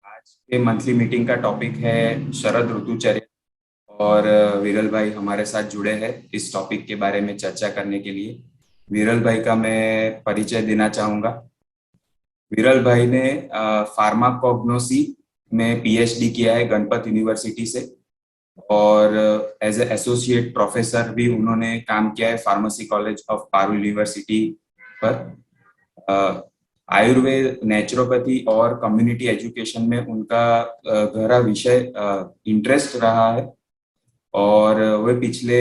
आज के monthly meeting का टॉपिक है शरद ऋतुचर्या। और विरल भाई हमारे साथ जुड़े हैं इस टॉपिक के बारे में चर्चा करने के लिए। विरल भाई का मैं परिचय देना चाहूंगा। विरल भाई ने फार्माकोग्नोसी में पीएचडी किया है गणपत यूनिवर्सिटी से। और एज ए एसोसिएट प्रोफेसर भी उन्होंने काम किया है pharmacy college of Parul university पर। अ, आयुर्वेद, नेचुरोपैथी और कम्युनिटी एजुकेशन में उनका गहरा विषय इंटरेस्ट रहा है। और वे पिछले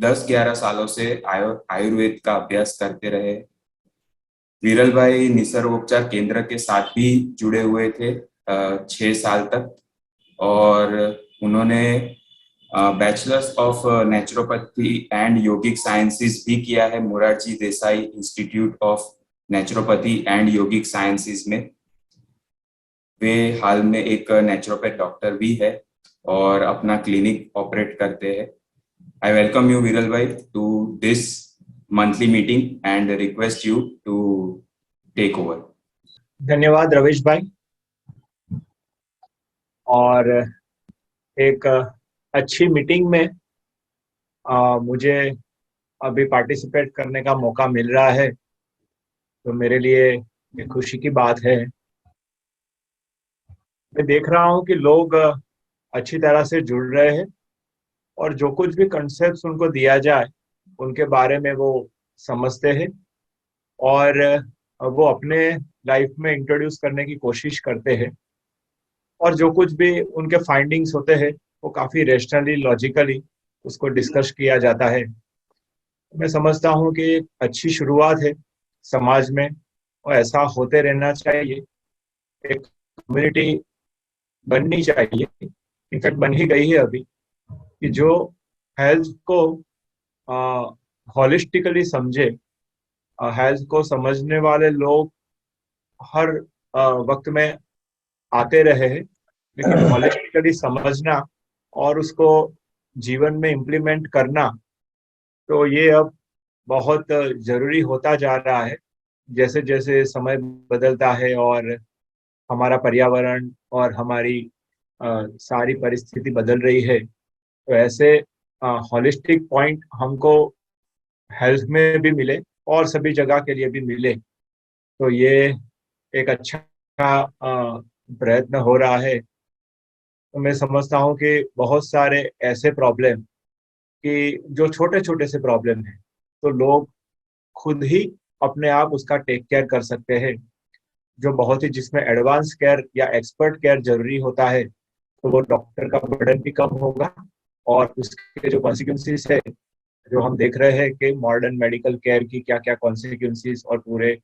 10-11 सालों से आयुर्वेद का अभ्यास करते रहे। विरल भाई निसर्गोपचार केंद्र के साथ भी जुड़े हुए थे 6 साल तक। और उन्होंने bachelors of naturopathy and yogic sciences भी किया है Morarji Desai institute of naturopathy and yogic sciences में। वे हाल में एक नेचुरोपैथ डॉक्टर भी है और अपना क्लिनिक ऑपरेट करते हैं। आई वेलकम यू विरल भाई to this monthly meeting and request you to take over. धन्यवाद रविश भाई। और एक अच्छी मीटिंग में मुझे अभी पार्टिसिपेट करने का मौका मिल रहा है, तो मेरे लिए एक खुशी की बात है। मैं देख रहा हूँ कि लोग अच्छी तरह से जुड़ रहे हैं और जो कुछ भी कंसेप्ट उनको दिया जाए उनके बारे में वो समझते हैं और वो अपने लाइफ में इंट्रोड्यूस करने की कोशिश करते हैं। और जो कुछ भी उनके फाइंडिंग्स होते हैं वो काफी रेशनली लॉजिकली उसको डिस्कस किया जाता है। मैं समझता हूँ कि एक अच्छी शुरुआत है समाज में और ऐसा होते रहना चाहिए। एक कम्युनिटी बननी चाहिए, इनफैक्ट बन ही गई है अभी, कि जो हेल्थ को हॉलिस्टिकली समझे। हेल्थ को समझने वाले लोग हर वक्त में आते रहे हैं, लेकिन हॉलिस्टिकली समझना और उसको जीवन में इम्प्लीमेंट करना, तो ये अब बहुत जरूरी होता जा रहा है। जैसे जैसे समय बदलता है और हमारा पर्यावरण और हमारी सारी परिस्थिति बदल रही है, तो ऐसे हॉलिस्टिक पॉइंट हमको हेल्थ में भी मिले और सभी जगह के लिए भी मिले, तो ये एक अच्छा प्रयत्न हो रहा है। तो मैं समझता हूँ कि बहुत सारे ऐसे प्रॉब्लम कि जो छोटे छोटे से प्रॉब्लम हैं, तो लोग खुद ही अपने आप उसका टेक केयर कर सकते हैं। जो बहुत ही जिसमें एडवांस केयर या एक्सपर्ट केयर जरूरी होता है, तो वो डॉक्टर का बर्डन भी कम होगा। और उसके जो कॉन्सिक्वेंसेस है, जो हम देख रहे हैं कि मॉडर्न मेडिकल केयर की क्या क्या कॉन्सिक्वेंसेस और पूरे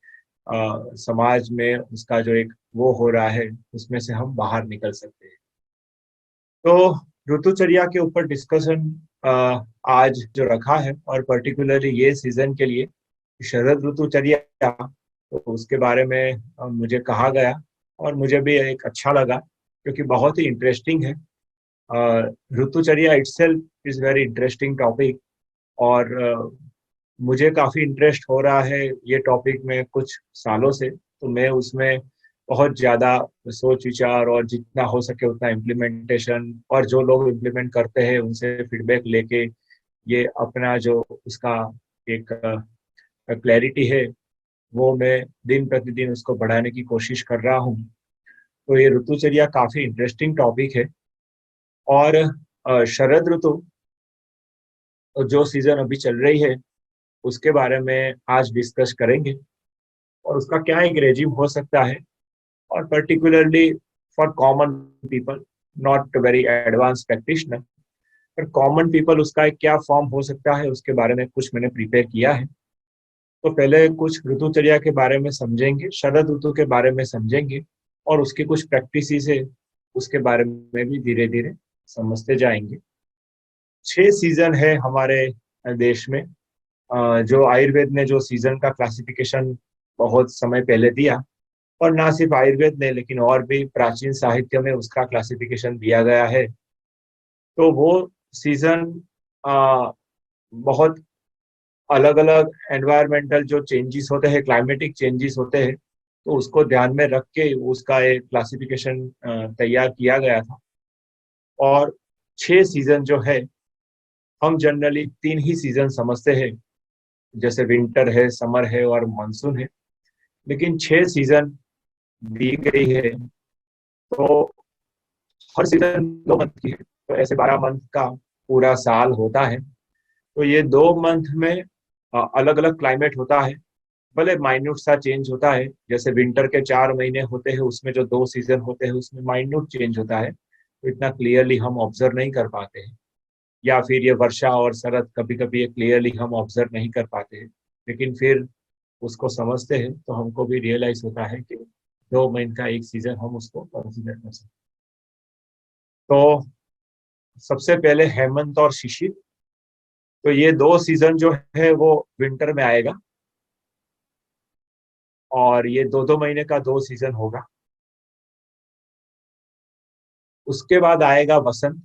समाज में उसका जो एक वो हो रहा है, उसमें से हम बाहर निकल सकते हैं। तो ऋतुचर्या के ऊपर डिस्कशन आज जो रखा है, और पर्टिकुलरली ये सीजन के लिए शरद ऋतुचर्या, तो उसके बारे में मुझे कहा गया और मुझे भी एक अच्छा लगा, क्योंकि बहुत ही इंटरेस्टिंग है। Ritucharya itself is very interesting topic. और मुझे काफी इंटरेस्ट हो रहा है ये टॉपिक में कुछ सालों से, तो मैं उसमें बहुत ज्यादा सोच विचार और जितना हो सके उतना इम्प्लीमेंटेशन, और जो लोग इम्प्लीमेंट करते हैं उनसे फीडबैक लेके ये अपना जो उसका एक क्लैरिटी है, वो मैं दिन प्रतिदिन उसको बढ़ाने की कोशिश कर रहा हूँ। तो ये ऋतुचर्या काफी इंटरेस्टिंग टॉपिक है। और शरद ऋतु जो सीजन अभी चल रही है उसके बारे में आज डिस्कस करेंगे, और उसका क्या एक रेजिम हो सकता है, और particularly for common people, not very advance practitioner, पर कॉमन पीपल उसका एक क्या फॉर्म हो सकता है उसके बारे में कुछ मैंने प्रिपेयर किया है। तो पहले कुछ ऋतुचर्या के बारे में समझेंगे, शरद ऋतु के बारे में समझेंगे, और उसकी कुछ प्रैक्टिसेस है उसके बारे में भी धीरे धीरे समझते जाएंगे। 6 सीजन है हमारे देश में। जो आयुर्वेद ने जो सीजन का क्लासिफिकेशन बहुत समय पहले दिया, और ना सिर्फ आयुर्वेद ने लेकिन और भी प्राचीन साहित्य में उसका क्लासिफिकेशन दिया गया है। तो वो सीजन बहुत अलग अलग एनवायरमेंटल जो चेंजेस होते हैं, क्लाइमेटिक चेंजेस होते हैं, तो उसको ध्यान में रख के उसका एक क्लासिफिकेशन तैयार किया गया था। और 6 सीजन जो है, हम जनरली 3 ही सीजन समझते हैं, जैसे विंटर है, समर है और मानसून है। लेकिन 6 सीजन दी गई है, तो हर सीजन 2 मंथ की है, तो ऐसे 12 मंथ का पूरा साल होता है। तो ये 2 मंथ में अलग अलग क्लाइमेट होता है, भले माइन्यूट सा चेंज होता है। जैसे विंटर के 4 महीने होते हैं, उसमें जो 2 सीजन होते हैं उसमें माइन्यूट चेंज होता है, तो इतना क्लियरली हम ऑब्जर्व नहीं कर पाते हैं। या फिर ये वर्षा और शरद, कभी कभी ये क्लियरली हम ऑब्जर्व नहीं कर पाते हैं, लेकिन फिर उसको समझते हैं तो हमको भी रियलाइज होता है कि 2 महीने का एक सीजन हम उसको कंसिडर कर सकते हैं। तो सबसे पहले हेमंत और शिशिर, तो ये 2 सीजन जो है वो विंटर में आएगा, और ये 2-2 महीने का 2 सीजन होगा। उसके बाद आएगा वसंत,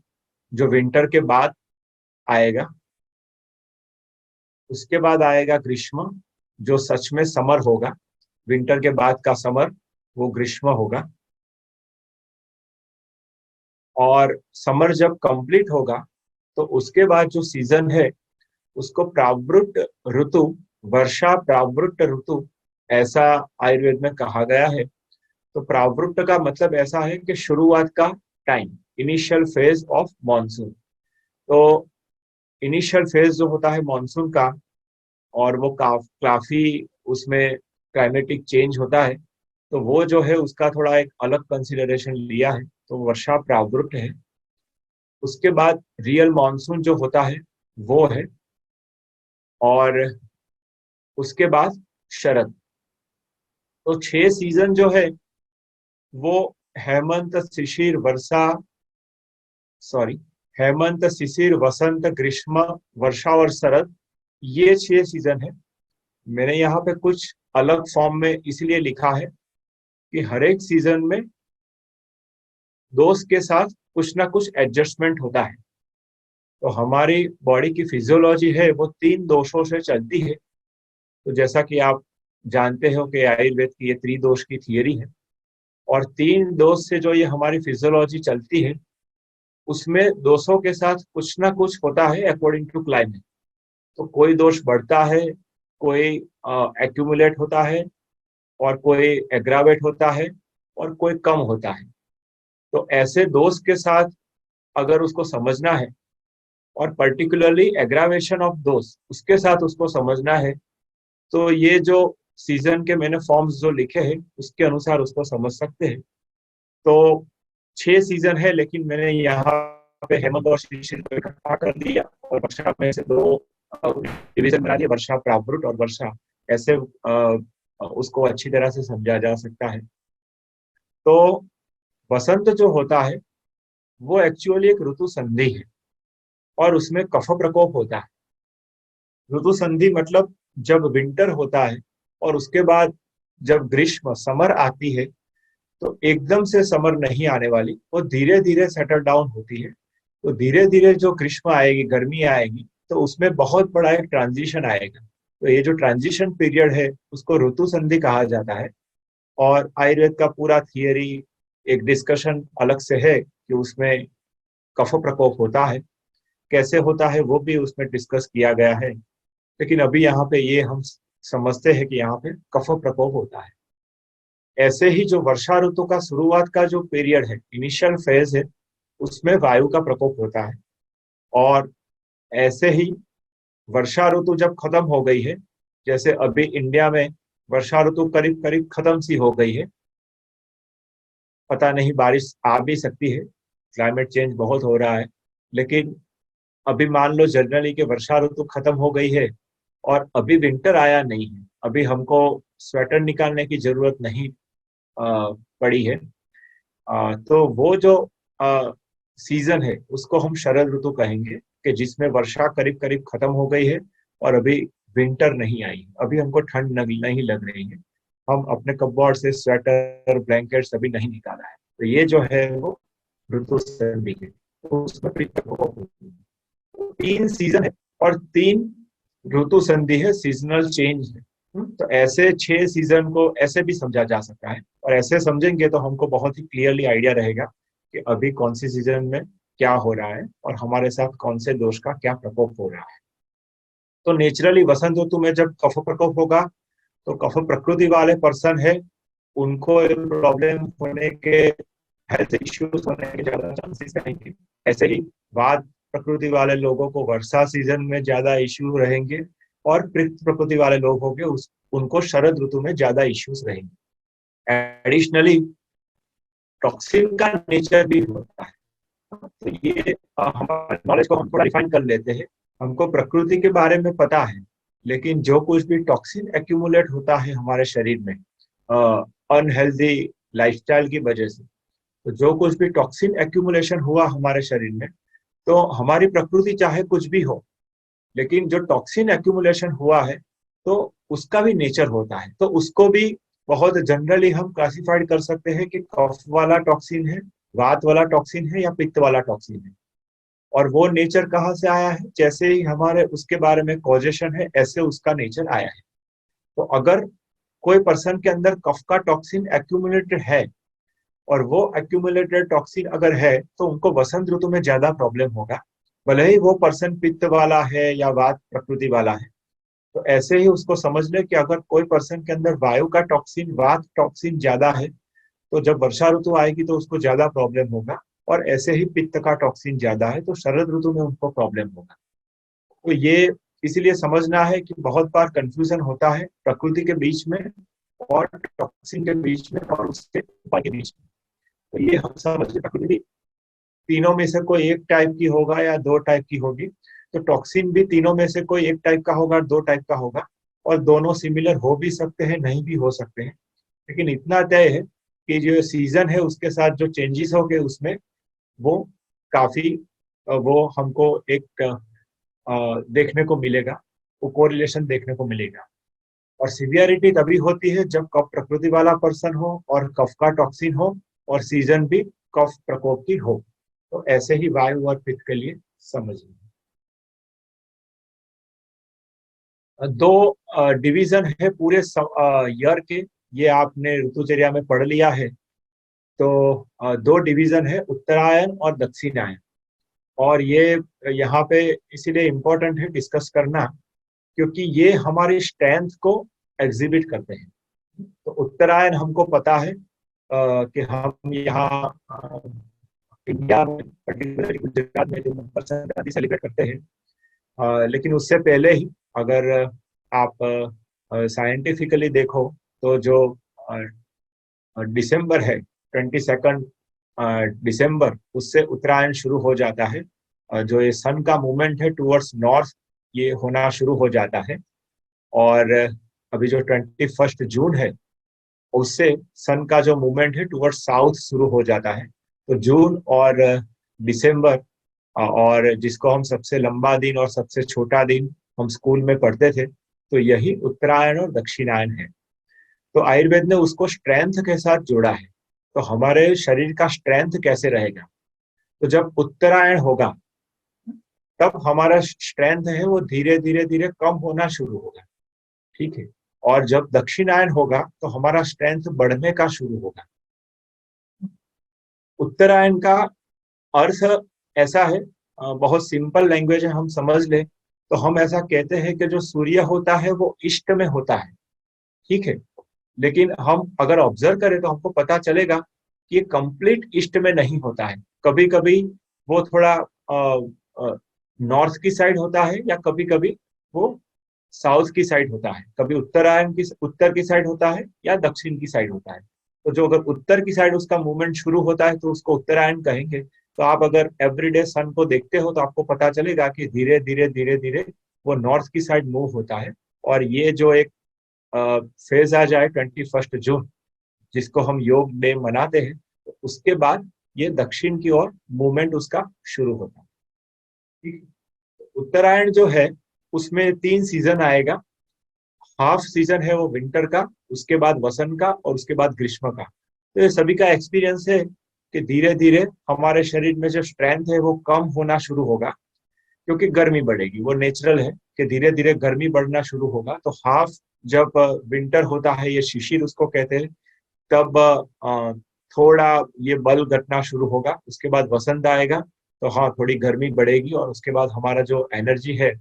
जो विंटर के बाद आएगा। उसके बाद आएगा ग्रीष्म, जो सच में समर होगा, विंटर के बाद का समर वो ग्रीष्म होगा। और समर जब कंप्लीट होगा, तो उसके बाद जो सीजन है उसको प्रावृट ऋतु, वर्षा प्रावृट ऋतु, ऐसा आयुर्वेद में कहा गया है। तो प्रावृट का मतलब ऐसा है कि शुरुआत का time, initial phase of monsoon. तो इनिशियल फेज जो होता है मॉनसून का, और वो काफी उसमें क्लाइमेटिक चेंज होता है, तो वो जो है उसका थोड़ा एक अलग कंसिडरेशन लिया है, तो वर्षा प्रावृत है। उसके बाद रियल मॉनसून जो होता है वो है, और उसके बाद शरद। तो 6 सीजन जो है वो हेमंत शिशिर वर्षा, सॉरी, हेमंत शिशिर वसंत ग्रीष्म वर्षा और शरद, ये 6 सीजन है। मैंने यहाँ पे कुछ अलग फॉर्म में इसलिए लिखा है कि हर एक सीजन में दोस्त के साथ कुछ ना कुछ एडजस्टमेंट होता है। तो हमारी बॉडी की फिजियोलॉजी है वो 3 दोषों से चलती है। तो जैसा कि आप जानते हो कि आयुर्वेद की ये त्रिदोष की थियरी है, और 3 दोष से जो ये हमारी फिजियोलॉजी चलती है, उसमें दोषों के साथ कुछ ना कुछ होता है अकॉर्डिंग टू क्लाइमेट। तो कोई दोष बढ़ता है, कोई एक्यूमुलेट होता है, और कोई एग्रावेट होता है, और कोई कम होता है। तो ऐसे दोष के साथ अगर उसको समझना है, और पर्टिकुलरली एग्रावेशन ऑफ दोष उसके साथ उसको समझना है, तो ये जो सीजन के मैंने फॉर्म्स जो लिखे हैं उसके अनुसार उसको समझ सकते हैं। तो 6 सीजन है, लेकिन मैंने यहाँ पे हेमंत और शिशिर को इकट्ठा कर दिया, और वर्षा में से 2 डिवीजन बना दिया, वर्षा प्रावृट और वर्षा, ऐसे उसको अच्छी तरह से समझा जा सकता है। तो वसंत जो होता है वो एक्चुअली एक ऋतु संधि है, और उसमें कफ प्रकोप होता है। ऋतु संधि मतलब जब विंटर होता है और उसके बाद जब ग्रीष्म समर आती है, तो एकदम से समर नहीं आने वाली, वो धीरे धीरे सेटल डाउन होती है। तो धीरे धीरे जो ग्रीष्म आएगी, गर्मी आएगी, तो उसमें बहुत बड़ा एक ट्रांजिशन आएगा। तो ये जो ट्रांजिशन पीरियड है उसको ऋतु संधि कहा जाता है। और आयुर्वेद का पूरा थियरी, एक डिस्कशन अलग से है कि उसमें कफ प्रकोप होता है, कैसे होता है वो भी उसमें डिस्कस किया गया है। लेकिन अभी यहाँ पे ये हम समझते हैं कि यहाँ पे कफ प्रकोप होता है। ऐसे ही जो वर्षा ऋतु का शुरुआत का जो पीरियड है, इनिशियल फेज है, उसमें वायु का प्रकोप होता है। और ऐसे ही वर्षा ऋतु जब खत्म हो गई है, जैसे अभी इंडिया में वर्षा ऋतु करीब करीब खत्म सी हो गई है, पता नहीं बारिश आ भी सकती है, क्लाइमेट चेंज बहुत हो रहा है। लेकिन अभी मान लो जनरली कि वर्षा ऋतु खत्म हो गई है, और अभी विंटर आया नहीं है, अभी हमको स्वेटर निकालने की जरूरत नहीं पड़ी है। तो वो जो सीजन है उसको हम शरद ऋतु कहेंगे, कि जिसमें वर्षा करीब करीब खत्म हो गई है, और अभी विंटर नहीं आई, अभी हमको ठंड नहीं लग रही है, हम अपने कपबोर्ड से स्वेटर ब्लैंकेट्स अभी नहीं निकाला है। तो ये जो है वो ऋतु संधि है। तो उसमें भी 3 सीजन है, और 3 ऋतु संधि है, सीजनल चेंज है। तो ऐसे 6 सीजन को ऐसे भी समझा जा सकता है, और ऐसे समझेंगे तो हमको बहुत ही क्लियरली आइडिया रहेगा कि अभी कौन सी सीजन में क्या हो रहा है और हमारे साथ कौन से दोष का क्या प्रकोप हो रहा है। तो नेचुरली वसंत ऋतु में जब कफ प्रकोप होगा, तो कफ प्रकृति वाले पर्सन है, उनको प्रॉब्लम होने के, हेल्थ इश्यूज होने के ज्यादा चांसेस रहेंगे। ऐसे ही वात प्रकृति वाले लोगों को वर्षा सीजन में ज्यादा इश्यू रहेंगे, और पित्त प्रकृति वाले लोग होंगे उनको शरद ऋतु में ज्यादा इश्यूज रहेंगे। एडिशनली टॉक्सिन का नेचर भी होता है। तो ये हमारे नॉलेज को हम थोड़ा रिफाइन कर लेते हैं। हमको प्रकृति के बारे में पता है, लेकिन जो कुछ भी टॉक्सिन एक्यूमुलेट होता है हमारे शरीर में अनहेल्दी लाइफस्टाइल की वजह से, तो जो कुछ भी टॉक्सिन एक्यूमुलेशन हुआ हमारे शरीर में, तो हमारी प्रकृति चाहे कुछ भी हो, लेकिन जो टॉक्सिन एक्यूमुलेशन हुआ है तो उसका भी नेचर होता है। तो उसको भी बहुत जनरली हम क्लासिफाइड कर सकते हैं कि कफ वाला टॉक्सिन है, वात वाला टॉक्सिन है, या पित्त वाला टॉक्सिन है। और वो नेचर कहाँ से आया है, जैसे ही हमारे उसके बारे में कॉजेशन है, ऐसे उसका नेचर आया है। तो अगर कोई पर्सन के अंदर कफ का टॉक्सिन एक्यूमुलेटेड है, और वो एक्यूमुलेटेड टॉक्सिन अगर है, तो उनको वसंत ऋतु में ज्यादा प्रॉब्लम होगा, भले ही वो पर्सन पित्त वाला है या वात प्रकृति वाला है। तो ऐसे ही उसको समझ ले कि अगर कोई पर्सन के अंदर वायु का टॉक्सिन, वात टॉक्सिन ज्यादा है, तो जब वर्षा ऋतु आएगी तो उसको ज्यादा प्रॉब्लम होगा। और ऐसे ही पित्त का टॉक्सिन ज्यादा है तो शरद ऋतु में उनको प्रॉब्लम होगा। तो ये इसीलिए समझना है कि बहुत बार कंफ्यूजन होता है प्रकृति के बीच में और टॉक्सिन के बीच में और उसके उपाय के बीच में। तो ये हम समझ ले, प्रकृति तीनों में से कोई एक टाइप की होगा या दो टाइप की होगी, तो टॉक्सिन भी तीनों में से कोई एक टाइप का होगा, दो टाइप का होगा, और दोनों सिमिलर हो भी सकते हैं, नहीं भी हो सकते हैं। लेकिन इतना तय है कि जो सीजन है उसके साथ जो चेंजेस हो गए उसमें वो काफी वो हमको एक देखने को मिलेगा, वो कोरिलेशन देखने को मिलेगा। और सिवियरिटी तभी होती है जब कफ प्रकृति वाला पर्सन हो और कफ का टॉक्सिन हो और सीजन भी कफ प्रकोप की हो। तो ऐसे ही वायु और पित्त के लिए समझिए। दो डिवीजन है पूरे ईयर के, ये आपने ऋतुचर्या में पढ़ लिया है। तो दो डिवीजन है, उत्तरायण और दक्षिणायन। और ये यहाँ पे इसीलिए इम्पोर्टेंट है डिस्कस करना, क्योंकि ये हमारी स्ट्रेंथ को एग्जिबिट करते हैं। तो उत्तरायण हमको पता है कि हम यहाँ इंडिया में पर्टिकुलरली गुजरात में जो मकर संक्रांति सेलिब्रेट करते हैं, लेकिन उससे पहले ही अगर आप साइंटिफिकली देखो तो जो दिसंबर है, 22 दिसंबर, उससे उत्तरायण शुरू हो जाता है। जो ये सन का मूवमेंट है टुवर्ड्स नॉर्थ, ये होना शुरू हो जाता है। और अभी जो 21 जून है, उससे सन का जो मूवमेंट है टुवर्ड्स साउथ शुरू हो जाता है। तो जून और दिसंबर, और जिसको हम सबसे लंबा दिन और सबसे छोटा दिन हम स्कूल में पढ़ते थे, तो यही उत्तरायण और दक्षिणायन है। तो आयुर्वेद ने उसको स्ट्रेंथ के साथ जोड़ा है। तो हमारे शरीर का स्ट्रेंथ कैसे रहेगा, तो जब उत्तरायण होगा तब हमारा स्ट्रेंथ है वो धीरे धीरे धीरे कम होना शुरू होगा, ठीक है। और जब दक्षिणायन होगा तो हमारा स्ट्रेंथ बढ़ने का शुरू होगा। उत्तरायण का अर्थ ऐसा है, बहुत सिंपल लैंग्वेज है, हम समझ ले तो हम ऐसा कहते हैं कि जो सूर्य होता है वो ईस्ट में होता है, ठीक है। लेकिन हम अगर ऑब्जर्व करें तो हमको पता चलेगा कि ये कंप्लीट ईस्ट में नहीं होता है। कभी कभी वो थोड़ा नॉर्थ की साइड होता है, या कभी कभी वो साउथ की साइड होता है। कभी उत्तरायण की उत्तर की साइड होता है या दक्षिण की साइड होता है। तो जो अगर उत्तर की साइड उसका मूवमेंट शुरू होता है तो उसको उत्तरायण कहेंगे। तो आप अगर एवरीडे सन को देखते हो तो आपको पता चलेगा कि धीरे धीरे धीरे धीरे वो नॉर्थ की साइड मूव होता है। और ये जो एक फेज आ जाए 21 जून, जिसको हम योग डे मनाते हैं, तो उसके बाद ये दक्षिण की ओर मूवमेंट उसका शुरू होता है, ठीक है। उत्तरायण जो है उसमें 3 सीजन आएगा। हाफ सीजन है वो विंटर का, उसके बाद वसंत का, और उसके बाद ग्रीष्म का। तो ये सभी का एक्सपीरियंस है कि धीरे धीरे हमारे शरीर में जो स्ट्रेंथ है वो कम होना शुरू होगा, क्योंकि गर्मी बढ़ेगी। वो नेचुरल है कि धीरे धीरे गर्मी बढ़ना शुरू होगा। तो हाफ जब विंटर होता है, ये शिशिर उसको कहते हैं, तब थोड़ा ये बल घटना शुरू होगा। उसके बाद वसंत आएगा तो हाँ, थोड़ी गर्मी बढ़ेगी, और उसके बाद हमारा जो एनर्जी है,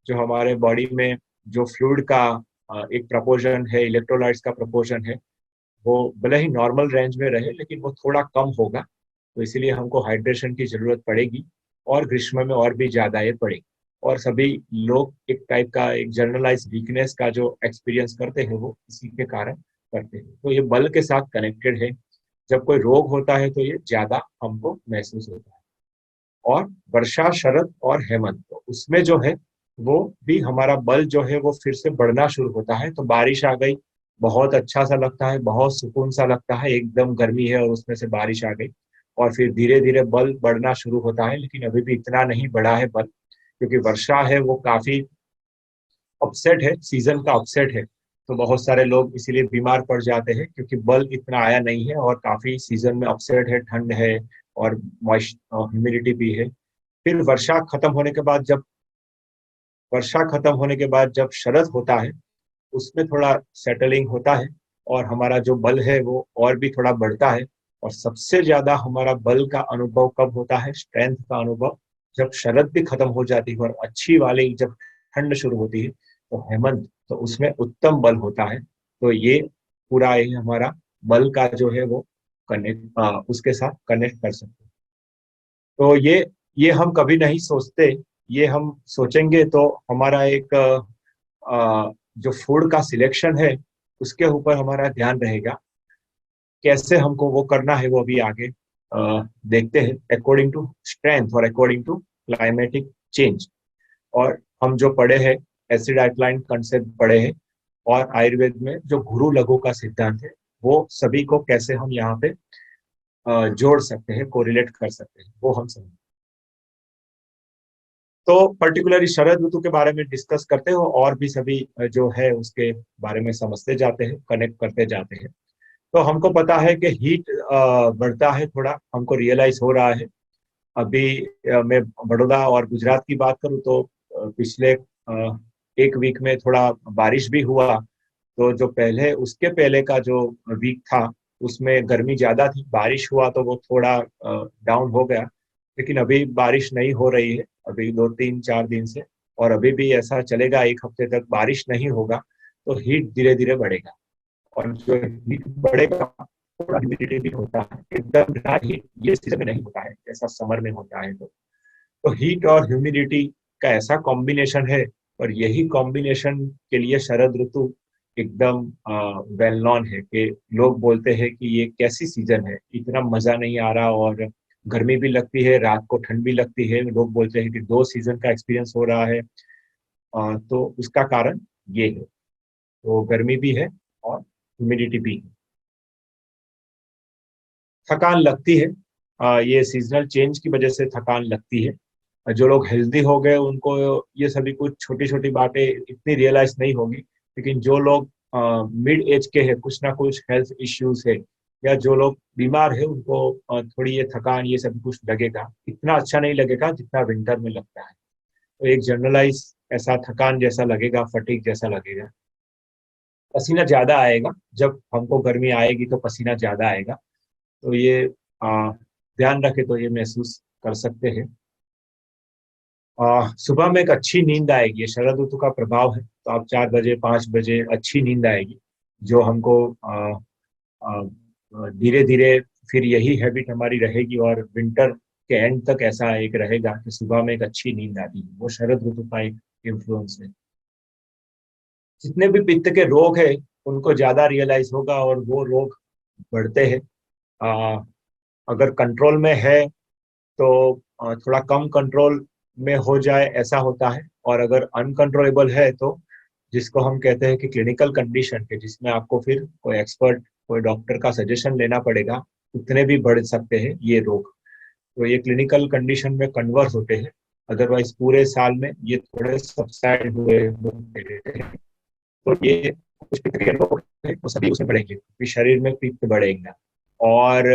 जो हमारे बॉडी में जो फ्लूइड का एक प्रपोर्शन है, इलेक्ट्रोलाइट्स का प्रपोर्शन है, वो भले ही नॉर्मल रेंज में रहे लेकिन वो थोड़ा कम होगा। तो इसीलिए हमको हाइड्रेशन की जरूरत पड़ेगी, और ग्रीष्म में और भी ज्यादा ये पड़ेगी। और सभी लोग एक टाइप का एक जनरलाइज वीकनेस का जो एक्सपीरियंस करते हैं वो इसी के कारण करते हैं। तो ये बल के साथ कनेक्टेड है। जब कोई रोग होता है तो ये ज्यादा हमको महसूस होता है। और वर्षा, शरद और हेमंत, तो उसमें जो है वो भी हमारा बल जो है वो फिर से बढ़ना शुरू होता है। तो बारिश आ गई, बहुत अच्छा सा लगता है, बहुत सुकून सा लगता है, एकदम गर्मी है और उसमें से बारिश आ गई, और फिर धीरे धीरे बल बढ़ना शुरू होता है। लेकिन अभी भी इतना नहीं बढ़ा है बल, क्योंकि वर्षा है वो काफी अपसेट है, सीजन का अपसेट है। तो बहुत सारे लोग इसीलिए बीमार पड़ जाते हैं, क्योंकि बल इतना आया नहीं है और काफी सीजन में अपसेट है, ठंड है और मॉइस्ट ह्यूमिडिटी भी है। फिर वर्षा खत्म होने के बाद जब शरद होता है, उसमें थोड़ा सेटलिंग होता है, और हमारा जो बल है वो और भी थोड़ा बढ़ता है। और सबसे ज्यादा हमारा बल का अनुभव कब होता है, स्ट्रेंथ का अनुभव, जब शरद भी खत्म हो जाती है और अच्छी वाली जब ठंड शुरू होती है, तो हेमंत, तो उसमें उत्तम बल होता है। तो ये पूरा ये हमारा बल का जो है वो उसके साथ कनेक्ट कर सकते हैं। तो ये हम कभी नहीं सोचते। ये हम सोचेंगे तो हमारा एक जो फूड का सिलेक्शन है उसके ऊपर हमारा ध्यान रहेगा। कैसे हमको वो करना है वो अभी आगे देखते हैं, अकॉर्डिंग टू स्ट्रेंथ और अकॉर्डिंग टू क्लाइमेटिक चेंज। और हम जो पढ़े हैं, एसिड आल्कलाइन कंसेप्ट पढ़े हैं, और आयुर्वेद में जो गुरु लघु का सिद्धांत है, वो सभी को कैसे हम यहाँ पे जोड़ सकते हैं, कोरिलेट कर सकते हैं, वो हम समझ। तो पर्टिकुलरली शरद ऋतु के बारे में डिस्कस करते हो, और भी सभी जो है उसके बारे में समझते जाते हैं, कनेक्ट करते जाते हैं। तो हमको पता है कि हीट बढ़ता है, थोड़ा हमको रियलाइज हो रहा है। अभी मैं बड़ौदा और गुजरात की बात करूँ तो पिछले एक वीक में थोड़ा बारिश भी हुआ। तो जो पहले, उसके पहले का जो वीक था उसमें गर्मी ज्यादा थी, बारिश हुआ तो वो थोड़ा डाउन हो गया। लेकिन अभी बारिश नहीं हो रही है, अभी 2 3 4 दिन से। और अभी भी ऐसा चलेगा, एक हफ्ते तक बारिश नहीं होगा, तो हीट धीरे धीरे बढ़ेगा। और जो हीट बढ़ेगा, थोड़ा ह्यूमिडिटी भी होता है, एकदम ड्राई हीट ये सीजन में नहीं होता है जैसा समर में होता है। तो हीट और ह्यूमिडिटी का ऐसा कॉम्बिनेशन है, और यही कॉम्बिनेशन के लिए शरद ऋतु एकदम वेल नॉन है, कि लोग बोलते हैं कि ये कैसी सीजन है, इतना मजा नहीं आ रहा, और गर्मी भी लगती है, रात को ठंड भी लगती है। लोग बोलते हैं कि दो सीजन का एक्सपीरियंस हो रहा है। तो उसका कारण ये है, तो गर्मी भी है और ह्यूमिडिटी भी है। थकान लगती है, ये सीजनल चेंज की वजह से थकान लगती है। जो लोग हेल्दी हो गए उनको ये सभी कुछ छोटी छोटी बातें इतनी रियलाइज नहीं होगी, लेकिन जो लोग मिड एज के हैं, कुछ ना कुछ हेल्थ इश्यूज है, या जो लोग बीमार है, उनको थोड़ी ये थकान ये सब कुछ लगेगा। इतना अच्छा नहीं लगेगा जितना विंटर में लगता है। तो एक जनरलाइज ऐसा थकान जैसा लगेगा, फटीग जैसा लगेगा। पसीना ज्यादा आएगा, जब हमको गर्मी आएगी तो पसीना ज्यादा आएगा। तो ये ध्यान रखे तो ये महसूस कर सकते हैं। सुबह में एक अच्छी नींद आएगी, ये शरद ऋतु का प्रभाव है। तो आप 4 बजे 5 बजे अच्छी नींद आएगी, जो हमको धीरे धीरे फिर यही हैबिट हमारी रहेगी, और विंटर के एंड तक ऐसा एक रहेगा कि सुबह में एक अच्छी नींद आती है। वो शरद ऋतु का एक इन्फ्लुएंस है। जितने भी पित्त के रोग है उनको ज्यादा रियलाइज होगा, और वो रोग बढ़ते हैं। आ, अगर कंट्रोल में है तो थोड़ा कम कंट्रोल में हो जाए, ऐसा होता है। और अगर अनकंट्रोलेबल है तो जिसको हम कहते हैं कि क्लिनिकल कंडीशन के, जिसमें आपको फिर कोई एक्सपर्ट, कोई डॉक्टर का सजेशन लेना पड़ेगा, उतने भी बढ़ सकते हैं ये रोग। तो ये क्लिनिकल कंडीशन में कन्वर्ट होते हैं। अदरवाइज पूरे साल में ये थोड़े सबसाइड हुए होते रहते हैं। तो ये कुछ पित्त के रोग हैं, वो सभी उसमें बढ़ेंगे, फिर शरीर में पित्त बढ़ेगा। और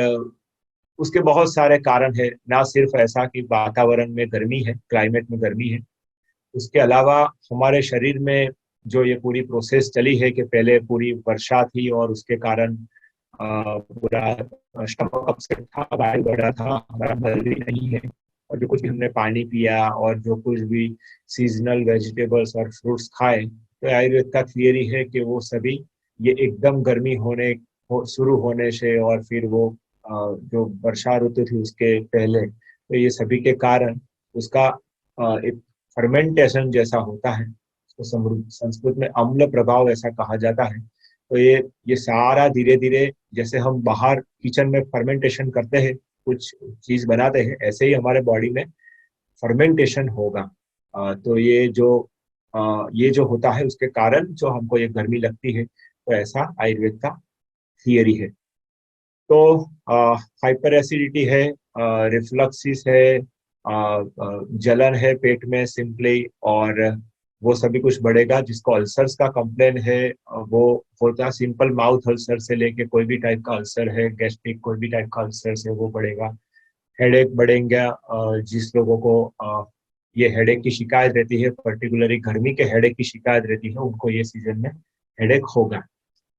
उसके बहुत सारे कारण है, ना सिर्फ ऐसा कि वातावरण में गर्मी है, क्लाइमेट में गर्मी है। उसके अलावा हमारे शरीर में जो ये पूरी प्रोसेस चली है कि पहले पूरी वर्षा थी और उसके कारण पूरा स्टमक अपसेट था, बाइल बढ़ा था, हमारा बल भी नहीं है, और जो कुछ भी हमने पानी पिया और जो कुछ भी सीजनल वेजिटेबल्स और फ्रूट्स खाए, तो आयुर्वेद का थियरी है कि वो सभी ये एकदम गर्मी शुरू होने से और फिर वो जो वर्षा ऋतु थी उसके पहले, तो ये सभी के कारण उसका एक फर्मेंटेशन जैसा होता है, उसको संस्कृत में अम्ल प्रभाव ऐसा कहा जाता है। तो ये सारा धीरे धीरे, जैसे हम बाहर किचन में फर्मेंटेशन करते हैं, कुछ चीज बनाते हैं, ऐसे ही हमारे बॉडी में फर्मेंटेशन होगा। तो ये जो होता है उसके कारण जो हमको ये गर्मी लगती है, तो ऐसा आयुर्वेद का थियरी है। तो हाइपर एसिडिटी है, रिफ्लक्सिस है, जलन है पेट में सिंपली, और वो सभी कुछ बढ़ेगा। जिसको अल्सर्स का कंप्लेन है, वो होता सिंपल माउथ अल्सर से लेके कोई भी टाइप का अल्सर है, गैस्ट्रिक कोई भी टाइप का अल्सर है वो बढ़ेगा। हेडेक बढ़ेंगे, जिस लोगों को ये हेडेक की शिकायत रहती है, पर्टिकुलरली गर्मी के हेडेक की शिकायत रहती है, उनको ये सीजन में हेडेक होगा।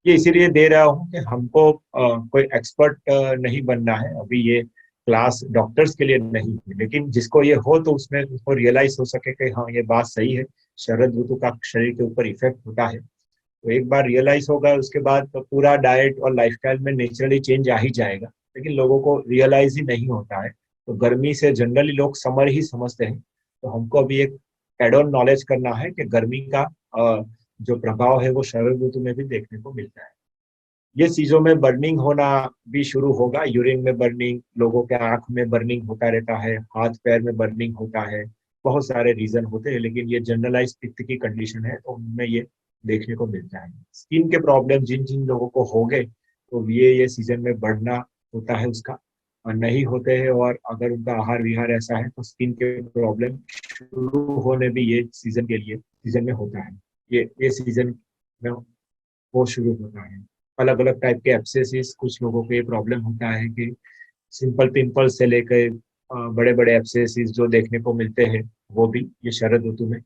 ये इसीलिए दे रहा हूँ कि हमको कोई एक्सपर्ट नहीं बनना है अभी, ये क्लास डॉक्टर्स के लिए नहीं है, लेकिन जिसको ये हो तो उसमें उसको रियलाइज हो सके कि हाँ ये बात सही है, शरद ऋतु का शरीर के ऊपर इफेक्ट होता है। तो एक बार रियलाइज होगा उसके बाद तो पूरा डाइट और लाइफस्टाइल में नेचुरली चेंज आ ही जाएगा, लेकिन लोगों को रियलाइज ही नहीं होता है। तो गर्मी से जनरली लोग समर ही समझते हैं, तो हमको अभी एक एड ऑन नॉलेज करना है कि गर्मी का जो प्रभाव है वो शरद ऋतु में भी देखने को मिलता है। ये चीजों में बर्निंग होना भी शुरू होगा, यूरिन में बर्निंग, लोगों के आंख में बर्निंग होता रहता है, हाथ पैर में बर्निंग होता है, बहुत सारे रीजन होते हैं, लेकिन ये जनरलाइज पित्त की कंडीशन है तो उनमें ये देखने को मिलता है। स्किन के प्रॉब्लम जिन जिन लोगों को हो गए, तो ये सीजन में बढ़ना होता है उसका, और नहीं होते हैं और अगर उनका आहार विहार ऐसा है तो स्किन के प्रॉब्लम शुरू होने भी ये सीजन में होता है। ये सीजन में वो शुरू होता है। अलग अलग टाइप के एब्सेसिस, कुछ लोगों को ये प्रॉब्लम होता है कि सिंपल पिंपल से लेकर बड़े बड़े एब्सेसिस जो देखने को मिलते हैं, वो भी ये शरद ऋतु में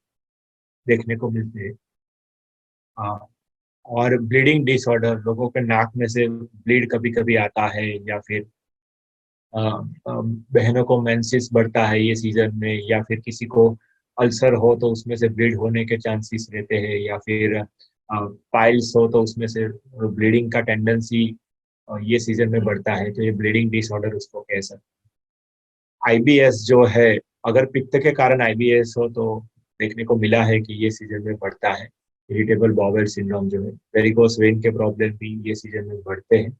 देखने को मिलते हैं। और ब्लीडिंग डिसऑर्डर, लोगों के नाक में से ब्लीड कभी कभी आता है, या फिर बहनों को मेंसेस बढ़ता है ये सीजन में, या फिर किसी को अल्सर हो तो उसमें से ब्लीड होने के चांसेस रहते हैं, या फिर पाइल्स हो तो उसमें से ब्लीडिंग का टेंडेंसी ये सीजन में बढ़ता है, तो ये ब्लीडिंग डिसऑर्डर उसको कह सकते हैं। आईबीएस जो है, अगर पित्त के कारण आईबीएस हो तो देखने को मिला है कि ये सीजन में बढ़ता है। इरिटेबल बाउल सिंड्रोम जो है, वेरिकोस वेन के प्रॉब्लम भी ये सीजन में बढ़ते हैं।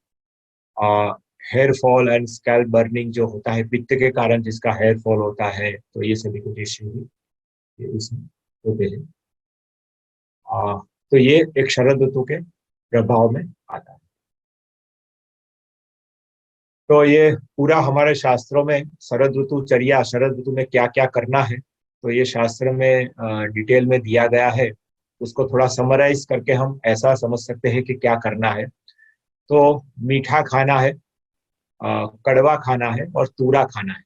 Hair fall and scalp burning जो होता है पित्त के कारण, जिसका हेयर फॉल होता है, तो ये सभी कुछ इश्यू भी इसमें होते हैं। तो ये एक शरद ऋतु के प्रभाव में आता है। तो ये पूरा हमारे शास्त्रों में शरद ऋतु चर्या, शरद ऋतु में क्या क्या करना है, तो ये शास्त्र में डिटेल में दिया गया है। उसको थोड़ा समराइज करके हम ऐसा समझ सकते हैं कि क्या करना है। तो मीठा खाना है, कड़वा खाना है और तूरा खाना है।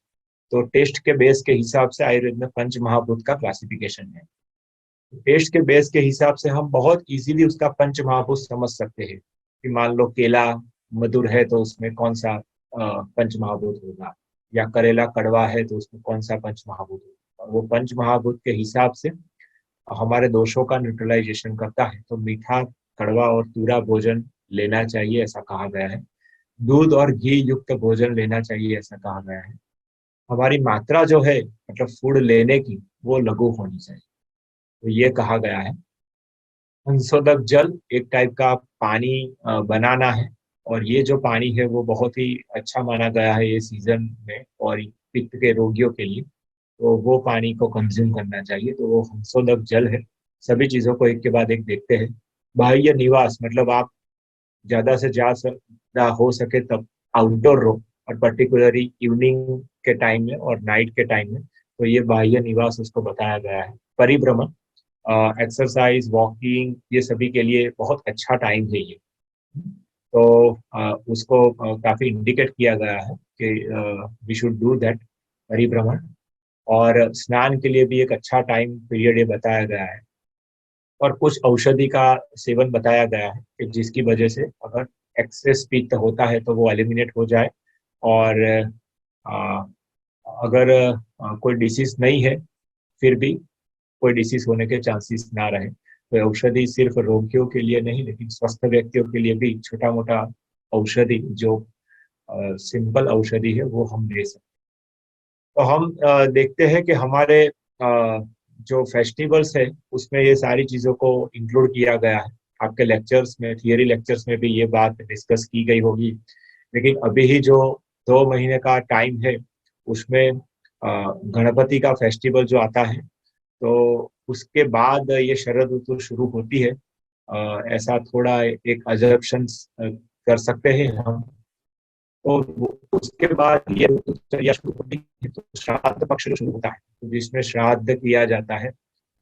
तो टेस्ट के बेस के हिसाब से आयुर्वेद में पंच महाभूत का क्लासिफिकेशन है। टेस्ट के बेस के हिसाब से हम बहुत इजीली उसका पंच महाभूत समझ सकते हैं कि मान लो केला मधुर है तो उसमें कौन सा पंच महाभूत होगा, या करेला कड़वा है तो उसमें कौन सा पंच महाभूत होगा। और वो पंच महाभूत के हिसाब से हमारे दोषों का न्यूट्रलाइजेशन करता है। तो मीठा, कड़वा और तूरा भोजन लेना चाहिए ऐसा कहा गया है। दूध और घी युक्त भोजन लेना चाहिए ऐसा कहा गया है। हमारी मात्रा जो है, मतलब फूड लेने की, वो लघु होनी चाहिए, तो ये कहा गया है। संशोधक जल एक टाइप का पानी बनाना है, और ये जो पानी है वो बहुत ही अच्छा माना गया है ये सीजन में, और पित्त के रोगियों के लिए तो वो पानी को कंज्यूम करना चाहिए। तो वो संशोधक जल है। सभी चीजों को एक के बाद एक देखते हैं। बाह्य निवास, मतलब आप ज्यादा से ज्यादा हो सके तब आउटडोर रहो, और पर्टिकुलरली इवनिंग के टाइम में और नाइट के टाइम में, तो ये बाह्य निवास उसको बताया गया है। परिभ्रमण, एक्सरसाइज, वॉकिंग, ये सभी के लिए बहुत अच्छा टाइम है ये। तो उसको काफी इंडिकेट किया गया है कि वी शुड डू दैट, परिभ्रमण। और स्नान के लिए भी एक अच्छा टाइम पीरियड ये बताया गया है। और कुछ औषधि का सेवन बताया गया है कि जिसकी वजह से अगर एक्सेस पित्त होता है तो वो एलिमिनेट हो जाए। और अ, अगर कोई डिसीज नहीं है, फिर भी कोई डिसीज होने के चांसेस ना रहे, तो औषधि सिर्फ रोगियों के लिए नहीं, लेकिन स्वस्थ व्यक्तियों के लिए भी छोटा मोटा औषधि जो सिंपल औषधि है वो हम ले सकते हैं। तो हम देखते हैं कि हमारे जो फेस्टिवल्स है उसमें ये सारी चीजों को इंक्लूड किया गया है। आपके लेक्चर्स में, थियरी लेक्चर्स में भी ये बात डिस्कस की गई होगी। लेकिन अभी ही जो 2 महीने का टाइम है उसमें गणपति का फेस्टिवल जो आता है, तो उसके बाद ये शरद ऋतु शुरू होती है। ऐसा थोड़ा एक अजम्पशन कर सकते हैं हम। और उसके बाद ये ऋतुचर्या शुरू होती है तो श्राद्ध पक्ष जो शुरू होता है, तो जिसमें श्राद्ध किया जाता है।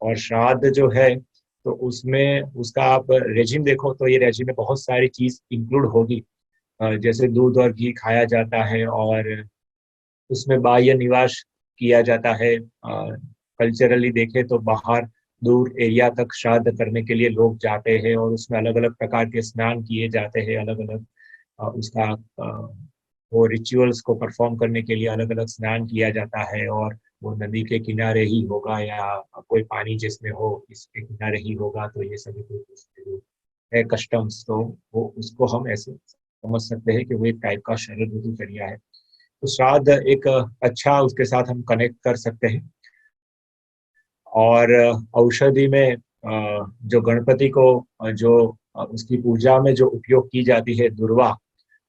और श्राद्ध जो है तो उसमें उसका आप रेजिम देखो तो ये रेजिम में बहुत सारी चीज इंक्लूड होगी। जैसे दूध और घी खाया जाता है, और उसमें बाह्य निवास किया जाता है। कल्चरली देखें तो बाहर दूर एरिया तक श्राद्ध करने के लिए लोग जाते हैं, और उसमें अलग अलग प्रकार के स्नान किए जाते हैं। अलग अलग उसका वो रिचुअल्स को परफॉर्म करने के लिए अलग अलग स्नान किया जाता है। और वो नदी के किनारे ही होगा या कोई पानी जिसमें हो इसके किनारे ही होगा, तो ये सभी कुछ है कस्टम्स। तो वो उसको हम ऐसे समझ सकते हैं कि वो एक टाइप का शरद ऋतुचर्या है। तो श्राद्ध एक अच्छा उसके साथ हम कनेक्ट कर सकते हैं। और औषधि में जो गणपति को जो उसकी पूजा में जो उपयोग की जाती है दुर्वा,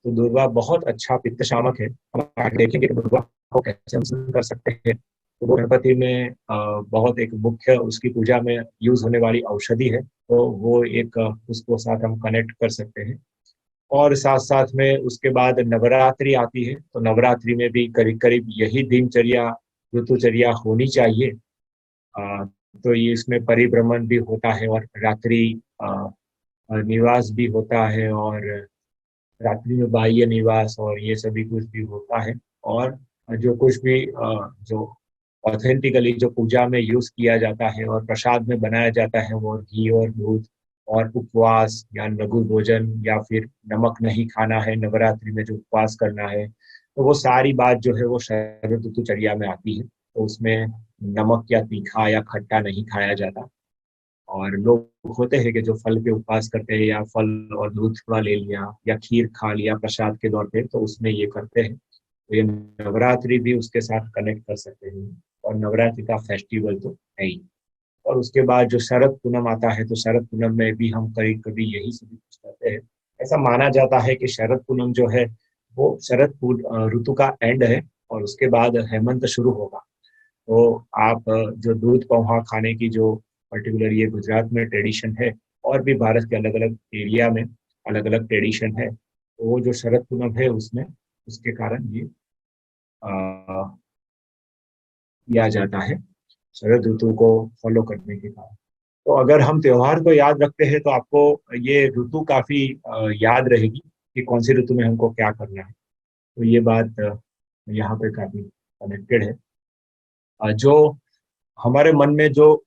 तो दुर्वा बहुत अच्छा पित्त शामक है। हम आगे देखेंगे कि दुर्वा को कैसे हम सेवन कर सकते हैं। तो वो गणपति में बहुत एक मुख्य उसकी पूजा में यूज होने वाली औषधि है, तो वो एक उसको साथ हम कनेक्ट कर सकते हैं। और साथ साथ में उसके बाद नवरात्रि आती है, तो नवरात्रि में भी करीब करीब यही दिनचर्या ऋतुचर्या होनी चाहिए। अ, तो ये इसमें परिभ्रमण भी होता है, और रात्रि निवास भी होता है, और रात्रि में बाह्य निवास और ये सभी कुछ भी होता है। और जो कुछ भी जो ऑथेंटिकली जो पूजा में यूज किया जाता है और प्रसाद में बनाया जाता है, वो घी और दूध और उपवास या लघु भोजन या फिर नमक नहीं खाना है, नवरात्रि में जो उपवास करना है, तो वो सारी बात जो है वो शरद ऋतुचर्या में आती है। तो उसमें नमक या तीखा या खट्टा नहीं खाया जाता। और लोग होते हैं कि जो फल पे उपवास करते हैं, या फल और दूध थोड़ा ले लिया या खीर खा लिया प्रसाद के तौर पे, तो उसमें ये करते हैं। तो ये नवरात्रि भी उसके साथ कनेक्ट कर सकते हैं, और नवरात्रि का फेस्टिवल तो है ही। और उसके बाद जो शरद पूनम आता है, तो शरद पूनम में भी हम करीब कभी यही सभी कुछ करते हैं। ऐसा माना जाता है कि शरद पूनम जो है वो ऋतु का एंड है, और उसके बाद हेमंत शुरू होगा। तो आप जो दूध पोहा खाने की जो पर्टिकुलर ये गुजरात में ट्रेडिशन है, और भी भारत के अलग अलग एरिया में अलग अलग ट्रेडिशन है, तो वो जो शरद पूनम है उसमें उसके कारण ये किया जाता है, शरद ऋतु को फॉलो करने के कारण। तो अगर हम त्योहार को याद रखते हैं तो आपको ये ऋतु काफी याद रहेगी कि कौन सी ऋतु में हमको क्या करना है। तो ये बात यहाँ पे काफी कनेक्टेड है। जो हमारे मन में जो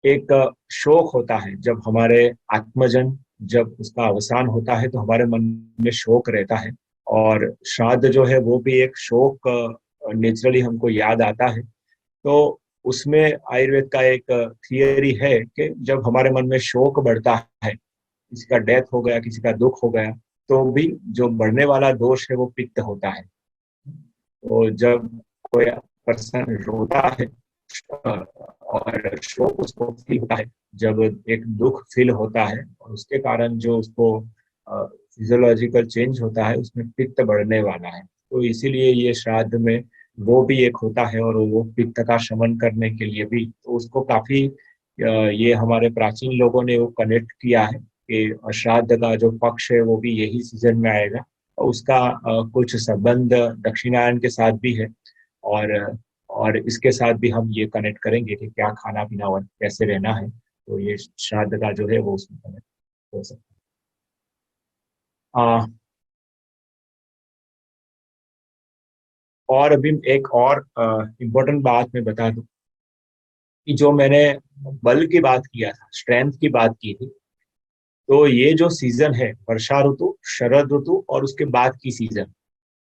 एक शोक होता है, जब हमारे आत्मजन जब उसका अवसान होता है तो हमारे मन में शोक रहता है। और श्राद्ध जो है वो भी एक शोक नेचुरली हमको याद आता है। तो उसमें आयुर्वेद का एक थियरी है कि जब हमारे मन में शोक बढ़ता है, किसी का डेथ हो गया, किसी का दुख हो गया, तो भी जो बढ़ने वाला दोष है वो पित्त होता है। तो जब कोई पर्सन रोता है और शोक उसको फील होता है, जब एक दुख फील होता है, और उसके कारण जो उसको फिजियोलॉजिकल चेंज होता है, उसमें पित्त बढ़ने वाला है। तो इसीलिए ये श्राद्ध में वो भी एक होता है, और वो पित्त का शमन करने के लिए भी तो उसको काफी ये हमारे प्राचीन लोगों ने वो कनेक्ट किया है कि श्राद्ध का जो पक्ष है वो भी यही सीजन में आएगा। और उसका कुछ संबंध दक्षिणायन के साथ भी है। और और इसके साथ भी हम ये कनेक्ट करेंगे कि क्या खाना पीना और कैसे रहना है, तो ये श्राद्ध का जो है वो उसमें कनेक्ट हो सकता है। और अभी एक और इम्पोर्टेंट बात मैं बता दूं कि जो मैंने बल की बात किया था, स्ट्रेंथ की बात की थी, तो ये जो सीजन है, वर्षा ऋतु, शरद ऋतु और उसके बाद की सीजन,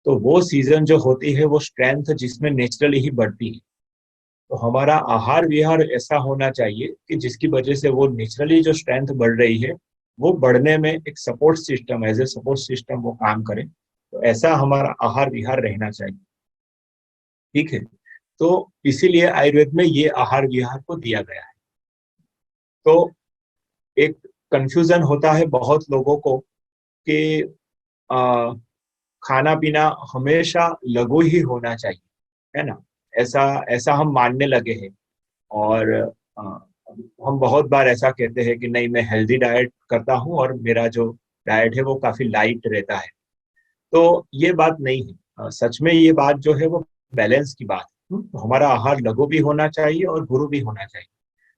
तो वो सीजन जो होती है वो स्ट्रेंथ जिसमें नेचुरली ही बढ़ती है। तो हमारा आहार विहार ऐसा होना चाहिए कि जिसकी वजह से वो नेचुरली जो स्ट्रेंथ बढ़ रही है वो बढ़ने में एक support system, as a support system वो काम करे। तो ऐसा हमारा आहार विहार रहना चाहिए। ठीक है। तो इसीलिए आयुर्वेद में ये आहार विहार को दिया गया है। तो एक कंफ्यूजन होता है बहुत लोगों को कि आ, खाना पीना हमेशा लघु ही होना चाहिए, है ना। ऐसा ऐसा हम मानने लगे हैं। और अ, हम बहुत बार ऐसा कहते हैं कि नहीं, मैं हेल्दी डाइट करता हूँ और मेरा जो डाइट है वो काफी लाइट रहता है। तो ये बात नहीं है। सच में ये बात जो है वो बैलेंस की बात है। तो हमारा आहार लघु भी होना चाहिए और गुरु भी होना चाहिए।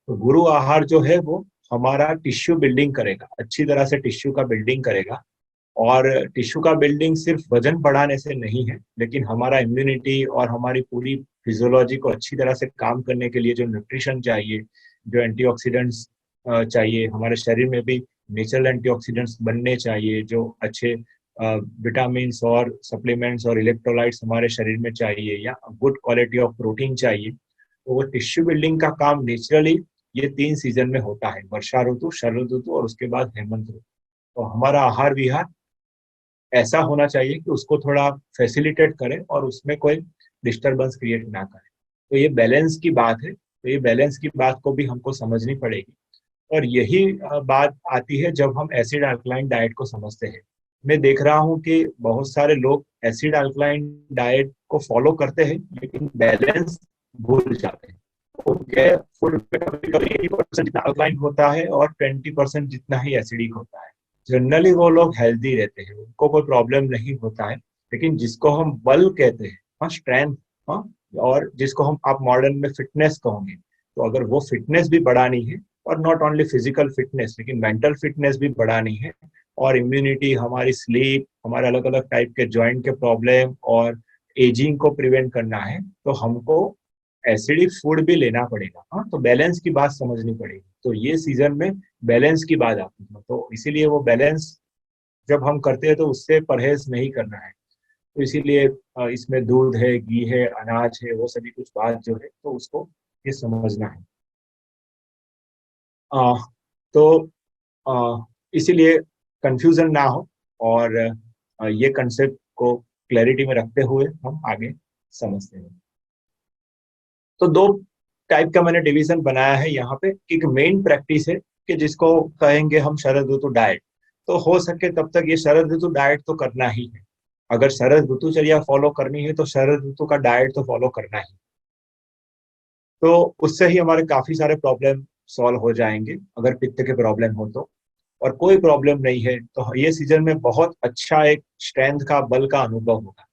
तो गुरु आहार जो है वो हमारा टिश्यू बिल्डिंग करेगा, अच्छी तरह से टिश्यू का बिल्डिंग करेगा। और टिश्यू का बिल्डिंग सिर्फ वजन बढ़ाने से नहीं है, लेकिन हमारा इम्यूनिटी और हमारी पूरी फिजियोलॉजी को अच्छी तरह से काम करने के लिए जो न्यूट्रिशन चाहिए, जो एंटीऑक्सीडेंट्स चाहिए, हमारे शरीर में भी नेचुरल एंटीऑक्सीडेंट्स बनने चाहिए, जो अच्छे विटामिन्स और सप्लीमेंट्स और इलेक्ट्रोलाइट्स हमारे शरीर में चाहिए, या गुड क्वालिटी ऑफ प्रोटीन चाहिए। तो वो टिश्यू बिल्डिंग का काम नेचुरली ये 3 सीजन में होता है, वर्षा ऋतु, शरद ऋतु और उसके बाद हेमंत ऋतु। तो हमारा आहार विहार ऐसा होना चाहिए कि उसको थोड़ा फैसिलिटेट करे और उसमें कोई डिस्टरबेंस क्रिएट ना करे। तो ये बैलेंस की बात है। तो ये बैलेंस की बात को भी हमको समझनी पड़ेगी। और यही बात आती है जब हम एसिड अल्कलाइन डाइट को समझते हैं। मैं देख रहा हूँ कि बहुत सारे लोग एसिड अल्कलाइन डाइट को फॉलो करते हैं लेकिन बैलेंस भूल जाते हैं। उनके फूड में कभी कभी 80% जितना अल्कलाइन होता है और 20% जितना ही एसिडिक होता है। जनरली वो लोग हेल्दी रहते हैं, उनको कोई प्रॉब्लम नहीं होता है। लेकिन जिसको हम बल कहते हैं, हाँ, स्ट्रेंथ, हाँ, और जिसको हम आप मॉडर्न में फिटनेस कहोगे, तो अगर वो फिटनेस भी बढ़ानी है, और नॉट ओनली फिजिकल फिटनेस लेकिन मेंटल फिटनेस भी बढ़ानी है, और इम्यूनिटी, हमारी स्लीप, हमारे अलग अलग टाइप के जॉइंट के प्रॉब्लम और एजिंग को प्रिवेंट करना है, तो हमको एसिडिक फूड भी लेना पड़ेगा। हाँ, तो बैलेंस की बात समझनी पड़ेगी। तो ये सीजन में बैलेंस की बात आती है, तो इसीलिए वो बैलेंस जब हम करते हैं तो उससे परहेज नहीं करना है। तो इसीलिए इसमें दूध है, घी है, अनाज है, वो सभी कुछ बात जो है तो उसको ये समझना है। आ, तो इसीलिए कंफ्यूजन ना हो, और ये कंसेप्ट को क्लैरिटी में रखते हुए हम आगे समझते हैं। तो दो टाइप का मैंने डिवीजन बनाया है यहाँ पे। एक मेन प्रैक्टिस है कि जिसको कहेंगे हम शरद ऋतु डाइट। तो हो सके तब तक ये शरद ऋतु डाइट तो करना ही है। अगर शरद ऋतुचर्या फॉलो करनी है तो शरद ऋतु का डाइट तो फॉलो करना ही। तो उससे ही हमारे काफी सारे प्रॉब्लम सॉल्व हो जाएंगे। अगर पित्त के प्रॉब्लम हो तो, और कोई प्रॉब्लम नहीं है तो ये सीजन में बहुत अच्छा एक स्ट्रेंथ का, बल का अनुभव होगा।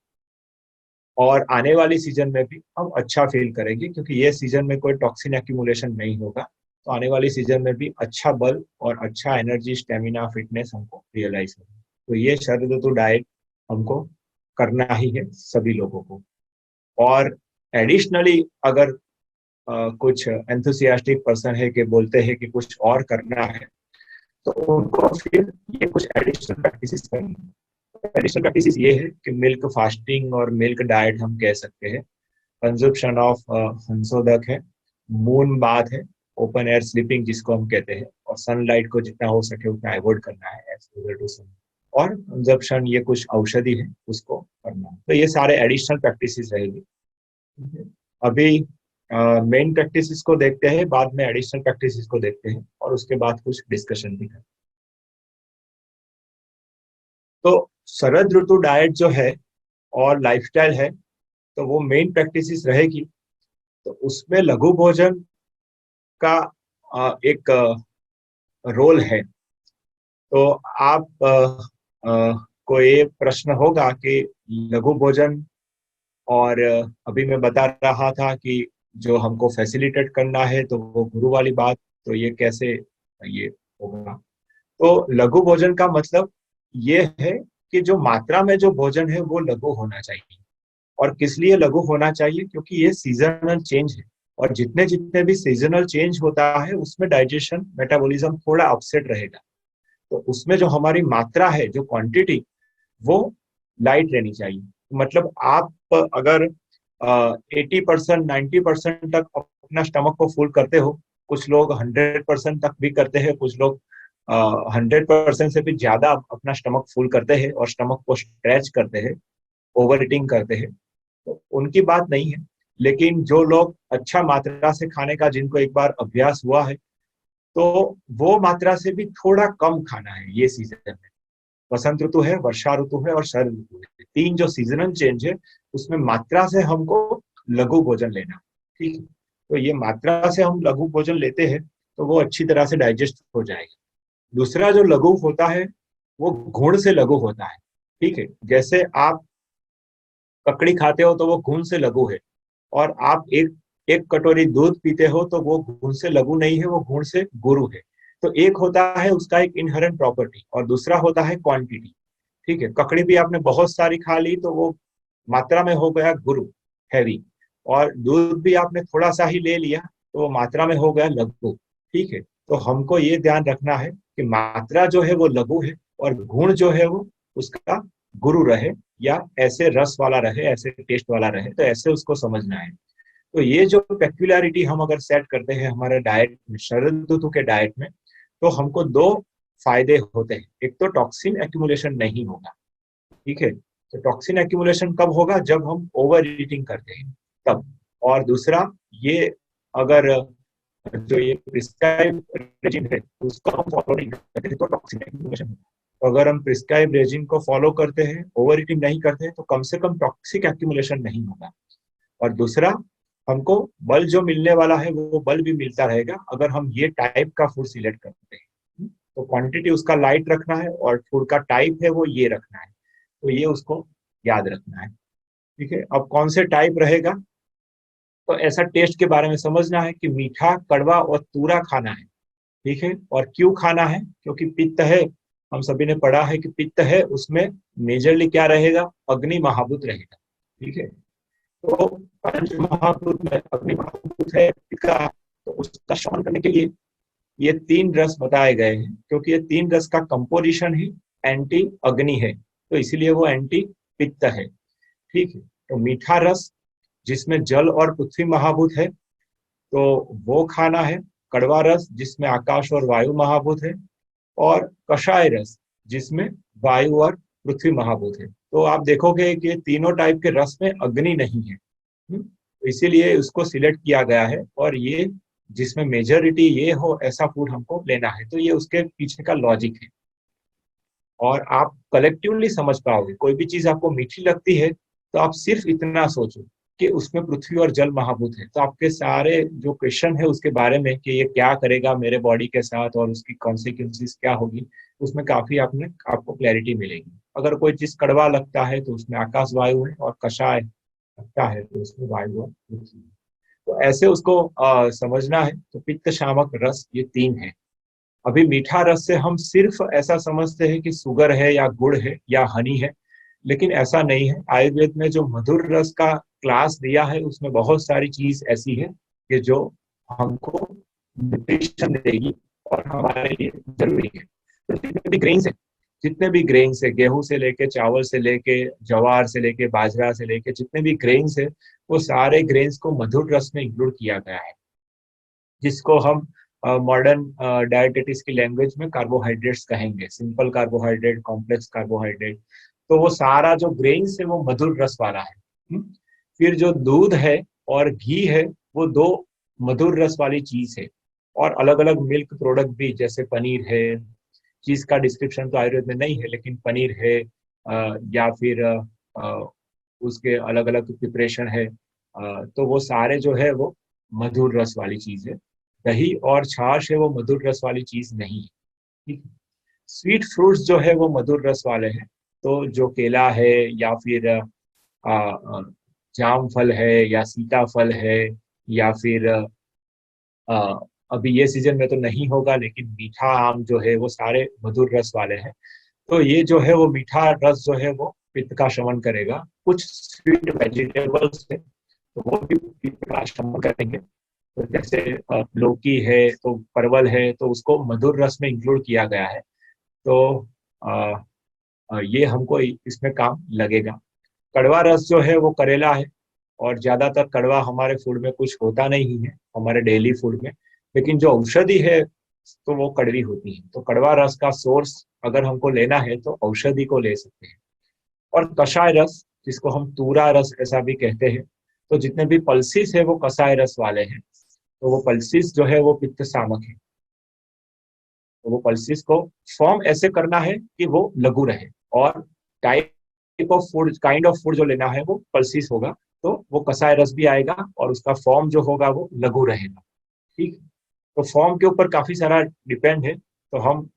और आने वाली सीजन में भी हम अच्छा फील करेंगे क्योंकि ये सीजन में कोई टॉक्सिन एक्यूमुलेशन नहीं होगा। तो आने वाली सीजन में भी अच्छा बल और अच्छा एनर्जी, स्टेमिना, फिटनेस हमको रियलाइज होगा। तो ये शरद ऋतु डाइट हमको करना ही है सभी लोगों को। और एडिशनली अगर कुछ एंथुसियास्टिक पर्सन है कि बोलते हैं कि कुछ और करना है, तो उनको फिर ये कुछ एडिशनल प्रैक्टिसेस करनी है। एडिशनल प्रैक्टिसेस ये है कि मिल्क फास्टिंग और मिल्क डाइट हम कह सकते हैं, कंजप्शन ऑफ हंसोदक है, मून बाथ है, ओपन एयर स्लीपिंग जिसको हम कहते हैं, और सनलाइट को जितना हो सके उतना अवॉइड करना है, एक्सपोजर टू सन, और कंजप्शन, ये कुछ औषधि है उसको करना है। तो ये सारे एडिशनल प्रैक्टिसेस रहेगी। अभी मेन प्रैक्टिसेस को देखते हैं, बाद में एडिशनल प्रैक्टिसेस को देखते हैं, और उसके बाद कुछ डिस्कशन भी करें। तो शरद ऋतु डाइट जो है और लाइफस्टाइल है, तो वो मेन प्रैक्टिसेस रहेगी। तो उसमें लघु भोजन का एक रोल है। तो आप को ये प्रश्न होगा कि लघु भोजन, और अभी मैं बता रहा था कि जो हमको फैसिलिटेट करना है तो वो गुरु वाली बात, तो ये कैसे ये होगा। तो लघु भोजन का मतलब ये है कि जो मात्रा में जो भोजन है वो लघु होना चाहिए। और किस लिए लघु होना चाहिए? क्योंकि ये सीजनल चेंज है। और जितने जितने भी सीजनल चेंज होता है उसमें डाइजेशन मेटाबॉलिज्म थोड़ा अपसेट रहेगा। तो उसमें जो हमारी मात्रा है, जो क्वांटिटी, वो लाइट रहनी चाहिए। मतलब आप अगर 80% 90% तक अपना स्टमक को फुल करते हो, कुछ लोग 100% तक भी करते हैं, कुछ लोग 100% से भी ज्यादा अपना स्टमक फुल करते हैं और स्टमक को स्ट्रेच करते हैं, ओवर ईटिंग करते हैं, तो उनकी बात नहीं है। लेकिन जो लोग अच्छा मात्रा से खाने का, जिनको एक बार अभ्यास हुआ है, तो वो मात्रा से भी थोड़ा कम खाना है ये सीजन में। वसंत ऋतु है, वर्षा ऋतु है और शरद ऋतु है, तीन जो सीजनल चेंज है उसमें मात्रा से हमको लघु भोजन लेना। ठीक है, तो ये मात्रा से हम लघु भोजन लेते हैं तो वो अच्छी तरह से डाइजेस्ट हो जाएगा। दूसरा जो लघु होता है वो गुण से लघु होता है। ठीक है, जैसे आप ककड़ी खाते हो तो वो गुण से लघु है, और आप एक एक कटोरी दूध पीते हो तो वो गुण से लघु नहीं है, वो गुण से गुरु है। तो एक होता है उसका एक इनहेरेंट प्रॉपर्टी और दूसरा होता है क्वांटिटी। ठीक है, ककड़ी भी आपने बहुत सारी खा ली तो वो मात्रा में हो गया गुरु, हैवी। और दूध भी आपने थोड़ा सा ही ले लिया तो वो मात्रा में हो गया लघु। ठीक है, तो हमको ये ध्यान रखना है कि मात्रा जो है वो लघु है और गुण जो है वो उसका गुरु रहे, या ऐसे रस वाला रहे, ऐसे टेस्ट वाला रहे, तो ऐसे उसको समझना है। तो ये जो पेक्युलरिटी हम अगर सेट करते हैं हमारे डाइट में, शरद ऋतु के डाइट में, तो हमको दो फायदे होते हैं। एक तो टॉक्सिन एक्यूमुलेशन नहीं होगा। ठीक है, तो टॉक्सिन एक्यूमुलेशन कब होगा? जब हम ओवर ईटिंग करते हैं तब। और दूसरा, ये अगर जो ये प्रिस्क्राइब रेजिम है उसको हम फॉलो नहीं करते हैं तो टॉक्सिन एक्यूमुलेशन होगा। तो अगर हम प्रिस्क्राइब रेजिम को फॉलो करते हैं, ओवर ईटिंग नहीं करते हैं, तो कम से कम टॉक्सिक एक्यूमुलेशन नहीं होगा। और दूसरा, हमको बल जो मिलने वाला है वो बल भी मिलता रहेगा अगर हम ये टाइप का फूड सिलेक्ट करते हैं। तो क्वांटिटी उसका लाइट रखना है और फूड का टाइप है वो ये रखना है। तो ये उसको याद रखना है। ठीक है, अब कौन से टाइप रहेगा, तो ऐसा टेस्ट के बारे में समझना है कि मीठा, कड़वा और तूरा खाना है। ठीक है, और क्यों खाना है? क्योंकि पित्त है। हम सभी ने पढ़ा है कि पित्त है, उसमें मेजरली क्या रहेगा? अग्नि महाभूत रहेगा। ठीक है, तो पंच महाभूत में अग्नि महाभूत है का, तो उसका शमन करने के लिए ये तीन रस बताए गए हैं, क्योंकि ये तीन रस का कंपोजिशन ही एंटी अग्नि है, तो इसीलिए वो एंटी पित्त है। ठीक है, तो मीठा रस जिसमें जल और पृथ्वी महाभूत है, तो वो खाना है। कड़वा रस जिसमें आकाश और वायु महाभूत है, और कषाय रस जिसमें वायु और पृथ्वी महाभूत है। तो आप देखोगे कि तीनों टाइप के रस में अग्नि नहीं है। तो इसीलिए उसको सिलेक्ट किया गया है, और ये जिसमें मेजोरिटी ये हो ऐसा फूड हमको लेना है। तो ये उसके पीछे का लॉजिक है, और आप कलेक्टिवली समझ पाओगे। कोई भी चीज आपको मीठी लगती है तो आप सिर्फ इतना सोचो कि उसमें पृथ्वी और जल महाभूत है, तो आपके सारे जो क्वेश्चन है उसके बारे में कि ये क्या करेगा मेरे बॉडी के साथ और उसकी कॉन्सिक्वेंसेस क्या होगी, उसमें काफी आपको क्लैरिटी मिलेगी। अगर कोई चीज कड़वा लगता है तो उसमें आकाश वायु है, और कषाय लगता है तो उसमें वायु और पृथ्वी है। तो ऐसे उसको समझना है। तो पित्त, शामक, रस, ये तीन है। अभी मीठा रस से हम सिर्फ ऐसा समझते हैं कि शुगर है या गुड़ है या हनी है, लेकिन ऐसा नहीं है। आयुर्वेद में जो मधुर रस का क्लास दिया है उसमें बहुत सारी चीज ऐसी है कि जो हमको न्यूट्रिशन देगी और हमारे लिए जरूरी है। तो जितने भी ग्रेन्स है, गेहूं से लेके, चावल से लेके, ज्वार से लेके, बाजरा से लेके, जितने भी ग्रेन्स है, वो सारे ग्रेन्स को मधुर रस में इंक्लूड किया गया है, जिसको हम मॉडर्न डायटेटिक्स की लैंग्वेज में कार्बोहाइड्रेट्स कहेंगे। Simple carbohydrate, complex carbohydrate. तो वो सारा जो ग्रेन्स है वो मधुर रस वाला है। फिर जो दूध है और घी है, वो दो मधुर रस वाली चीज है। और अलग अलग मिल्क प्रोडक्ट भी, जैसे पनीर है, चीज का डिस्क्रिप्शन तो आयुर्वेद में नहीं है, लेकिन पनीर है, या फिर उसके अलग अलग प्रिपरेशन है। तो वो सारे जो है वो मधुर रस वाली चीज है। दही और छाछ है वो मधुर रस वाली चीज नहीं है। ठीक है, स्वीट फ्रूट्स जो है वो मधुर रस वाले हैं। तो जो केला है, या फिर जाम फल है, या सीताफल है, या फिर अभी ये सीजन में तो नहीं होगा, लेकिन मीठा आम जो है, वो सारे मधुर रस वाले हैं। तो ये जो है वो मीठा रस जो है वो पित्त का शमन करेगा। कुछ स्वीट वेजिटेबल्स है तो वो भी पित्त का शमन करेंगे। तो जैसे लौकी है तो परवल है तो उसको मधुर रस में इंक्लूड किया गया है। तो अ, ये हमको इसमें काम लगेगा। कड़वा रस जो है वो करेला है, और ज्यादातर कड़वा हमारे फूड में कुछ होता नहीं है, हमारे डेली फूड में। लेकिन जो औषधि है तो वो कड़वी होती है। तो कड़वा रस का सोर्स अगर हमको लेना है तो औषधि को ले सकते हैं। और कषाय रस, जिसको हम तूरा रस ऐसा भी कहते हैं, तो जितने भी पल्सिस है वो कषाय रस वाले हैं। तो वो पल्सिस जो है वो पित्त शामक है। तो वो पल्सिस को फॉर्म ऐसे करना है कि वो लघु रहे, और काइंड ऑफ फूड जो लेना है वो पल्सिस होगा। तो वो कसाय रस भी आएगा और उसका फॉर्म जो होगा वो लघु रहेगा। ठीक है? तो फॉर्म के ऊपर काफी सारा डिपेंड है। तो हम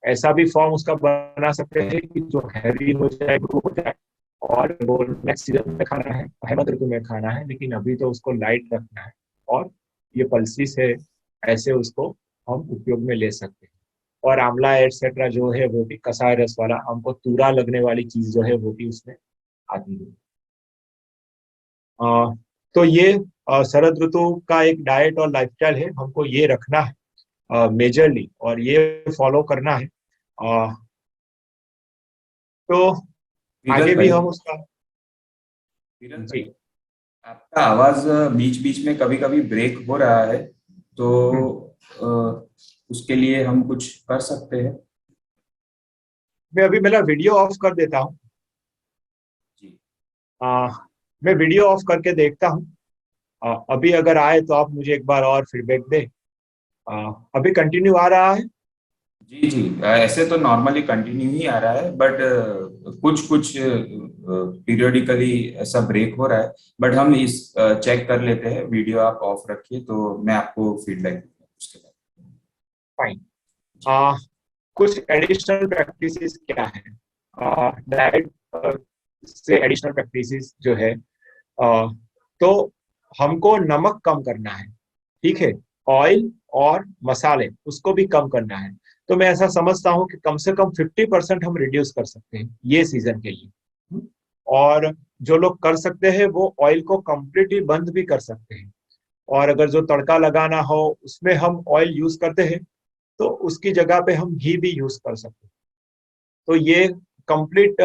ऐसा भी फॉर्म उसका बना सकते हैं कि जो हैवी हो जाए, ग्रो हो जाए, और वो नेक्स्ट सीजन में खाना है, हेमंत ऋतु में खाना है, लेकिन अभी तो उसको लाइट रखना है। और ये पल्सिस है, ऐसे उसको हम उपयोग में ले सकते हैं। और आंवला एटसेट्रा जो है वो भी कसाय रस वाला, हमको तूरा लगने वाली चीज जो है वो भी उसमें आती है। अ, तो ये शरद ऋतु का एक डाइट और लाइफस्टाइल है, हमको ये रखना है मेजरली, और ये फॉलो करना है। तो विरल आगे भी भाई, हम उसका। विरल भाई, जी। आपका आवाज बीच बीच में कभी कभी ब्रेक हो रहा है, तो हम्म। अ, उसके लिए हम कुछ कर सकते हैं? मैं अभी मेरा वीडियो ऑफ कर देता हूँ। जी। अ, मैं वीडियो ऑफ करके देखता हूँ। अभी अगर आए तो आप मुझे एक बार और फीडबैक दें। अभी कंटिन्यू आ रहा है। जी जी, ऐसे तो नॉर्मली कंटिन्यू ही आ रहा है, बट कुछ कुछ पीरियोडिकली ऐसा ब्रेक हो रहा है। बट हम इस चेक कर लेते हैं, वीडियो आप ऑफ रखिए तो मैं आपको फीडबैक दूंगा उसके बाद। फाइन। जी। कुछ एडिशनल प्रैक्टिसेस क्या है डाइट से? एडिशनल प्रैक्टिसेस जो है, तो हमको नमक कम करना है। ठीक है? ऑयल और मसाले उसको भी कम करना है। तो मैं ऐसा समझता हूँ कि कम से कम 50% हम रिड्यूस कर सकते हैं ये सीजन के लिए। और जो लोग कर सकते हैं वो ऑयल को कंप्लीटली बंद भी कर सकते हैं। और अगर जो तड़का लगाना हो उसमें हम ऑयल यूज करते हैं, तो उसकी जगह पे हम घी भी यूज कर सकते हैं। तो ये कंप्लीट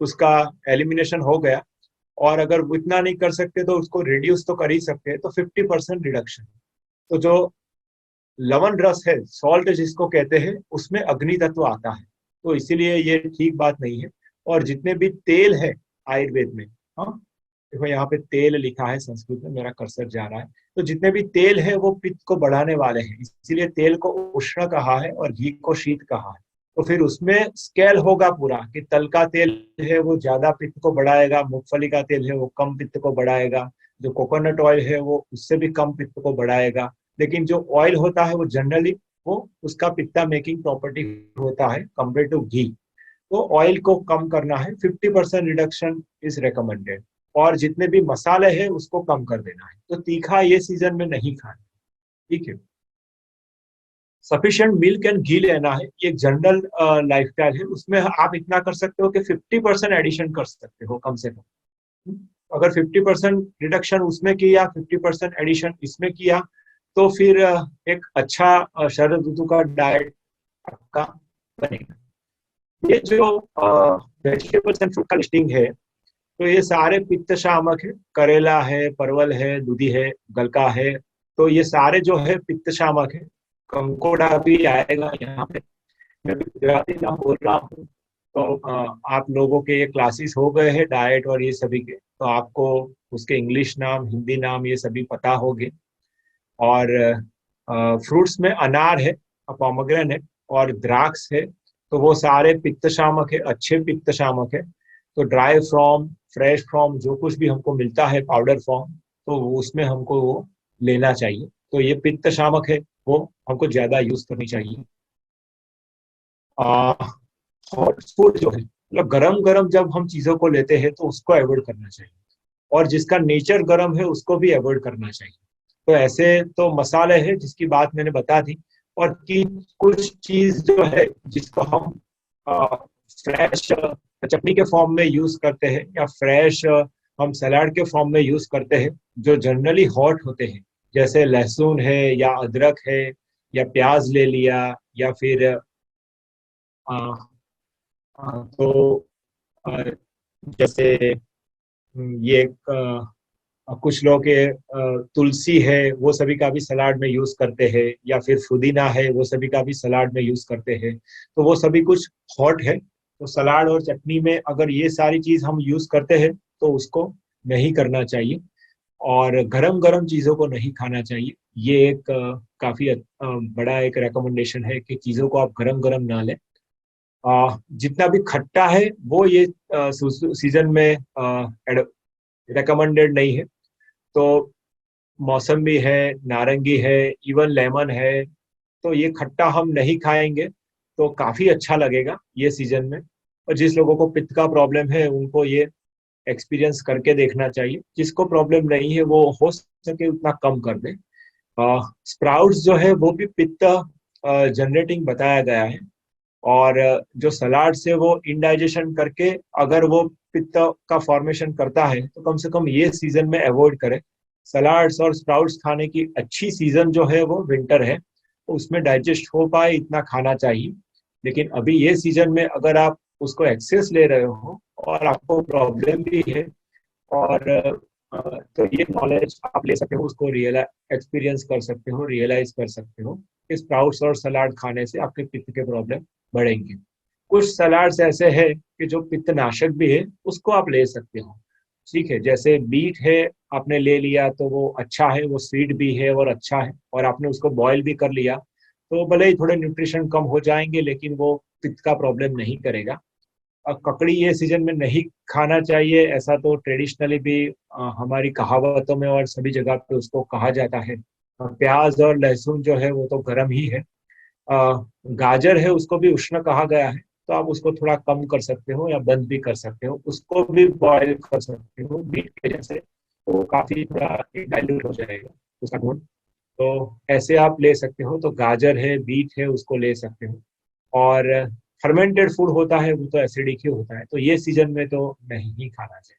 उसका एलिमिनेशन हो गया। और अगर वो इतना नहीं कर सकते तो उसको रिड्यूस तो कर ही सकते हैं, तो 50% रिडक्शन। तो जो लवण रस है, सॉल्ट जिसको कहते हैं, उसमें अग्नि तत्व आता है, तो इसीलिए ये ठीक बात नहीं है। और जितने भी तेल है आयुर्वेद में, हाँ, देखो यहाँ पे तेल लिखा है संस्कृत में, मेरा कर्सर जा रहा है। तो जितने भी तेल है वो पित्त को बढ़ाने वाले हैं, इसीलिए तेल को उष्ण कहा है और घी को शीत कहा है। तो फिर उसमें स्केल होगा पूरा कि तल का तेल है वो ज्यादा पित्त को बढ़ाएगा, मूंगफली का तेल है वो कम पित्त को बढ़ाएगा, जो कोकोनट ऑयल है वो उससे भी कम पित्त को बढ़ाएगा। लेकिन जो ऑयल होता है वो जनरली वो उसका पित्ता मेकिंग प्रॉपर्टी होता है कंपेयर टू घी। तो ऑयल को कम करना है, 50% रिडक्शन इज रिकमेंडेड। और जितने भी मसाले हैं उसको कम कर देना है। तो तीखा ये सीजन में नहीं खाना। ठीक है? सफिशिएंट मिल्क एंड घी लेना है, ये एक जनरल लाइफस्टाइल है, उसमें आप इतना कर सकते हो कि 50% एडिशन कर सकते हो कम से कम। अगर 50% रिडक्शन उसमें किया, 50% एडिशन इसमें किया, तो फिर एक अच्छा शरद ऋतु का डाइट आपका बनेगा। ये जो वेजिटेबल्स एंड फ्रूट का लिस्टिंग है, तो ये सारे पित्त शामक है। करेला है, परवल है, दूधी है, गलका है। तो ये सारे जो है पित्त शामक है। कंकोड़ा भी आएगा यहाँ पे। मैं भी गुजराती नाम बोल रहा हूँ। तो आप लोगों के ये क्लासेस हो गए हैं डाइट और ये सभी के, तो आपको उसके इंग्लिश नाम, हिंदी नाम ये सभी पता होंगे। और फ्रूट्स में अनार है, पोमेग्रेनेट और द्राक्ष है। तो वो सारे पित्त शामक है, अच्छे पित्त शामक है। तो ड्राई फॉर्म, फ्रेश फॉर्म, जो कुछ भी हमको मिलता है पाउडर फॉर्म, तो उसमें हमको वो लेना चाहिए। तो ये पित्त शामक है, वो हमको ज्यादा यूज करनी चाहिए। हॉट फूड जो है, मतलब गरम गरम जब हम चीजों को लेते हैं तो उसको अवॉइड करना चाहिए। और जिसका नेचर गर्म है उसको भी अवॉइड करना चाहिए। तो ऐसे तो मसाले हैं जिसकी बात मैंने बता दी। और की कुछ चीज जो है जिसको हम फ्रेश चटनी के फॉर्म में यूज करते हैं, या फ्रेश हम सलाद के फॉर्म में यूज करते हैं, जो जनरली हॉट होते हैं, जैसे लहसुन है या अदरक है या प्याज ले लिया, या फिर आ, तो आ, जैसे ये कुछ लोग के तुलसी है वो सभी का भी सलाद में यूज करते हैं, या फिर पुदीना है वो सभी का भी सलाद में यूज करते हैं। तो वो सभी कुछ हॉट है, तो सलाद और चटनी में अगर ये सारी चीज हम यूज करते हैं तो उसको नहीं करना चाहिए, और गरम गरम चीजों को नहीं खाना चाहिए। ये एक काफी बड़ा एक रिकमेंडेशन है कि चीजों को आप गरम गरम ना लें। जितना भी खट्टा है वो ये सीजन में रिकमेंडेड नहीं है। तो मौसमी है, नारंगी है, इवन लेमन है, तो ये खट्टा हम नहीं खाएंगे तो काफी अच्छा लगेगा ये सीजन में। और जिस लोगों को पित्त का प्रॉब्लम है उनको ये एक्सपीरियंस करके देखना चाहिए। जिसको प्रॉब्लम नहीं है वो हो सके उतना कम कर दे। स्प्राउट्स जो है वो भी पित्त जनरेटिंग बताया गया है, और जो सलाड से वो इंडाइजेशन करके अगर वो पित्त का फॉर्मेशन करता है तो कम से कम ये सीजन में अवॉइड करें। सलाड्स और स्प्राउट्स खाने की अच्छी सीजन जो है वो विंटर है, तो उसमें डाइजेस्ट हो पाए इतना खाना चाहिए। लेकिन अभी ये सीजन में अगर आप उसको एक्सेस ले रहे हो और आपको प्रॉब्लम भी है, और तो ये नॉलेज आप ले सकते हो, उसको रियलाइज एक्सपीरियंस कर सकते हो, रियलाइज कर सकते हो कि स्प्राउट्स और सलाद खाने से आपके पित्त के प्रॉब्लम बढ़ेंगे। कुछ सलाड्स ऐसे हैं कि जो पित्तनाशक भी है, उसको आप ले सकते हो। ठीक है, जैसे बीट है, आपने ले लिया तो वो अच्छा है, वो स्वीट भी है और अच्छा है, और आपने उसको बॉईल भी कर लिया तो भले ही थोड़े न्यूट्रिशन कम हो जाएंगे लेकिन वो पित्त का प्रॉब्लम नहीं करेगा। ककड़ी ये सीजन में नहीं खाना चाहिए, ऐसा तो ट्रेडिशनली भी हमारी कहावतों में और सभी जगह पे उसको कहा जाता है। प्याज और लहसुन जो है वो तो गर्म ही है। गाजर है उसको भी उष्ण कहा गया है, तो आप उसको थोड़ा कम कर सकते हो या बंद भी कर सकते हो, उसको भी बॉयल कर सकते हो बीट के जैसे, तो काफी थोड़ा डाइल्यूट हो जाएगा उसका गुण। तो ऐसे आप ले सकते हो, तो गाजर है, बीट है, उसको ले सकते हो। और फर्मेंटेड फूड होता है वो तो एसिडिक ही होता है, तो ये सीजन में तो नहीं ही खाना चाहिए।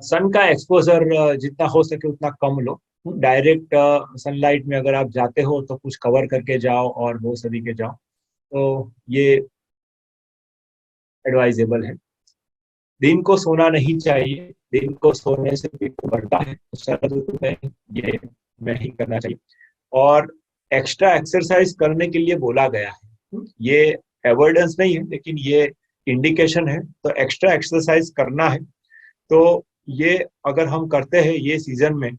सन का एक्सपोजर जितना हो सके उतना कम लो। डायरेक्ट सनलाइट में अगर आप जाते हो तो कुछ कवर करके जाओ और वो सभी के जाओ, तो ये एडवाइजेबल है। दिन को सोना नहीं चाहिए, दिन को सोने से पित्त बढ़ता है, तो शरद ऋतु में ये नहीं करना चाहिए। और एक्स्ट्रा एक्सरसाइज करने के लिए बोला गया है, ये एवॉइडेंस नहीं है लेकिन ये इंडिकेशन है, तो एक्स्ट्रा एक्सरसाइज करना है। तो ये अगर हम करते हैं ये सीजन में,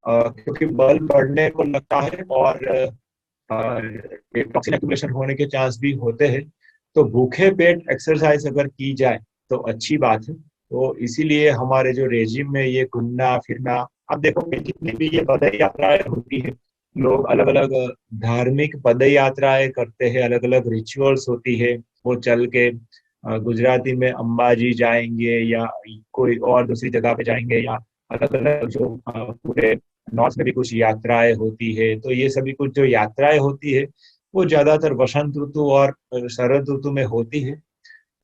क्योंकि बल बढ़ने को लगता है और टॉक्सिन एक्यूमुलेशन होने के चांस भी होते हैं, तो भूखे पेट एक्सरसाइज अगर की जाए तो अच्छी बात है। तो इसीलिए हमारे जो रेजिम में ये घूमना फिरना, आप देखोगे जितनी भी ये पद यात्राएं होती है, लोग अलग अलग धार्मिक पद यात्राएं करते हैं, अलग अलग रिचुअल्स होती है। वो चल के गुजराती में अंबाजी जाएंगे या कोई और दूसरी जगह पे जाएंगे, या अलग अलग जो पूरे नॉर्थ में भी कुछ यात्राएं होती है। तो ये सभी कुछ जो यात्राएं होती है वो ज्यादातर वसंत ऋतु और शरद ऋतु में होती है।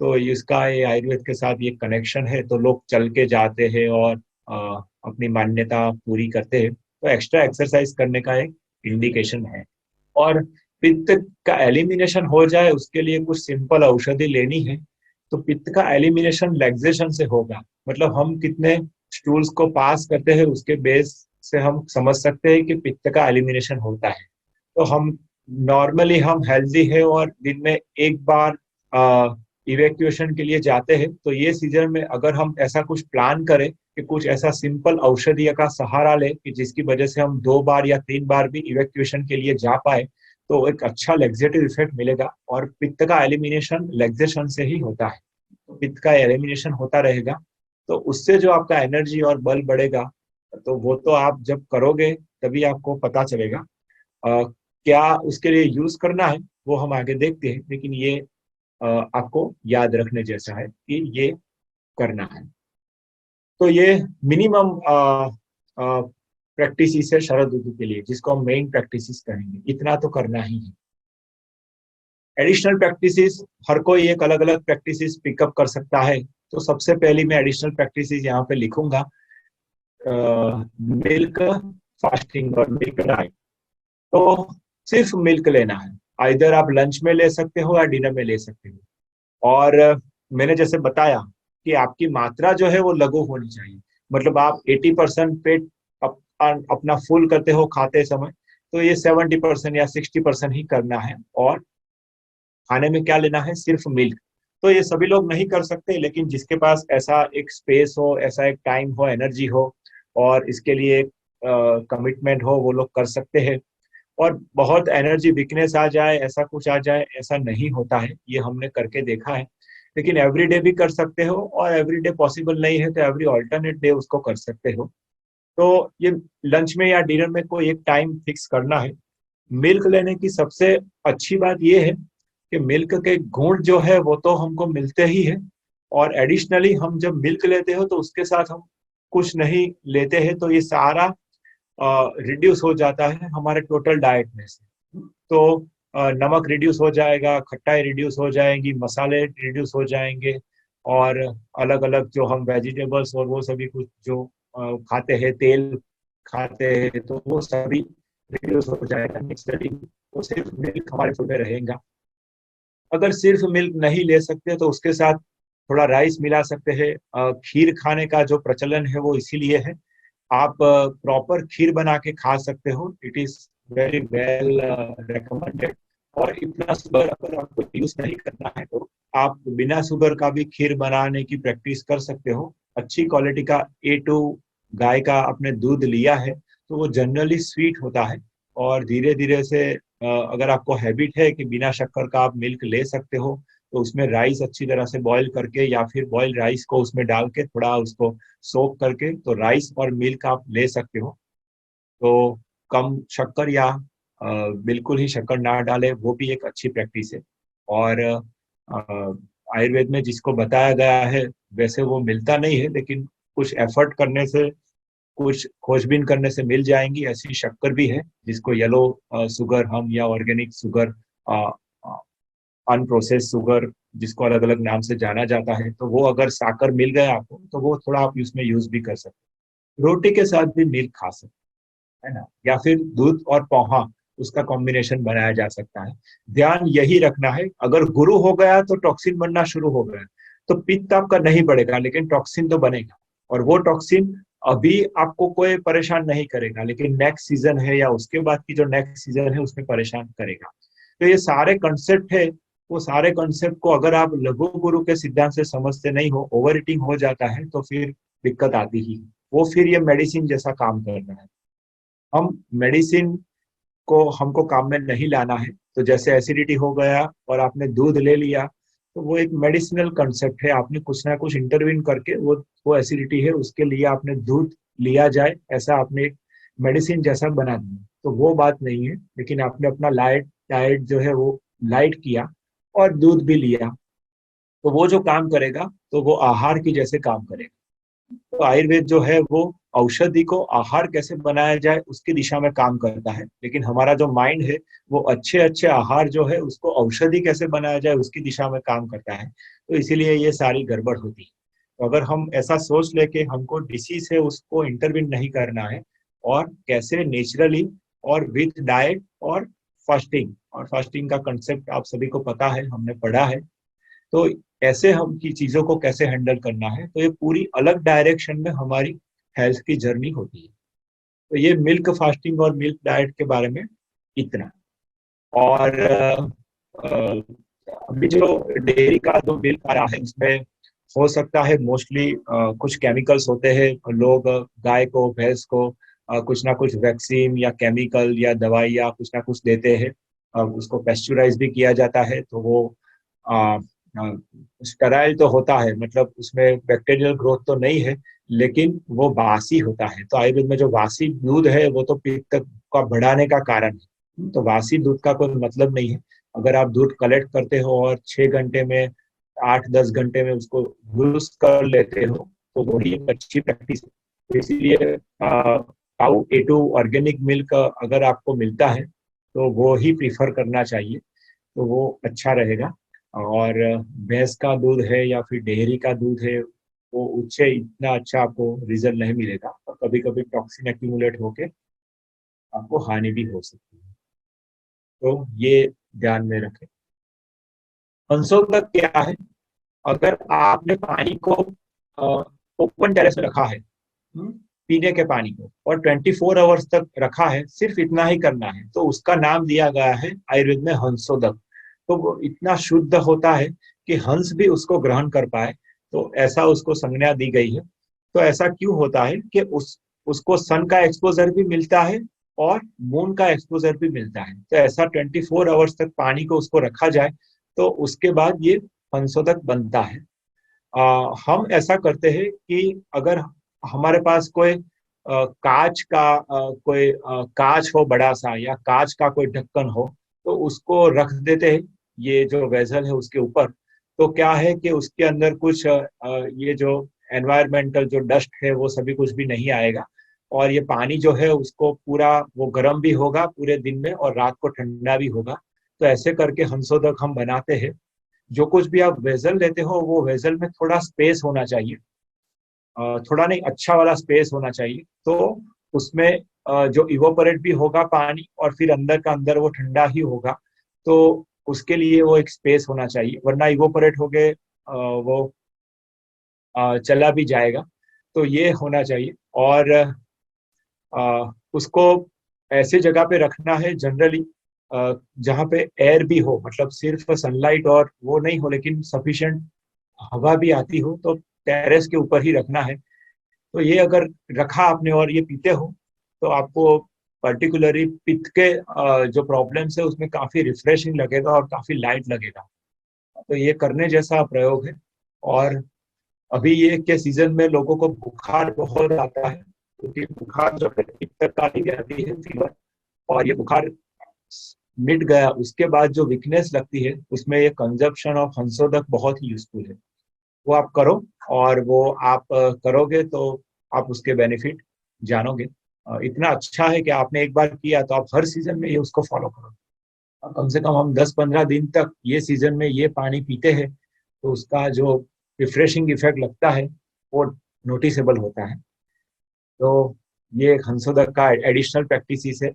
तो इसका ये आयुर्वेद के साथ ये कनेक्शन है, तो लोग चल के जाते हैं और अपनी मान्यता पूरी करते हैं, तो एक्स्ट्रा एक्सरसाइज करने का एक इंडिकेशन है। और पित्त का एलिमिनेशन हो जाए उसके लिए कुछ सिंपल औषधि लेनी है। तो पित्त का एलिमिनेशन लैक्सेशन से होगा, मतलब हम कितने स्टूल्स को पास करते हैं उसके बेस से हम समझ सकते हैं कि पित्त का एलिमिनेशन होता है। तो हम नॉर्मली हम हेल्दी है और दिन में एक बार इवेक्यूएशन के लिए जाते हैं, तो ये सीजन में अगर हम ऐसा कुछ प्लान करें कि कुछ ऐसा सिंपल औषधि का सहारा ले कि जिसकी वजह से हम 2 बार या 3 बार भी इवेक्यूएशन के लिए जा पाए, तो एक अच्छा लेक्सेटिव इफेक्ट मिलेगा। और पित्त का एलिमिनेशन लेक्सेशन से ही होता है, तो पित्त का एलिमिनेशन होता रहेगा, तो उससे जो आपका एनर्जी और बल बढ़ेगा, तो वो तो आप जब करोगे तभी आपको पता चलेगा। क्या उसके लिए यूज करना है वो हम आगे देखते हैं, लेकिन ये आपको याद रखने जैसा है कि ये करना है। तो ये मिनिमम प्रैक्टिस है शरद ऋतु के लिए, जिसको हम मेन प्रैक्टिस कहेंगे, इतना तो करना ही है। एडिशनल प्रैक्टिस हर कोई एक अलग अलग प्रैक्टिस पिकअप कर सकता है। तो सबसे पहली मैं एडिशनल प्रैक्टिस यहाँ पे लिखूंगा, मिल्क फास्टिंग और मिल्क डाइट। तो सिर्फ मिल्क लेना है, आइदर आप लंच में ले सकते हो या डिनर में ले सकते हो। और मैंने जैसे बताया कि आपकी मात्रा जो है वो लघु होनी चाहिए, मतलब आप 80% पेट अपना फुल करते हो खाते समय, तो ये 70% या 60% ही करना है। और खाने में क्या लेना है, सिर्फ मिल्क। तो ये सभी लोग नहीं कर सकते, लेकिन जिसके पास ऐसा एक स्पेस हो, ऐसा एक टाइम हो, एनर्जी हो और इसके लिए कमिटमेंट हो, वो लोग कर सकते हैं। और बहुत एनर्जी वीकनेस आ जाए, ऐसा कुछ आ जाए, ऐसा नहीं होता है, ये हमने करके देखा है। लेकिन एवरीडे भी कर सकते हो, और एवरीडे पॉसिबल नहीं है तो एवरी ऑल्टरनेट डे उसको कर सकते हो। तो ये लंच में या डिनर में कोई एक टाइम फिक्स करना है। मिल्क लेने की सबसे अच्छी बात यह है कि मिल्क के गुण जो है वो तो हमको मिलते ही है, और एडिशनली हम जब मिल्क लेते हो तो उसके साथ हम कुछ नहीं लेते हैं, तो ये सारा रिड्यूस हो जाता है हमारे टोटल डाइट में से। तो नमक रिड्यूस हो जाएगा, खट्टाई रिड्यूस हो जाएंगी, मसाले रिड्यूस हो जाएंगे, और अलग अलग जो हम वेजिटेबल्स और वो सभी कुछ जो खाते हैं, तेल खाते हैं, तो वो सभी रिड्यूस हो जाएगा नेचुरली। तो सिर्फ मिल्क हमारे फूड में रहेगा। अगर सिर्फ मिल्क नहीं ले सकते तो उसके साथ थोड़ा राइस मिला सकते हैं। खीर खाने का जो प्रचलन है वो इसीलिए है, आप प्रॉपर खीर बना के खा सकते हो, it is very well recommended. और इतना शुगर अगर आपको यूज नहीं करना है तो आप बिना शुगर का भी खीर बनाने की प्रैक्टिस कर सकते हो। अच्छी क्वालिटी का A2 गाय का आपने दूध लिया है तो वो जनरली स्वीट होता है, और धीरे धीरे से अगर आपको हैबिट है कि बिना शक्कर का आप मिल्क ले सकते हो, तो उसमें राइस अच्छी तरह से बॉईल करके या फिर बॉईल राइस को उसमें डाल के थोड़ा उसको सोक करके, तो राइस और मिल्क आप ले सकते हो। तो कम शक्कर या बिल्कुल ही शक्कर ना डाले, वो भी एक अच्छी प्रैक्टिस है। और आयुर्वेद में जिसको बताया गया है वैसे वो मिलता नहीं है, लेकिन कुछ एफर्ट करने से, कुछ खोजबीन करने से मिल जाएंगी। ऐसी शक्कर भी है जिसको येलो शुगर हम या ऑर्गेनिक शुगर, अनप्रोसेस शुगर, जिसको अलग अलग नाम से जाना जाता है, तो वो अगर साकर मिल गया आपको तो वो थोड़ा आप उसमें यूज भी कर सकते हो। रोटी के साथ भी मिल्क खा सकते हैं, है ना, या फिर दूध और पोहा, उसका कॉम्बिनेशन बनाया जा सकता है। ध्यान यही रखना है, अगर गुरु हो गया तो टॉक्सिन बनना शुरू हो गया, तो पित्त आपका नहीं बढ़ेगा लेकिन टॉक्सिन तो बनेगा। और वो टॉक्सिन अभी आपको कोई परेशान नहीं करेगा, लेकिन नेक्स्ट सीजन है या उसके बाद की जो नेक्स्ट सीजन है उसमें परेशान करेगा। तो ये सारे कंसेप्ट है, वो सारे कंसेप्ट को अगर आप लघु गुरु के सिद्धांत से समझते नहीं हो, ओवर ईटिंग हो जाता है तो फिर दिक्कत आती ही। वो फिर ये मेडिसिन जैसा काम करना है। हम मेडिसिन को हमको काम में नहीं लाना है। तो जैसे एसिडिटी हो गया और आपने दूध ले लिया, तो वो एक मेडिसिनल कंसेप्ट है, आपने कुछ ना कुछ इंटरवीन करके वो एसिडिटी है उसके लिए आपने दूध लिया जाए, ऐसा आपने एक मेडिसिन जैसा बना दिया, तो वो बात नहीं है। लेकिन आपने अपना लाइट डाइट जो है वो लाइट किया और दूध भी लिया, तो वो जो काम करेगा तो वो आहार की जैसे काम करेगा। तो आयुर्वेद जो है वो औषधि को आहार कैसे बनाया जाए उसकी दिशा में काम करता है, लेकिन हमारा जो माइंड है वो अच्छे अच्छे आहार जो है उसको औषधि कैसे बनाया जाए उसकी दिशा में काम करता है। तो इसीलिए ये सारी गड़बड़ होती है। तो अगर हम ऐसा सोच ले कि हमको डिसीज है उसको इंटरवीन नहीं करना है, और कैसे नेचुरली और विथ डाइट और फास्टिंग का कंसेप्ट आप सभी को पता है, हमने पढ़ा है। तो ऐसे हम की चीजों को कैसे हैंडल करना है, तो ये पूरी अलग डायरेक्शन में हमारी हेल्थ की जर्नी होती है। तो ये मिल्क फास्टिंग और मिल्क डाइट के बारे में इतना। और अभी जो डेयरी का जो मिल्क आ रहा है उसमें हो सकता है मोस्टली कुछ केमिकल्स होते हैं, लोग गाय को, भैंस को कुछ ना कुछ वैक्सीन या केमिकल या दवाई या कुछ ना कुछ देते हैं। उसको पेस्चुराइज भी किया जाता है, तो वो स्टेराइल तो होता है, मतलब उसमें बैक्टीरियल ग्रोथ तो नहीं है, लेकिन वो बासी होता है। तो आयुर्वेद में जो बासी दूध है वो तो पित्त का बढ़ाने का कारण है, तो बासी दूध का कोई मतलब नहीं है। अगर आप दूध कलेक्ट करते हो और 6 घंटे में, 8-10 घंटे में उसको यूज कर लेते हो, तो वही एक अच्छी प्रैक्टिस है। तो इसीलिए काउ A2 ऑर्गेनिक मिल्क अगर आपको मिलता है तो वो ही प्रीफर करना चाहिए, तो वो अच्छा रहेगा। और भैंस का दूध है या फिर डेयरी का दूध है, वो उससे इतना अच्छा आपको रिजल्ट नहीं मिलेगा, और कभी कभी टॉक्सिन एक्यूमुलेट होके आपको हानि भी हो सकती है। तो ये ध्यान में रखें। संशोधक क्या है? अगर आपने पानी को ओपन टेरेस में रखा है, पीने के पानी को, और 24 आवर्स तक रखा है, सिर्फ इतना ही करना है, तो उसका नाम दिया गया है आयुर्वेद में हंसोदक। तो वो इतना शुद्ध होता है कि हंस भी उसको ग्रहण कर पाए, तो ऐसा उसको संज्ञा दी गई है। तो ऐसा क्यों होता है कि उसको सन का एक्सपोजर भी मिलता है और मून का एक्सपोजर भी मिलता है। तो ऐसा 24 आवर्स तक पानी को उसको रखा जाए, तो उसके बाद ये संशोधक बनता है। हम ऐसा करते हैं कि अगर हमारे पास कोई कांच का कांच हो बड़ा सा, या कांच का कोई ढक्कन हो, तो उसको रख देते हैं ये जो वेजल है उसके ऊपर। तो क्या है कि उसके अंदर कुछ ये जो एनवायरमेंटल जो डस्ट है वो सभी कुछ भी नहीं आएगा, और ये पानी जो है उसको पूरा वो गर्म भी होगा पूरे दिन में, और रात को ठंडा भी होगा। तो ऐसे करके हंसोदक हम बनाते हैं। जो कुछ भी आप वेजल लेते हो, वो वेजल में थोड़ा स्पेस होना चाहिए, थोड़ा नहीं, अच्छा वाला स्पेस होना चाहिए। तो उसमें जो इवोपरेट भी होगा पानी, और फिर अंदर का अंदर वो ठंडा ही होगा। तो उसके लिए वो एक स्पेस होना चाहिए, वरना इवोपरेट हो गए वो चला भी जाएगा। तो ये होना चाहिए। और उसको ऐसे जगह पे रखना है जनरली जहाँ पे एयर भी हो, मतलब सिर्फ सनलाइट और वो नहीं हो, लेकिन सफिशिएंट हवा भी आती हो, तो टेरेस के ऊपर ही रखना है। तो ये अगर रखा आपने और ये पीते हो, तो आपको पर्टिकुलरली पित्त के जो प्रॉब्लम्स है उसमें काफी रिफ्रेशिंग लगेगा और काफी लाइट लगेगा। तो ये करने जैसा प्रयोग है। और अभी ये के सीजन में लोगों को बुखार बहुत आता है, क्योंकि बुखार जो है पित्त का ही व्याधि है, फीवर। और ये बुखार मिट गया उसके बाद जो वीकनेस लगती है, उसमें ये कंजप्शन ऑफ हंसोदक बहुत ही यूजफुल है। वो आप करो, और वो आप करोगे तो आप उसके बेनिफिट जानोगे। इतना अच्छा है कि आपने एक बार किया तो आप हर सीजन में ये उसको फॉलो करो। कम से कम हम 10-15 दिन तक ये सीजन में ये पानी पीते हैं, तो उसका जो रिफ्रेशिंग इफेक्ट लगता है वो नोटिसेबल होता है। तो ये एक हंसोदक का एडिशनल प्रैक्टिस है।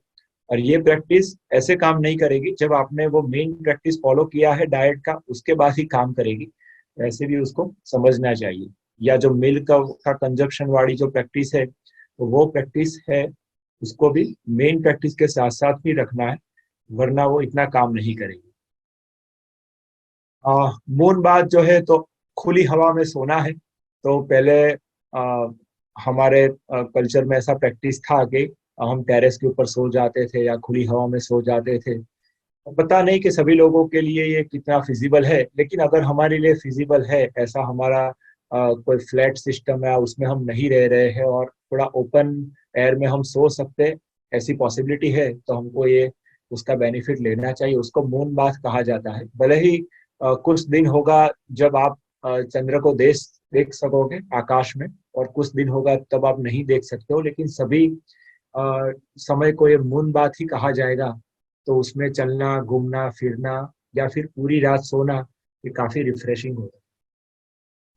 और ये प्रैक्टिस ऐसे काम नहीं करेगी जब आपने वो मेन प्रैक्टिस फॉलो किया है डाइट का, उसके बाद ही काम करेगी। वैसे भी उसको समझना चाहिए। या जो मिल्क का कंजप्शन वाली जो प्रैक्टिस है, तो वो प्रैक्टिस है, उसको भी मेन प्रैक्टिस के साथ साथ ही रखना है, वरना वो इतना काम नहीं करेगी। मून बाथ जो है, तो खुली हवा में सोना है। तो पहले हमारे कल्चर में ऐसा प्रैक्टिस था कि हम टेरेस के ऊपर सो जाते थे या खुली हवा में सो जाते थे। पता नहीं कि सभी लोगों के लिए ये कितना फिजिबल है, लेकिन अगर हमारे लिए फिजिबल है, ऐसा हमारा कोई फ्लैट सिस्टम है उसमें हम नहीं रह रहे हैं, और थोड़ा ओपन एयर में हम सो सकते, ऐसी पॉसिबिलिटी है, तो हमको ये उसका बेनिफिट लेना चाहिए। उसको मून बाथ कहा जाता है। भले ही कुछ दिन होगा जब आप चंद्र को देख सकोगे आकाश में, और कुछ दिन होगा तब आप नहीं देख सकते हो, लेकिन सभी समय को ये मून बाथ ही कहा जाएगा। तो उसमें चलना, घूमना फिरना, या फिर पूरी रात सोना, ये काफी रिफ्रेशिंग होता है।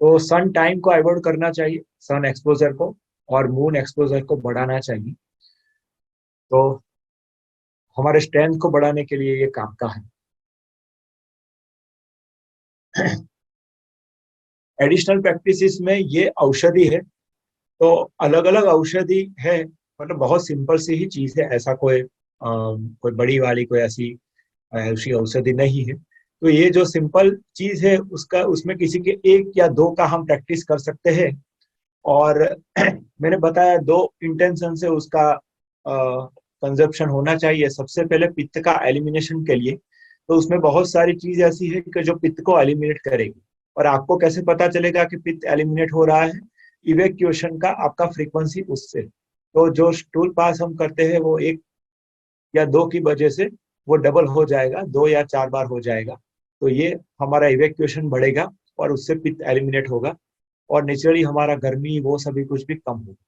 तो सन टाइम को अवॉइड करना चाहिए, सन एक्सपोजर को, और मून एक्सपोजर को बढ़ाना चाहिए। तो हमारे स्ट्रेंथ को बढ़ाने के लिए ये काम का है। एडिशनल प्रैक्टिसेस में ये औषधि है। तो अलग अलग औषधि है, मतलब बहुत सिंपल सी ही चीज है, ऐसा कोई बड़ी वाली कोई ऐसी औषधि नहीं है। तो ये जो सिंपल चीज है, उसका उसमें किसी के एक या दो का हम प्रैक्टिस कर सकते हैं। और मैंने बताया दो इंटेंशन से उसका कंजप्शन होना चाहिए। सबसे पहले पित्त का एलिमिनेशन के लिए, तो उसमें बहुत सारी चीज ऐसी है कि जो पित्त को एलिमिनेट करेगी। और आपको कैसे पता चलेगा कि पित्त एलिमिनेट हो रहा है? इवेक्यूएशन का आपका फ्रीक्वेंसी उससे, तो जो स्टूल पास हम करते हैं वो एक या दो की वजह से वो डबल हो जाएगा, 2 या 4 बार हो जाएगा। तो ये हमारा इवेक्यूएशन बढ़ेगा, और उससे पित्त एलिमिनेट होगा, और नेचुरली हमारा गर्मी वो सभी कुछ भी कम होगा।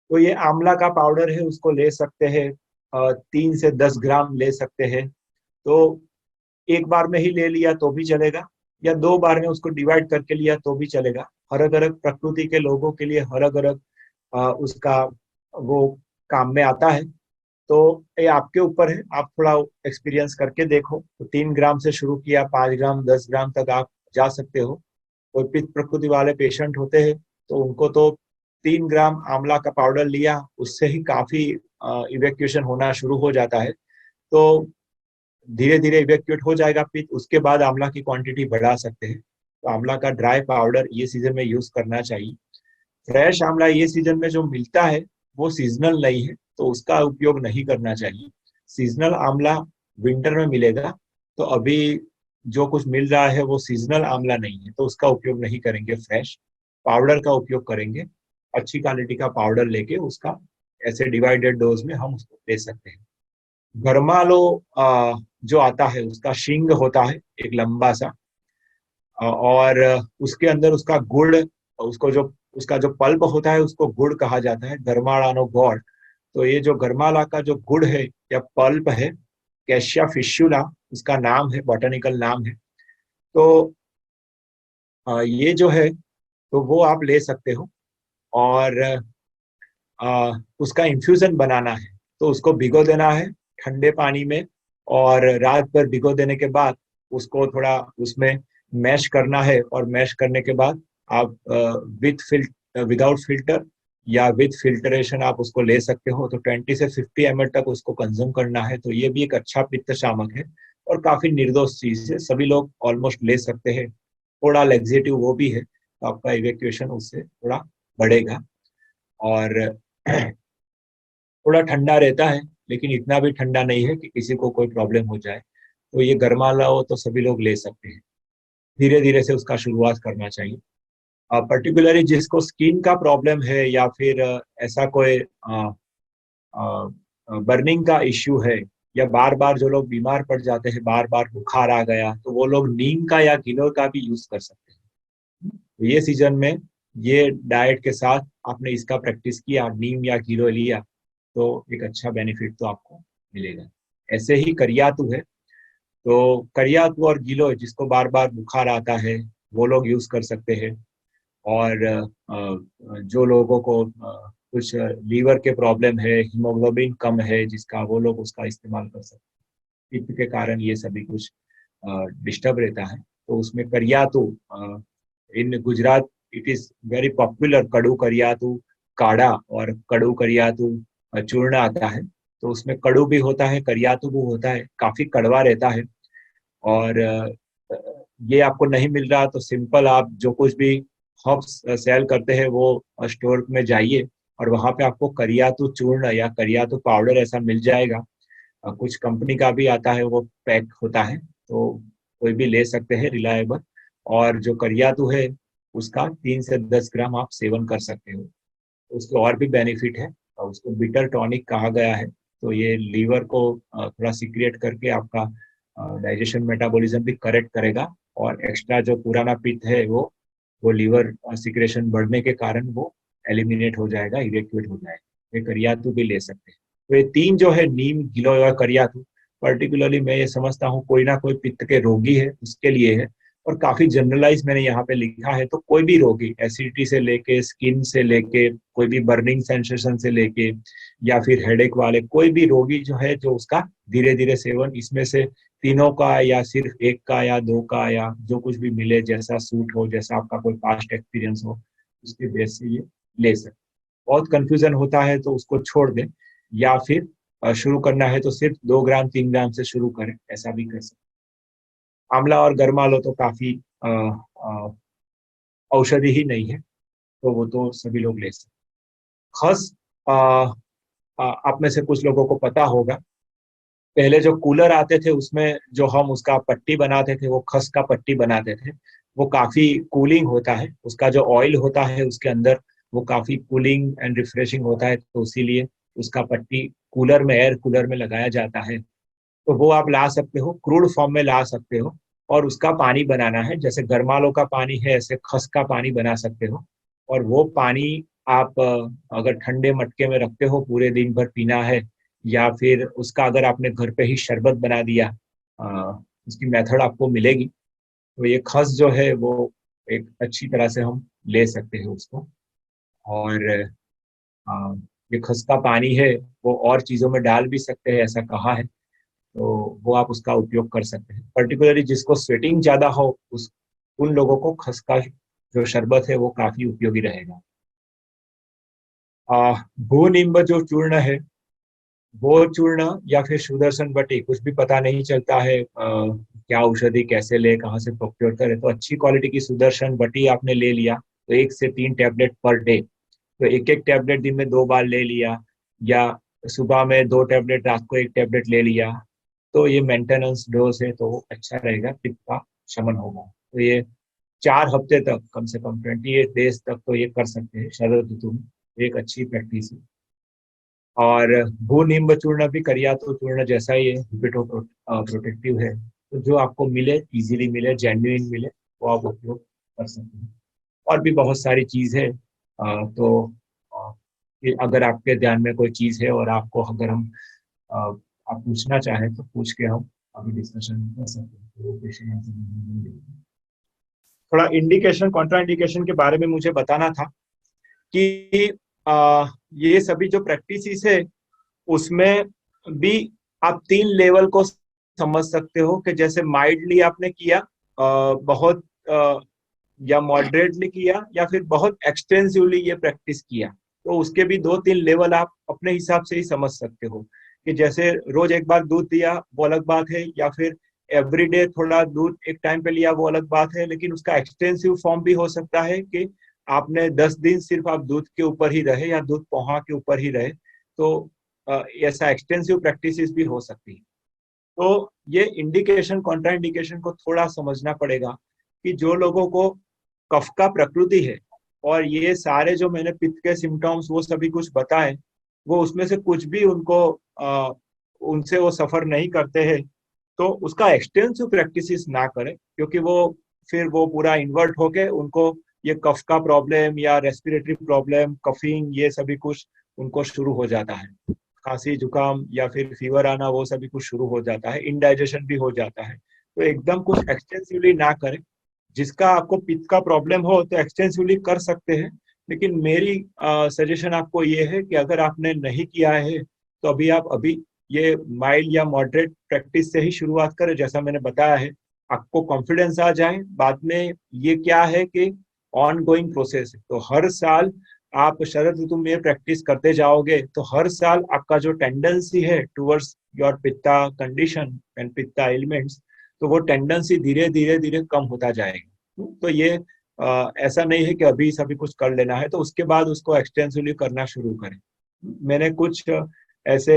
तो ये आंवला का पाउडर है, उसको ले सकते हैं, 3 से 10 ग्राम ले सकते हैं। तो एक बार में ही ले लिया तो भी चलेगा, या 2 बार में उसको डिवाइड करके लिया तो भी चलेगा। अलग अलग प्रकृति के लोगों के लिए अलग अलग उसका वो काम में आता है। तो ये आपके ऊपर है, आप थोड़ा एक्सपीरियंस करके देखो। तो 3 ग्राम से शुरू किया, 5 ग्राम, 10 ग्राम तक आप जा सकते हो। कोई पित्त प्रकृति वाले पेशेंट होते हैं तो उनको तो 3 ग्राम आंवला का पाउडर लिया उससे ही काफी इवेक्यूएशन होना शुरू हो जाता है। तो धीरे धीरे इवेक्यूएट हो जाएगा पित्त, उसके बाद आंवला की क्वांटिटी बढ़ा सकते हैं। तो आंवला का ड्राई पाउडर ये सीजन में यूज करना चाहिए। फ्रेश आंवला ये सीजन में जो मिलता है वो सीजनल नहीं है, तो उसका उपयोग नहीं करना चाहिए। सीजनल आंवला विंटर में मिलेगा, तो अभी जो कुछ मिल रहा है वो सीजनल आंवला नहीं है, तो उसका उपयोग नहीं करेंगे। फ्रेश पाउडर का उपयोग करेंगे। अच्छी क्वालिटी का पाउडर लेके उसका ऐसे डिवाइडेड डोज में हम उसको दे सकते हैं। गरमालो जो आता है उसका शिंग होता है एक लंबा सा, और उसके अंदर उसका गुड़, उसको जो उसका जो पल्प होता है उसको गुड़ कहा जाता है, गरमालानो गॉड। तो ये जो गरमाला का जो गुड़ है या पल्प है, कैशिया फिशुला उसका नाम है, बॉटनिकल नाम है। तो ये जो है तो वो आप ले सकते हो। और उसका इन्फ्यूजन बनाना है तो उसको भिगो देना है ठंडे पानी में, और रात भर भिगो देने के बाद उसको थोड़ा उसमें मैश करना है। और मैश करने के बाद आप विदाउट फिल्टर या विद फिल्टरेशन आप उसको ले सकते हो। तो 20 से 50 ml तक उसको कंज्यूम करना है। तो ये भी एक अच्छा पित्त शामक है और काफी निर्दोष चीज है, सभी लोग ऑलमोस्ट ले सकते हैं। थोड़ा लेक्सेटिव वो भी है, तो आपका इवेक्यूएशन उससे थोड़ा बढ़ेगा। और थोड़ा ठंडा रहता है, लेकिन इतना भी ठंडा नहीं है कि किसी को कोई प्रॉब्लम हो जाए। तो ये गर्माला हो तो सभी लोग ले सकते हैं। धीरे धीरे से उसका शुरुआत करना चाहिए। पर्टिकुलरली जिसको स्किन का प्रॉब्लम है या फिर ऐसा कोई बर्निंग का इश्यू है, या बार बार जो लोग बीमार पड़ जाते हैं, बार बार बुखार आ गया, तो वो लोग नीम का या गिलोय का भी यूज कर सकते हैं। तो ये सीजन में ये डाइट के साथ आपने इसका प्रैक्टिस किया, नीम या गिलोय लिया, तो एक अच्छा बेनिफिट तो आपको मिलेगा। ऐसे ही करियातू है, तो करियातू और गिलोय जिसको बार बार बुखार आता है वो लोग यूज कर सकते हैं। और जो लोगों को कुछ लीवर के प्रॉब्लम है, हीमोग्लोबिन कम है जिसका, वो लोग उसका इस्तेमाल कर सकते हैं। पित्त के कारण ये सभी कुछ डिस्टर्ब रहता है, तो उसमें करियातू, in Gujarat it is very popular, कड़ू करियातू काढ़ा और कड़ू करियातू चूर्ण आता है। तो उसमें कड़ू भी होता है, करियातू भी होता है, काफी कड़वा रहता है। और ये आपको नहीं मिल रहा तो सिंपल आप जो कुछ भी हर्ब्स सेल करते हैं वो स्टोर में जाइए, और वहां पे आपको करियातू चूर्ण या करियातू पाउडर ऐसा मिल जाएगा। कुछ कंपनी का भी आता है, वो पैक होता है, तो कोई भी ले सकते हैं, रिलायबल। और जो करियातू है उसका 3 से 10 ग्राम आप सेवन कर सकते हो। तो उसके और भी बेनिफिट है, और उसको बिटर टॉनिक कहा गया है। तो ये लीवर को थोड़ा सिक्रिएट करके आपका डाइजेशन मेटाबॉलिज्म भी करेक्ट करेगा, और एक्स्ट्रा जो पुराना पित्त है वो लीवर सिक्रेशन बढ़ने के कारण वो एलिमिनेट हो जाएगा, इवेक्यूएट हो जाएगा। ये करियातू भी ले सकते हैं। तो ये तीन जो है, नीम, गिलोय और करियातू, पर्टिकुलरली मैं ये समझता हूँ कोई ना कोई पित्त के रोगी है उसके लिए है। और काफी जनरलाइज मैंने यहाँ पे लिखा है, तो कोई भी रोगी, एसिडिटी से लेके, स्किन से लेके, कोई भी बर्निंग सेंसेशन से लेके, या फिर हेडेक वाले कोई भी रोगी जो है, जो उसका धीरे धीरे सेवन इसमें से तीनों का या सिर्फ एक का या दो का या जो कुछ भी मिले, जैसा सूट हो, जैसा आपका कोई पास्ट एक्सपीरियंस हो, उसके बेस से ये ले सकते। बहुत कंफ्यूजन होता है तो उसको छोड़ दें, या फिर शुरू करना है तो सिर्फ 2 ग्राम 3 ग्राम से शुरू करें, ऐसा भी कर सकते। आंवला और गरमालो तो काफी औषधि ही नहीं है, तो वो तो सभी लोग ले सकते। खस, आ, आप में से कुछ लोगों को पता होगा, पहले जो कूलर आते थे उसमें जो हम उसका पट्टी बनाते थे, वो खस का पट्टी बनाते थे। वो काफी कूलिंग होता है, उसका जो ऑयल होता है उसके अंदर वो काफी कूलिंग एंड रिफ्रेशिंग होता है, तो इसीलिए उसका पट्टी कूलर में, एयर कूलर में लगाया जाता है। तो वो आप ला सकते हो, क्रूड फॉर्म में ला सकते हो, और उसका पानी बनाना है। जैसे गरमालो का पानी है, ऐसे खस का पानी बना सकते हो। और वो पानी आप अगर ठंडे मटके में रखते हो, पूरे दिन भर पीना है, या फिर उसका अगर आपने घर पे ही शरबत बना दिया, उसकी मेथड आपको मिलेगी। तो ये खस जो है वो एक अच्छी तरह से हम ले सकते हैं उसको। और आ, ये खस का पानी है वो और चीज़ों में डाल भी सकते हैं, ऐसा कहा है। तो वो आप उसका उपयोग कर सकते हैं। पर्टिकुलरली जिसको स्वेटिंग ज़्यादा हो उस उन लोगों को खस का जो शरबत है वो काफ़ी उपयोगी रहेगा। भूनिम्ब जो चूर्ण है वो चूर्ण या फिर सुदर्शन बटी, कुछ भी पता नहीं चलता है क्या औषधि कैसे ले कहाँ से प्रोक्योर करे, तो अच्छी क्वालिटी की सुदर्शन बटी आपने ले लिया तो 1 से 3 टैबलेट पर डे, तो एक एक टैबलेट दिन में 2 बार ले लिया, या सुबह में 2 टैबलेट, रात को 1 टैबलेट ले लिया, तो ये मेंटेनेंस डोज है तो अच्छा रहेगा, पित्त का शमन होगा। तो ये 4 हफ्ते तक, कम से कम 28 डेज तक तो ये कर सकते हैं शरद ऋतु में। एक अच्छी प्रैक्टिस है। और भूनिम्ब चूर्ण भी करियातो चूर्ण जैसा ही है, हिबिटो प्रोटेक्टिव है। तो जो आपको मिले, इजीली मिले, जेन्युइन मिले, वो आप उपयोग कर सकते हैं। और भी बहुत सारी चीज है। तो कि अगर आपके ध्यान में कोई चीज है और आपको अगर हम अ, आप पूछना चाहें तो पूछ के हम अभी डिस्कशन कर सकते हैं। तो वो क्वेश्चन आंसर नहीं देंगे। थोड़ा इंडिकेशन कॉन्ट्रा इंडिकेशन के बारे में मुझे बताना था कि ये सभी जो प्रैक्टिसेस है उसमें भी आप 3 लेवल को समझ सकते हो कि जैसे माइल्डली आपने किया, बहुत या मॉडरेटली किया, या फिर बहुत एक्सटेंसिवली ये प्रैक्टिस किया। तो उसके भी 2-3 लेवल आप अपने हिसाब से ही समझ सकते हो कि जैसे रोज एक बार दूध दिया वो अलग बात है, या फिर एवरीडे थोड़ा दूध एक टाइम पे लिया वो अलग बात है। लेकिन उसका एक्सटेंसिव फॉर्म भी हो सकता है कि आपने 10 दिन सिर्फ आप दूध के ऊपर ही रहे या दूध पोहा के ऊपर ही रहे। तो ऐसा एक्सटेंसिव प्रैक्टिसेस भी हो सकती है। तो ये इंडिकेशन कॉन्ट्रा इंडिकेशन को थोड़ा समझना पड़ेगा कि जो लोगों को कफ का प्रकृति है और ये सारे जो मैंने पित्त के सिम्टम्स वो सभी कुछ बताए, वो उसमें से कुछ भी उनको उनसे वो सफर नहीं करते हैं, तो उसका एक्सटेंसिव प्रैक्टिसेस ना करें, क्योंकि वो फिर वो पूरा इन्वर्ट होके उनको ये कफ का प्रॉब्लम या रेस्पिरेटरी प्रॉब्लम, कफिंग, ये सभी कुछ उनको शुरू हो जाता है। खांसी जुकाम या फिर फीवर आना वो सभी कुछ शुरू हो जाता है, इनडाइजेशन भी हो जाता है। तो एकदम कुछ एक्सटेंसिवली ना करें। जिसका आपको पित्त का प्रॉब्लम हो तो एक्सटेंसिवली कर सकते हैं। लेकिन मेरी सजेशन आपको ये है कि अगर आपने नहीं किया है तो अभी ये माइल्ड या मॉडरेट प्रैक्टिस से ही शुरुआत करें, जैसा मैंने बताया है। आपको कॉन्फिडेंस आ जाए बाद में। ये क्या है कि ऑन गोइंग प्रोसेस है, तो हर साल आप शरद ऋतु में प्रैक्टिस करते जाओगे तो हर साल आपका जो टेंडेंसी है towards your pitta condition and pitta elements, तो वो टेंडेंसी धीरे धीरे धीरे कम होता जाएगा। तो ये ऐसा नहीं है कि अभी सभी कुछ कर लेना है तो उसके बाद उसको एक्सटेंसिवली करना शुरू करें। मैंने कुछ ऐसे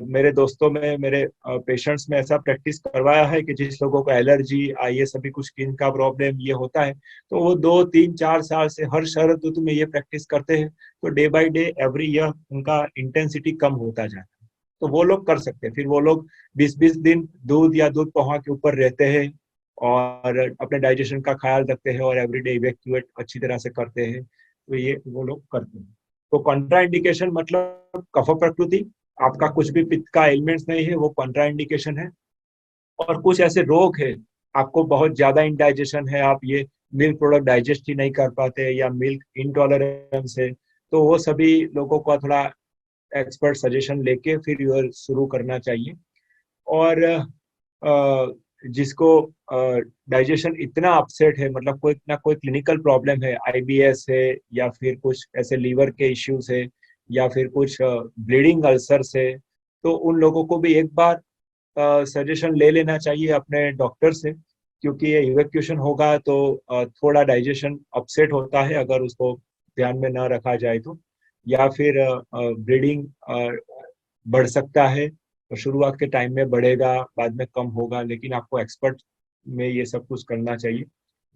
मेरे दोस्तों में, मेरे पेशेंट्स में ऐसा प्रैक्टिस करवाया है कि जिस लोगों को एलर्जी, ये सभी कुछ स्किन का प्रॉब्लम ये होता है, तो वो 2-3-4 साल से हर शरद ऋतु में ये प्रैक्टिस करते हैं। तो day by day every year उनका इंटेंसिटी कम होता जाता है। तो वो लोग कर सकते हैं। फिर वो लोग 20-20 दिन दूध या दूध पोहा के ऊपर रहते हैं और अपने डाइजेशन का ख्याल रखते हैं और एवरीडे इवैक्यूएट अच्छी तरह से करते हैं। तो ये वो लोग करते हैं। तो कॉन्ट्रा इंडिकेशन मतलब कफ प्रकृति, आपका कुछ भी पित्त का एलिमेंट्स नहीं है, वो कॉन्ट्रा इंडिकेशन है। और कुछ ऐसे रोग है, आपको बहुत ज्यादा इंडाइजेशन है, आप ये मिल्क प्रोडक्ट डाइजेस्ट ही नहीं कर पाते या मिल्क इंटॉलरेंस है, तो वो सभी लोगों का थोड़ा एक्सपर्ट सजेशन लेके फिर ये शुरू करना चाहिए। और जिसको डाइजेशन इतना अपसेट है, मतलब कोई ना कोई क्लिनिकल प्रॉब्लम है, आईबीएस है या फिर कुछ ऐसे लीवर के इश्यूज है या फिर कुछ ब्लीडिंग अल्सर्स है, तो उन लोगों को भी एक बार सजेशन ले लेना चाहिए अपने डॉक्टर से। क्योंकि ये इवैक्यूएशन होगा तो थोड़ा डाइजेशन अपसेट होता है अगर उसको ध्यान में ना रखा जाए तो, या फिर ब्लीडिंग बढ़ सकता है। तो शुरुआत के टाइम में बढ़ेगा, बाद में कम होगा, लेकिन आपको एक्सपर्ट में ये सब कुछ करना चाहिए।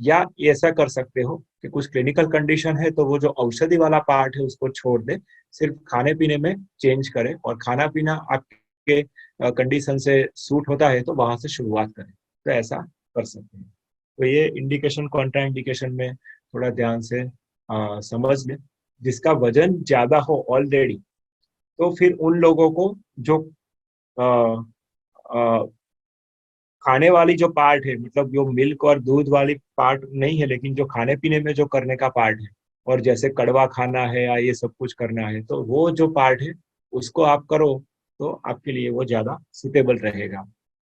या ऐसा कर सकते हो कि कुछ क्लिनिकल कंडीशन है तो वो जो औषधि वाला पार्ट है उसको छोड़ दे, सिर्फ खाने पीने में चेंज करें, और खाना पीना आपके कंडीशन से सूट होता है तो वहां से शुरुआत करें। तो ऐसा कर सकते हैं। तो ये इंडिकेशन कॉन्ट्रा इंडिकेशन में थोड़ा ध्यान से समझ लें। जिसका वजन ज्यादा हो ऑलरेडी, तो फिर उन लोगों को जो खाने वाली जो पार्ट है, मतलब जो मिल्क और दूध वाली पार्ट नहीं है, लेकिन जो खाने पीने में जो करने का पार्ट है, और जैसे कड़वा खाना है या ये सब कुछ करना है, तो वो जो पार्ट है उसको आप करो तो आपके लिए वो ज्यादा सुटेबल रहेगा।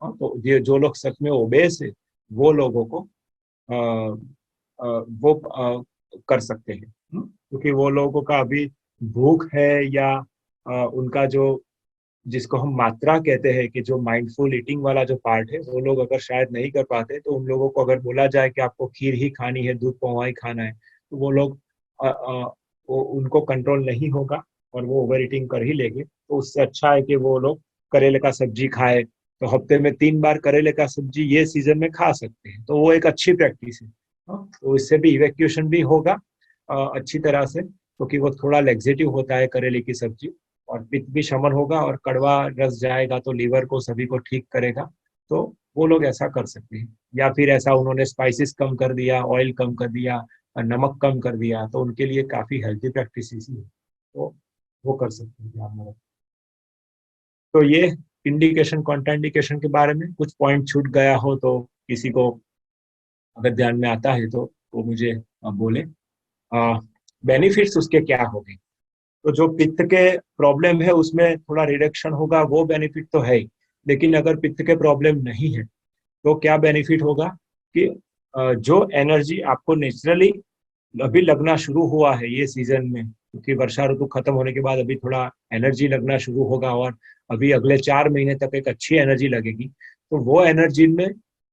तो ये जो लोग सच में ओबेस है वो लोगों को वो कर सकते हैं। क्योंकि वो लोगों का अभी भूख है या उनका जो, जिसको हम मात्रा कहते हैं, कि जो माइंडफुल ईटिंग वाला जो पार्ट है, वो लोग अगर शायद नहीं कर पाते, तो उन लोगों को अगर बोला जाए कि आपको खीर ही खानी है, दूध पोहा ही खाना है, तो वो लोग वो उनको कंट्रोल नहीं होगा और वो ओवर ईटिंग कर ही लेंगे। तो उससे अच्छा है कि वो लोग करेले का सब्जी खाए, तो हफ्ते में 3 बार करेले का सब्जी ये सीजन में खा सकते हैं, तो वो एक अच्छी प्रैक्टिस है। तो इससे भी इवेक्यूएशन भी होगा अच्छी तरह से, क्योंकि वो थोड़ा लेक्सेटिव होता है करेले की सब्जी, और पित्त भी शमन होगा और कड़वा रस जाएगा तो लीवर को सभी को ठीक करेगा। तो वो लोग ऐसा कर सकते हैं। या फिर ऐसा उन्होंने स्पाइसेस कम कर दिया, ऑयल कम कर दिया, नमक कम कर दिया, तो उनके लिए काफी हेल्थी प्रैक्टिस ही है, तो वो कर सकते हैं आप लोग। तो ये इंडिकेशन कॉन्ट्राइंडिकेशन के बारे में कुछ पॉइंट छूट गया हो तो किसी को अगर ध्यान में आता है तो वो मुझे बोले। बेनिफिट्स उसके क्या होंगे? तो जो पित्त के प्रॉब्लम है उसमें थोड़ा रिडक्शन होगा, वो बेनिफिट तो है ही। लेकिन अगर पित्त के प्रॉब्लम नहीं है तो क्या बेनिफिट होगा कि जो एनर्जी आपको नेचुरली अभी लगना शुरू हुआ है ये सीजन में, क्योंकि वर्षा ऋतु खत्म होने के बाद अभी थोड़ा एनर्जी लगना शुरू होगा, और अभी अगले 4 महीने तक एक अच्छी एनर्जी लगेगी, तो वो एनर्जी में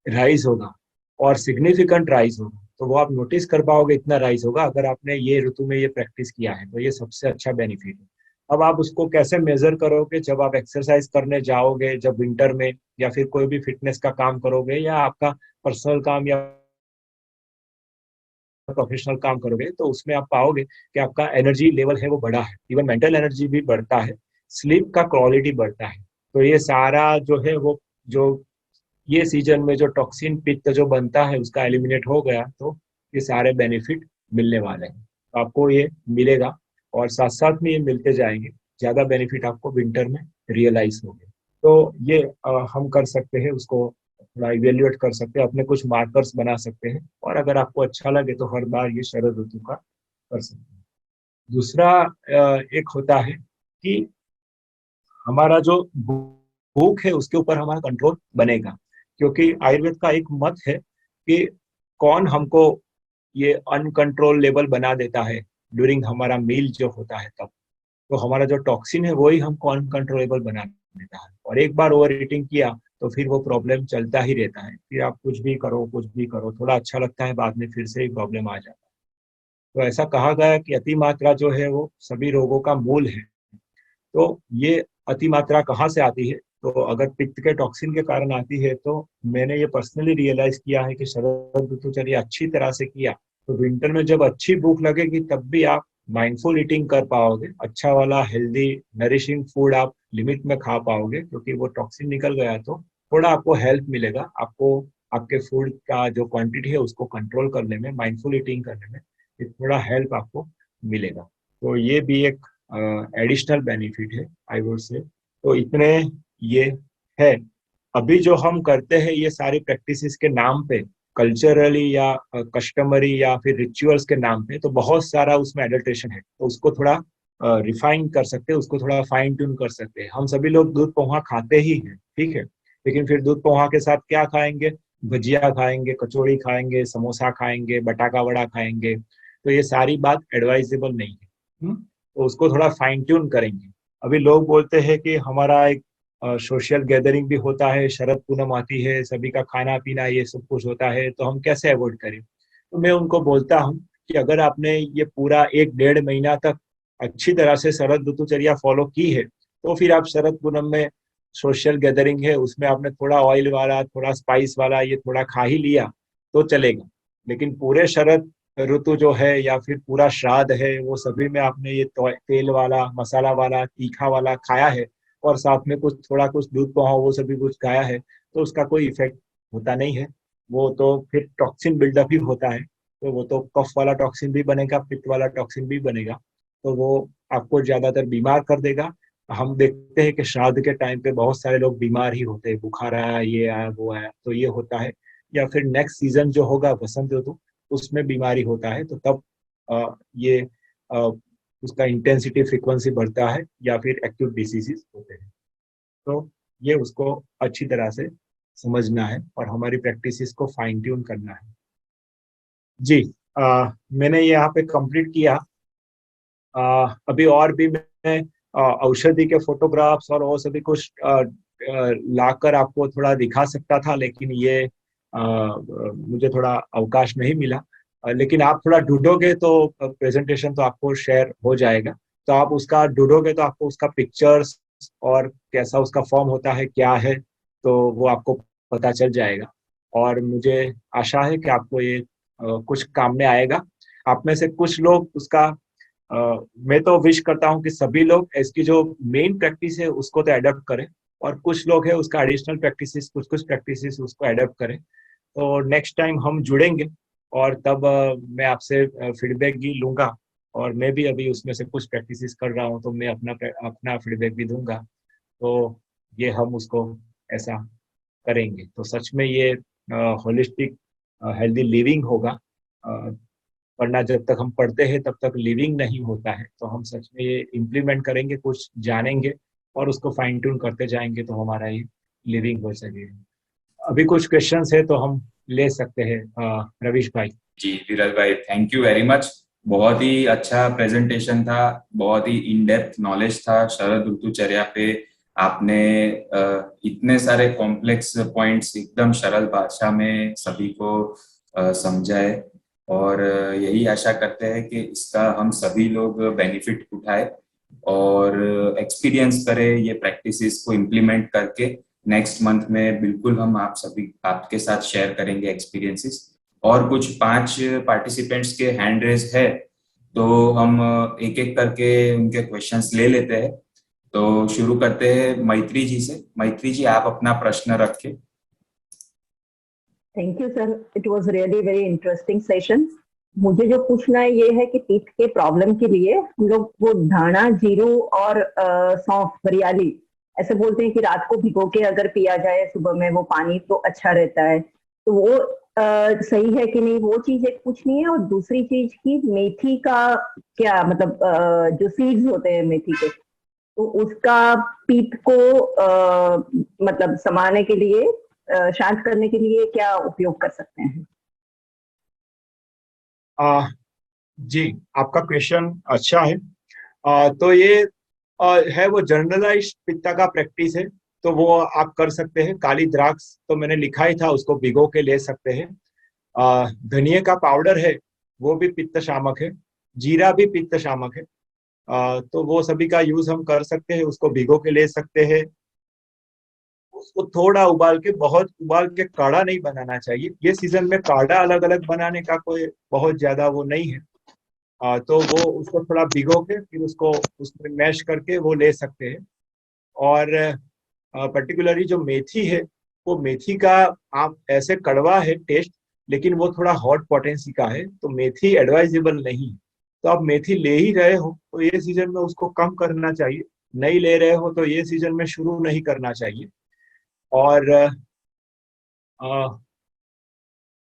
राइज होगा, और सिग्निफिकेंट राइज होगा। तो वो आप नोटिस कर पाओगे इतना राइज होगा अगर आपने ये ऋतु में ये प्रैक्टिस किया है, तो ये सबसे अच्छा बेनिफिट है। अब आप उसको कैसे मेजर करोगे? जब आप एक्सरसाइज करने जाओगे, जब विंटर में, या फिर कोई भी फिटनेस का काम करोगे, या आपका पर्सनल काम या प्रोफेशनल काम करोगे, तो उसमें आप पाओगे कि आपका एनर्जी लेवल है वो बढ़ा है, इवन मेंटल एनर्जी भी बढ़ता है, स्लीप का क्वालिटी बढ़ता है। तो ये सारा जो है वो, जो ये सीजन में जो टॉक्सिन पित्त जो बनता है उसका एलिमिनेट हो गया, तो ये सारे बेनिफिट मिलने वाले हैं, तो आपको ये मिलेगा, और साथ साथ में ये मिलते जाएंगे। ज्यादा बेनिफिट आपको विंटर में रियलाइज होंगे। तो ये हम कर सकते हैं उसको, थोड़ा इवेल्युएट कर सकते हैं, अपने कुछ मार्कर्स बना सकते हैं, और अगर आपको अच्छा लगे तो हर बार ये शरद ऋतु का कर सकते हैं। दूसरा एक होता है कि हमारा जो भूख है उसके ऊपर हमारा कंट्रोल बनेगा, क्योंकि आयुर्वेद का एक मत है कि कौन हमको ये अनकंट्रोल लेवल बना देता है ड्यूरिंग हमारा मील जो होता है तब। तो हमारा जो टॉक्सिन है वही हमको अनकंट्रोलेबल बना देता है, और एक बार ओवर ईटिंग किया तो फिर वो प्रॉब्लम चलता ही रहता है, फिर आप कुछ भी करो कुछ भी करो, थोड़ा अच्छा लगता है, बाद में फिर से ही प्रॉब्लम आ जाता है। तो ऐसा कहा गया है कि अति मात्रा जो है वो सभी रोगों का मूल है। तो ये अति मात्रा कहाँ से आती है? तो अगर पित्त के टॉक्सिन के कारण आती है, तो मैंने ये पर्सनली रियलाइज किया है कि शरद ऋतुचर्या अच्छी तरह से किया तो विंटर में जब अच्छी भूख लगेगी तब भी आप माइंडफुल ईटिंग कर पाओगे, अच्छा वाला हेल्दी नरिशिंग फूड आप लिमिट में खा पाओगे, क्योंकि वो टॉक्सिन निकल गया, तो थोड़ा आपको हेल्प मिलेगा, आपको आपके फूड का जो क्वांटिटी है उसको कंट्रोल करने में, माइंडफुल ईटिंग करने में ये थोड़ा हेल्प आपको मिलेगा। तो ये भी एक एडिशनल बेनिफिट है आई वुड से। तो इतने ये है। अभी जो हम करते हैं ये सारी प्रैक्टिसेस के नाम पे, कल्चरली या कस्टमरी या फिर रिचुअल्स के नाम पे, तो बहुत सारा उसमें एडल्ट्रेशन है, तो उसको थोड़ा रिफाइन कर सकते हैं, उसको थोड़ा फाइन ट्यून कर सकते हैं। हम सभी लोग दूध पोहा खाते ही हैं, ठीक है, लेकिन फिर दूध पोहा के साथ क्या खाएंगे? भजिया खाएंगे, कचौड़ी खाएंगे, समोसा खाएंगे, बटाका वड़ा खाएंगे, तो ये सारी बात एडवाइजेबल नहीं है। तो उसको थोड़ा फाइन ट्यून करेंगे। अभी लोग बोलते हैं कि हमारा एक सोशल गैदरिंग भी होता है, शरद पूनम आती है, सभी का खाना पीना ये सब कुछ होता है, तो हम कैसे अवॉइड करें? तो मैं उनको बोलता हूँ कि अगर आपने ये पूरा 1 डेढ़ महीना तक अच्छी तरह से शरद ऋतुचर्या फॉलो की है, तो फिर आप शरद पूनम में सोशल गैदरिंग है उसमें आपने थोड़ा ऑयल वाला, थोड़ा स्पाइस वाला ये थोड़ा खा ही लिया तो चलेगा। लेकिन पूरे शरद ऋतु जो है या फिर पूरा श्राद्ध है, वो सभी में आपने ये तेल वाला, मसाला वाला, तीखा वाला खाया है, और साथ में कुछ थोड़ा कुछ दूध पोहा वो सभी कुछ खाया है, तो उसका कोई इफेक्ट होता नहीं है। वो तो फिर टॉक्सिन बिल्डअप ही होता है, तो वो तो कफ वाला टॉक्सिन भी बनेगा, पित्त वाला टॉक्सिन भी बनेगा, तो वो आपको ज्यादातर बीमार कर देगा। हम देखते हैं कि श्राद्ध के टाइम पे बहुत सारे लोग बीमार ही होते हैं, बुखार आया, ये आया, वो आया, तो ये होता है। या फिर नेक्स्ट सीजन जो होगा वसंत ऋतु, उसमें बीमारी होता है, तो तब ये उसका इंटेंसिटी फ्रीक्वेंसी बढ़ता है, या फिर एक्यूट डिसीजेस होते हैं। तो ये उसको अच्छी तरह से समझना है और हमारी प्रैक्टिसेस को फाइन ट्यून करना है। जी, मैंने यहाँ पे कंप्लीट किया। अभी और भी मैं औषधि के फोटोग्राफ्स और वो सभी कुछ लाकर आपको थोड़ा दिखा सकता था, लेकिन ये मुझे थोड़ा अवकाश नहीं मिला। लेकिन आप थोड़ा ढूंढोगे तो प्रेजेंटेशन तो आपको शेयर हो जाएगा। तो आप उसका ढूंढोगे तो आपको उसका पिक्चर्स और कैसा उसका फॉर्म होता है, क्या है, तो वो आपको पता चल जाएगा। और मुझे आशा है कि आपको ये कुछ काम में आएगा। आप में से कुछ लोग उसका मैं तो विश करता हूँ कि सभी लोग इसकी जो मेन प्रैक्टिस है उसको तो एडप्ट करें, और कुछ लोग है उसका एडिशनल प्रैक्टिसेस, कुछ कुछ प्रैक्टिसेस उसको एडप्ट करें। तो नेक्स्ट टाइम हम जुड़ेंगे और तब मैं आपसे फीडबैक भी लूंगा। और मैं भी अभी उसमें से कुछ प्रैक्टिसेस कर रहा हूँ, तो मैं अपना अपना फीडबैक भी दूंगा। तो ये हम उसको ऐसा करेंगे तो सच में ये होलिस्टिक हेल्दी लिविंग होगा। वरना जब तक हम पढ़ते हैं तब तक लिविंग नहीं होता है। तो हम सच में ये इम्प्लीमेंट करेंगे, कुछ जानेंगे और उसको फाइन ट्यून करते जाएंगे, तो हमारा ये लिविंग हो सकेगा। अभी कुछ क्वेश्चंस है तो हम ले सकते हैं, रवीश भाई। जी विरल भाई, थैंक यू वेरी मच। बहुत ही अच्छा प्रेजेंटेशन था, बहुत ही इन डेप्थ नॉलेज था शरद ऋतुचर्या पे। आपने इतने सारे कॉम्प्लेक्स पॉइंट्स एकदम सरल भाषा में सभी को समझाए, और यही आशा करते हैं कि इसका हम सभी लोग बेनिफिट उठाए और एक्सपीरियंस करें ये प्रैक्टिसेस को इम्प्लीमेंट करके। नेक्स्ट मंथ में बिल्कुल हम आप सभी आपके साथ शेयर करेंगे एक्सपीरियंसेस। और कुछ 5 पार्टिसिपेंट्स के हैंड रेज है, तो हम एक एक करके उनके क्वेश्चंस ले लेते हैं। तो शुरू करते हैं मैत्री जी से। मैत्री जी, आप अपना प्रश्न रखें। Thank you sir, it was really very interesting session. मुझे जो पूछना है ये है कि पीठ के प्रॉब्लम के लिए हम लोग वो धाना, जीरू और सौंफ, हरियाली ऐसे बोलते हैं कि रात को भिगो के अगर पिया जाए सुबह में वो पानी तो अच्छा रहता है। तो वो सही है कि नहीं, वो चीज एक पूछनी है। और दूसरी चीज की मेथी का क्या मतलब, जो सीड्स होते हैं मेथी के, तो उसका पीठ को मतलब समाने के लिए, शांत करने के लिए क्या उपयोग कर सकते हैं? जी, आपका क्वेश्चन अच्छा है। तो ये है वो जनरलाइज पित्ता का प्रैक्टिस है, तो वो आप कर सकते हैं। काली द्राक्ष तो मैंने लिखा ही था, उसको भिगो के ले सकते हैं। धनिया का पाउडर है, वो भी पित्त शामक है। जीरा भी पित्त शामक है। तो वो सभी का यूज हम कर सकते हैं, उसको भिगो के ले सकते हैं। उसको थोड़ा उबाल के, बहुत उबाल के काढ़ा नहीं बनाना चाहिए। ये सीजन में काढ़ा अलग अलग बनाने का कोई बहुत ज्यादा वो नहीं है। तो वो उसको थोड़ा भिगो के फिर उसको उसमें मैश करके वो ले सकते हैं। और पर्टिकुलरली जो मेथी है, वो मेथी का आप ऐसे कड़वा है टेस्ट, लेकिन वो थोड़ा हॉट पोटेंसी का है, तो मेथी एडवाइजेबल नहीं है। तो आप मेथी ले ही रहे हो तो ये सीजन में उसको कम करना चाहिए। नहीं ले रहे हो तो ये सीजन में शुरू नहीं करना चाहिए। और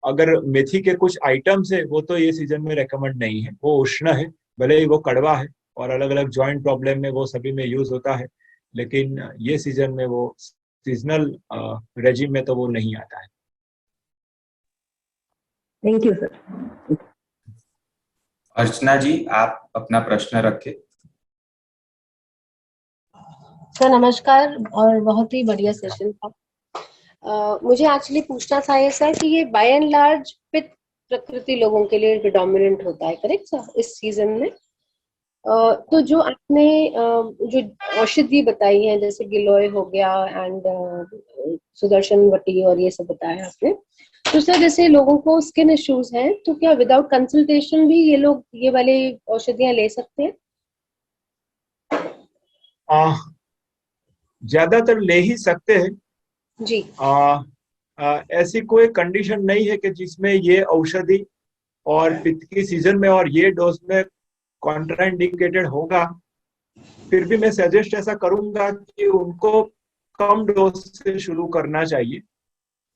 अगर मेथी के कुछ आइटम्स है वो तो ये सीजन में रेकमेंड नहीं है, वो उष्ण है, भले ही वो कड़वा है, और अलग अलग जॉइंट प्रॉब्लम में वो सभी में यूज होता है, लेकिन ये सीजन में वो सीजनल रेजिम में तो वो नहीं आता है। Thank you sir. Archana ji, आप अपना प्रश्न रखें। सर नमस्कार, और बहुत ही बढ़िया सेशन था। मुझे एक्चुअली पूछना था ये सर कि ये बाय एंड लार्ज पित्त प्रकृति लोगों के लिए प्रिडोमिनेंट होता है, करेक्ट सर, इस सीजन में? तो जो आपने जो औषधि बताई है, जैसे गिलोय हो गया एंड सुदर्शन वटी और ये सब बताया आपने, तो सर जैसे लोगों को स्किन इश्यूज हैं, तो क्या विदाउट कंसल्टेशन भी ये लोग ये वाले औषधियां ले सकते हैं? ज्यादातर ले ही सकते हैं जी। ऐसी कोई कंडीशन नहीं है कि जिसमें ये औषधि और पित्त की सीजन में और ये डोज में कॉन्ट्राइंडिकेटेड होगा। फिर भी मैं सजेस्ट ऐसा करूंगा कि उनको कम डोज से शुरू करना चाहिए।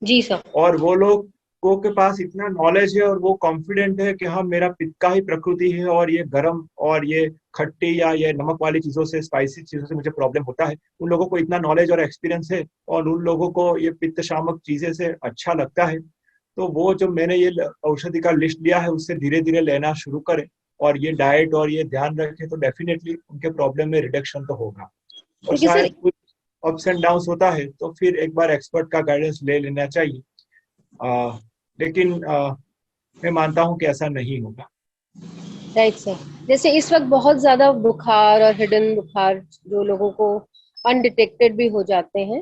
जी सर। और वो लोगों के पास इतना नॉलेज है और वो कॉन्फिडेंट है कि हाँ मेरा पित्त का ही प्रकृति है और ये गर्म और ये खट्टी या ये नमक वाली चीजों से, स्पाइसी चीजों से मुझे प्रॉब्लम होता है। उन लोगों को इतना नॉलेज और एक्सपीरियंस है और उन लोगों को ये पित्त शामक चीजें से अच्छा लगता है। तो वो जो मैंने ये औषधि का लिस्ट लिया है उससे धीरे धीरे लेना शुरू करें और ये डाइट और ये ध्यान रखें तो डेफिनेटली उनके प्रॉब्लम में रिडक्शन तो होगा। और ठीक है सर। शायद कुछ अप्स एंड डाउन्स होता है तो फिर एक बार एक्सपर्ट का गाइडेंस ले लेना चाहिए। लेकिन मैं मानता हूं कि ऐसा नहीं होगा। Right sir. जैसे इस वक्त बहुत ज्यादा बुखार और हिडन बुखार जो लोगों को अनडिटेक्टेड भी हो जाते हैं,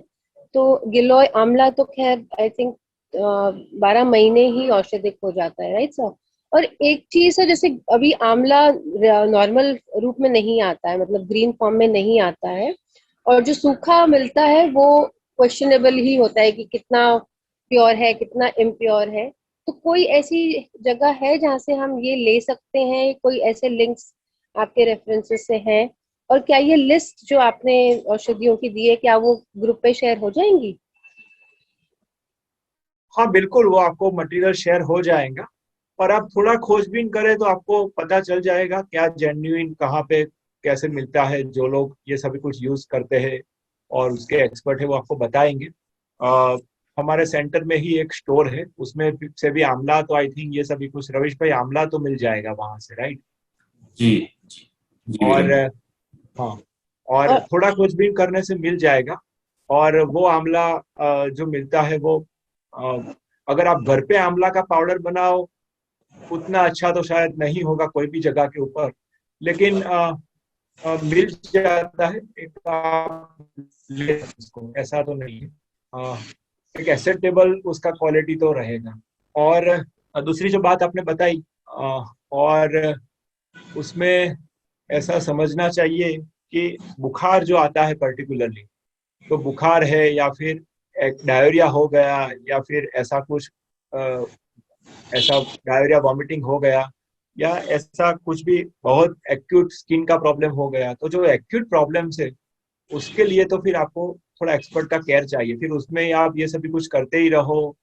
तो गिलोय आंवला तो खैर आई थिंक 12 महीने ही औषधिक हो जाता है, राइट सर। और एक चीज है, जैसे अभी आंवला नॉर्मल रूप में नहीं आता है, मतलब ग्रीन फॉर्म में नहीं आता है, और जो सूखा मिलता है वो क्वेश्चनेबल ही होता है कि कितना प्योर है कितना इम्प्योर है। तो कोई ऐसी जगह है जहाँ से हम ये ले सकते हैं, कोई ऐसे लिंक्स आपके रेफरेंसेस से हैं? और क्या ये लिस्ट जो आपने औषधियों की दी है, क्या वो ग्रुप पे शेयर हो जाएंगी? हाँ बिल्कुल, वो आपको मटेरियल शेयर हो जाएगा। पर आप थोड़ा खोजबीन करें तो आपको पता चल जाएगा क्या जेन्युइन कहाँ पे कैसे मिलता है। जो लोग ये सभी कुछ यूज करते हैं और उसके एक्सपर्ट है वो आपको बताएंगे। हमारे सेंटर में ही एक स्टोर है, उसमें से भी आंवला, तो आई थिंक ये सभी कुछ रविश भाई आंवला तो मिल जाएगा वहां से, राइट? जी जी जी वीरेन और भाई। हाँ, और और थोड़ा खोजबीन करने से मिल जाएगा। और वो आंवला जो मिलता है वो अ, अगर आप घर पे आंवला का पाउडर बनाओ उतना अच्छा तो शायद नहीं होगा कोई भी जगह के ऊपर, लेकिन मिल जाता है। एक आप ले सकते उसको, ऐसा तो नहीं है। अ, एक एक्सेप्टेबल उसका क्वालिटी तो रहेगा। और दूसरी जो बात आपने बताई, और उसमें ऐसा समझना चाहिए कि बुखार जो आता है पर्टिकुलरली, तो बुखार है या फिर एक डायरिया हो गया या फिर ऐसा कुछ, ऐसा डायरिया वॉमिटिंग हो गया या ऐसा कुछ भी बहुत एक्यूट स्किन का प्रॉब्लम हो गया, तो जो एक्यूट प्रॉब्लम है उसके लिए तो फिर आपको थोड़ा एक्सपर्ट का केयर चाहिए। फिर उसमें आप ये सभी कुछ करते ही रहो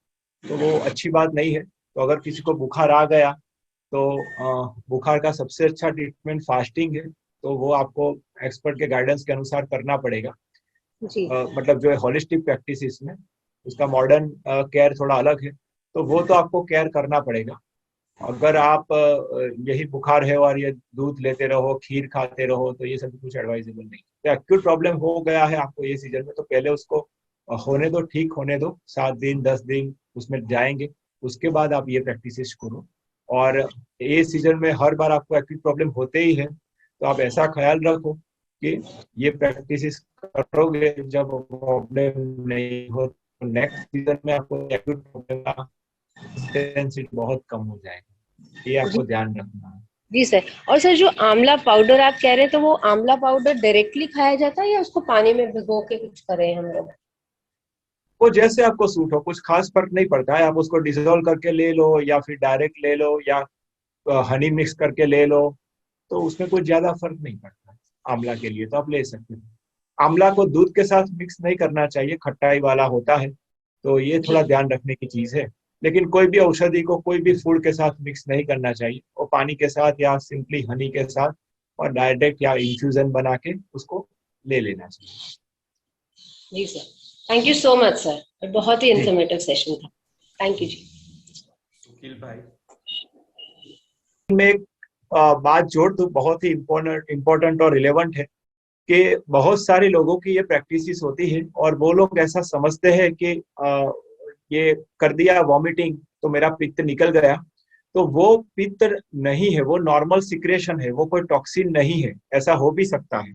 तो वो अच्छी बात नहीं है। तो अगर किसी को बुखार आ गया तो बुखार का सबसे अच्छा ट्रीटमेंट फास्टिंग है। तो वो आपको एक्सपर्ट के गाइडेंस के अनुसार करना पड़ेगा। जी। मतलब जो है होलिस्टिक प्रैक्टिस इसमें, उसका मॉडर्न केयर थोड़ा अलग है, तो वो तो आपको केयर करना पड़ेगा। अगर आप यही बुखार है और ये दूध लेते रहो, खीर खाते रहो, तो ये सब कुछ एडवाइजेबल नहीं। तो एक्यूट प्रॉब्लम हो गया है आपको ये सीजन में, तो पहले उसको होने दो, ठीक होने दो, 7 दिन 10 दिन उसमें जाएंगे, उसके बाद आप ये प्रैक्टिस करो। और ये सीजन में हर बार आपको एक्यूट प्रॉब्लम होते ही है, तो आप ऐसा ख्याल रखो कि ये प्रैक्टिस करोगे जब प्रॉब्लम नहीं हो, तो नेक्स्ट सीजन में आपको एक्यूट प्रॉब्लम का इंटेंसिटी बहुत कम हो जाएगा। ये जी। आपको ध्यान रखना है। जी सर। और सर जो आंवला पाउडर आप कह रहे हैं, तो वो आंवला पाउडर डायरेक्टली खाया जाता है या उसको पानी में भिगो के कुछ करें हम लोग? वो जैसे आपको सूट हो, कुछ खास फर्क नहीं पड़ता है। आप उसको डिसॉल्व करके ले लो या फिर डायरेक्ट ले लो या हनी मिक्स करके ले लो, तो उसमें कुछ ज्यादा फर्क नहीं पड़ता। आंवला के लिए तो आप ले सकते हो। आंवला को दूध के साथ मिक्स नहीं करना चाहिए, खट्टाई वाला होता है, तो ये जी। थोड़ा ध्यान रखने की चीज है। लेकिन कोई भी औषधि को कोई भी फूड के साथ मिक्स नहीं करना चाहिए, वो पानी के साथ या सिंपली हनी के साथ और डायरेक्ट या इंफ्यूजन बना के उसको ले लेना चाहिए। जी sir. Thank you so much sir, बहुत ही जी इंफॉर्मेटिव सेशन था। थैंक यू जी। सुखिल भाई। मैं एक बात जोड़ दूं, बहुत ही इम्पोर्टेंट और रिलेवेंट है कि बहुत सारे लोगों की ये प्रैक्टिस होती है और वो लोग ऐसा समझते हैं कि ये कर दिया वॉमिटिंग तो मेरा पित्त निकल गया। तो वो पित्त नहीं है, वो नॉर्मल सिक्रेशन है, वो कोई टॉक्सिन नहीं है। ऐसा हो भी सकता है।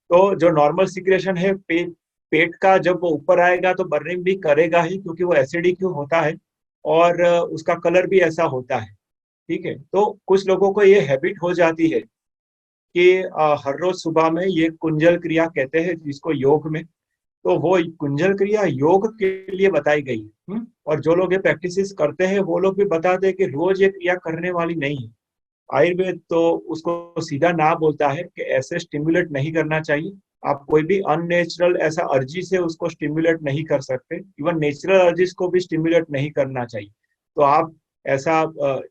तो जो नॉर्मल सिक्रेशन है पेट का, जब वो ऊपर आएगा तो बर्निंग भी करेगा ही, क्योंकि वो एसिडिक होता है और उसका कलर भी ऐसा होता है। ठीक है, तो कुछ लोगों को ये हैबिट हो जाती है कि हर रोज सुबह में ये कुंजल क्रिया कहते हैं जिसको योग में, तो वो कुंजल क्रिया योग के लिए बताई गई है। और जो लोग ये प्रैक्टिस करते हैं वो लोग भी बताते हैं कि रोज ये क्रिया करने वाली नहीं है। आयुर्वेद तो उसको सीधा ना बोलता है कि ऐसे स्टिमुलेट नहीं करना चाहिए। आप कोई भी अननेचुरल ऐसा अर्जी से उसको स्टिमुलेट नहीं कर सकते। इवन नेचुरल अर्जीज को भी स्टिमुलेट नहीं करना चाहिए। तो आप ऐसा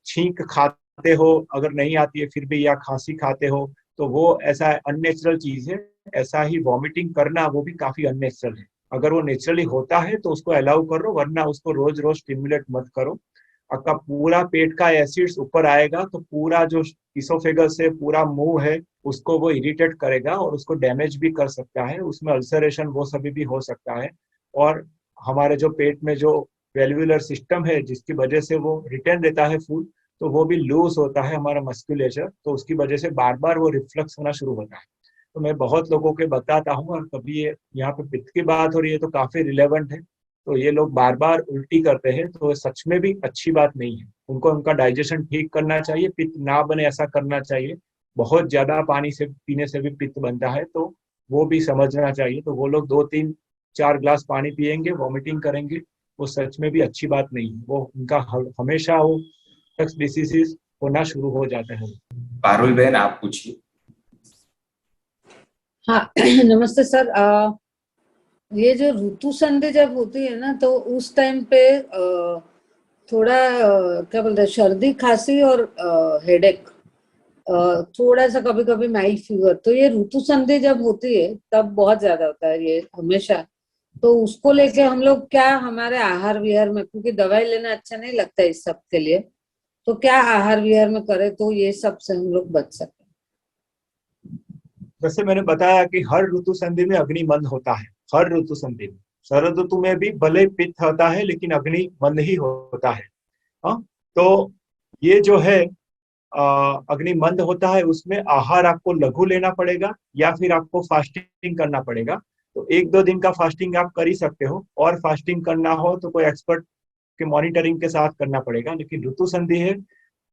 छींक खाते हो अगर नहीं आती है फिर भी, या खांसी खाते हो, तो वो ऐसा अननेचुरल चीज है। ऐसा ही वॉमिटिंग करना वो भी काफी अननेचुरल है। अगर वो नेचुरली होता है तो उसको अलाउ करो, वरना उसको रोज रोज स्टिमुलेट मत करो। आपका पूरा पेट का एसिड्स ऊपर आएगा तो पूरा जो इसोफेगस है, पूरा मुंह है, उसको वो इरिटेट करेगा और उसको डैमेज भी कर सकता है। उसमें अल्सरेशन वो सभी भी हो सकता है। और हमारे जो पेट में जो वेल्वुलर सिस्टम है जिसकी वजह से वो रिटर्न देता है फूड, तो वो भी लूज होता है हमारा मस्कुलेचर, तो उसकी वजह से बार बार वो रिफ्लक्स होना शुरू होता है। तो मैं बहुत लोगों के बताता हूँ, और कभी ये यहाँ पे पित्त की बात हो रही है तो काफी रिलेवेंट है। तो ये लोग बार बार उल्टी करते हैं तो सच में भी अच्छी बात नहीं है। उनको उनका डाइजेशन ठीक करना चाहिए, पित्त ना बने ऐसा करना चाहिए। बहुत ज्यादा पानी से पीने से भी पित्त बनता है, तो वो भी समझना चाहिए। तो वो लोग 2 3 4 ग्लास पानी पियेंगे, वॉमिटिंग करेंगे, वो सच में भी अच्छी बात नहीं है। वो उनका हमेशा वो डिसीजेस होना शुरू हो जाता है। पारुल बहन, आप पूछिए। हाँ नमस्ते सर। ये जो ऋतु संधि जब होती है ना, तो उस टाइम पे थोड़ा क्या बोलते हैं, सर्दी खांसी और हेडेक, थोड़ा सा कभी कभी माइल्ड फीवर। तो ये ऋतु संधि जब होती है तब बहुत ज्यादा होता है ये हमेशा। तो उसको लेके हम लोग क्या, हमारे आहार विहार में, क्योंकि दवाई लेना अच्छा नहीं लगता इस सब के लिए, तो क्या आहार विहार में करे तो ये सब से हम लोग बच सके? जैसे मैंने बताया कि हर ऋतु संधि में अग्नि मंद होता है। हर ऋतु संधि में, शरद ऋतु में भी भले ही पित्त होता है लेकिन अग्नि मंद ही होता है। हाँ, तो ये जो है अग्नि मंद होता है, उसमें आहार आपको लघु लेना पड़ेगा या फिर आपको फास्टिंग करना पड़ेगा। तो 1 2 दिन का फास्टिंग आप कर ही सकते हो, और फास्टिंग करना हो तो कोई एक्सपर्ट के मॉनिटरिंग के साथ करना पड़ेगा। लेकिन ऋतु संधि है,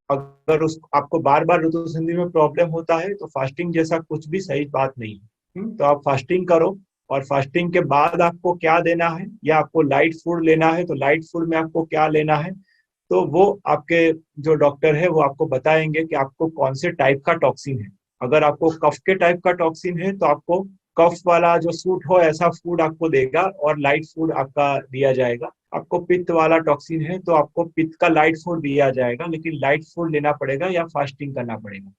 अगर उस आपको बार बार ऋतु संधि में प्रॉब्लम होता है तो फास्टिंग जैसा कुछ भी सही बात नहीं है। तो आप फास्टिंग करो, और फास्टिंग के बाद आपको क्या देना है, या आपको लाइट फूड लेना है तो लाइट फूड में आपको क्या लेना है, तो वो आपके जो डॉक्टर है वो आपको बताएंगे कि आपको कौन से टाइप का टॉक्सिन है। अगर आपको कफ के टाइप का टॉक्सिन है तो आपको कफ वाला जो सूट हो ऐसा फूड आपको देगा और लाइट फूड आपका दिया जाएगा। आपको पित्त वाला टॉक्सिन है तो आपको पित्त का लाइट फूड दिया जाएगा, लेकिन लाइट फूड लेना पड़ेगा या फास्टिंग करना पड़ेगा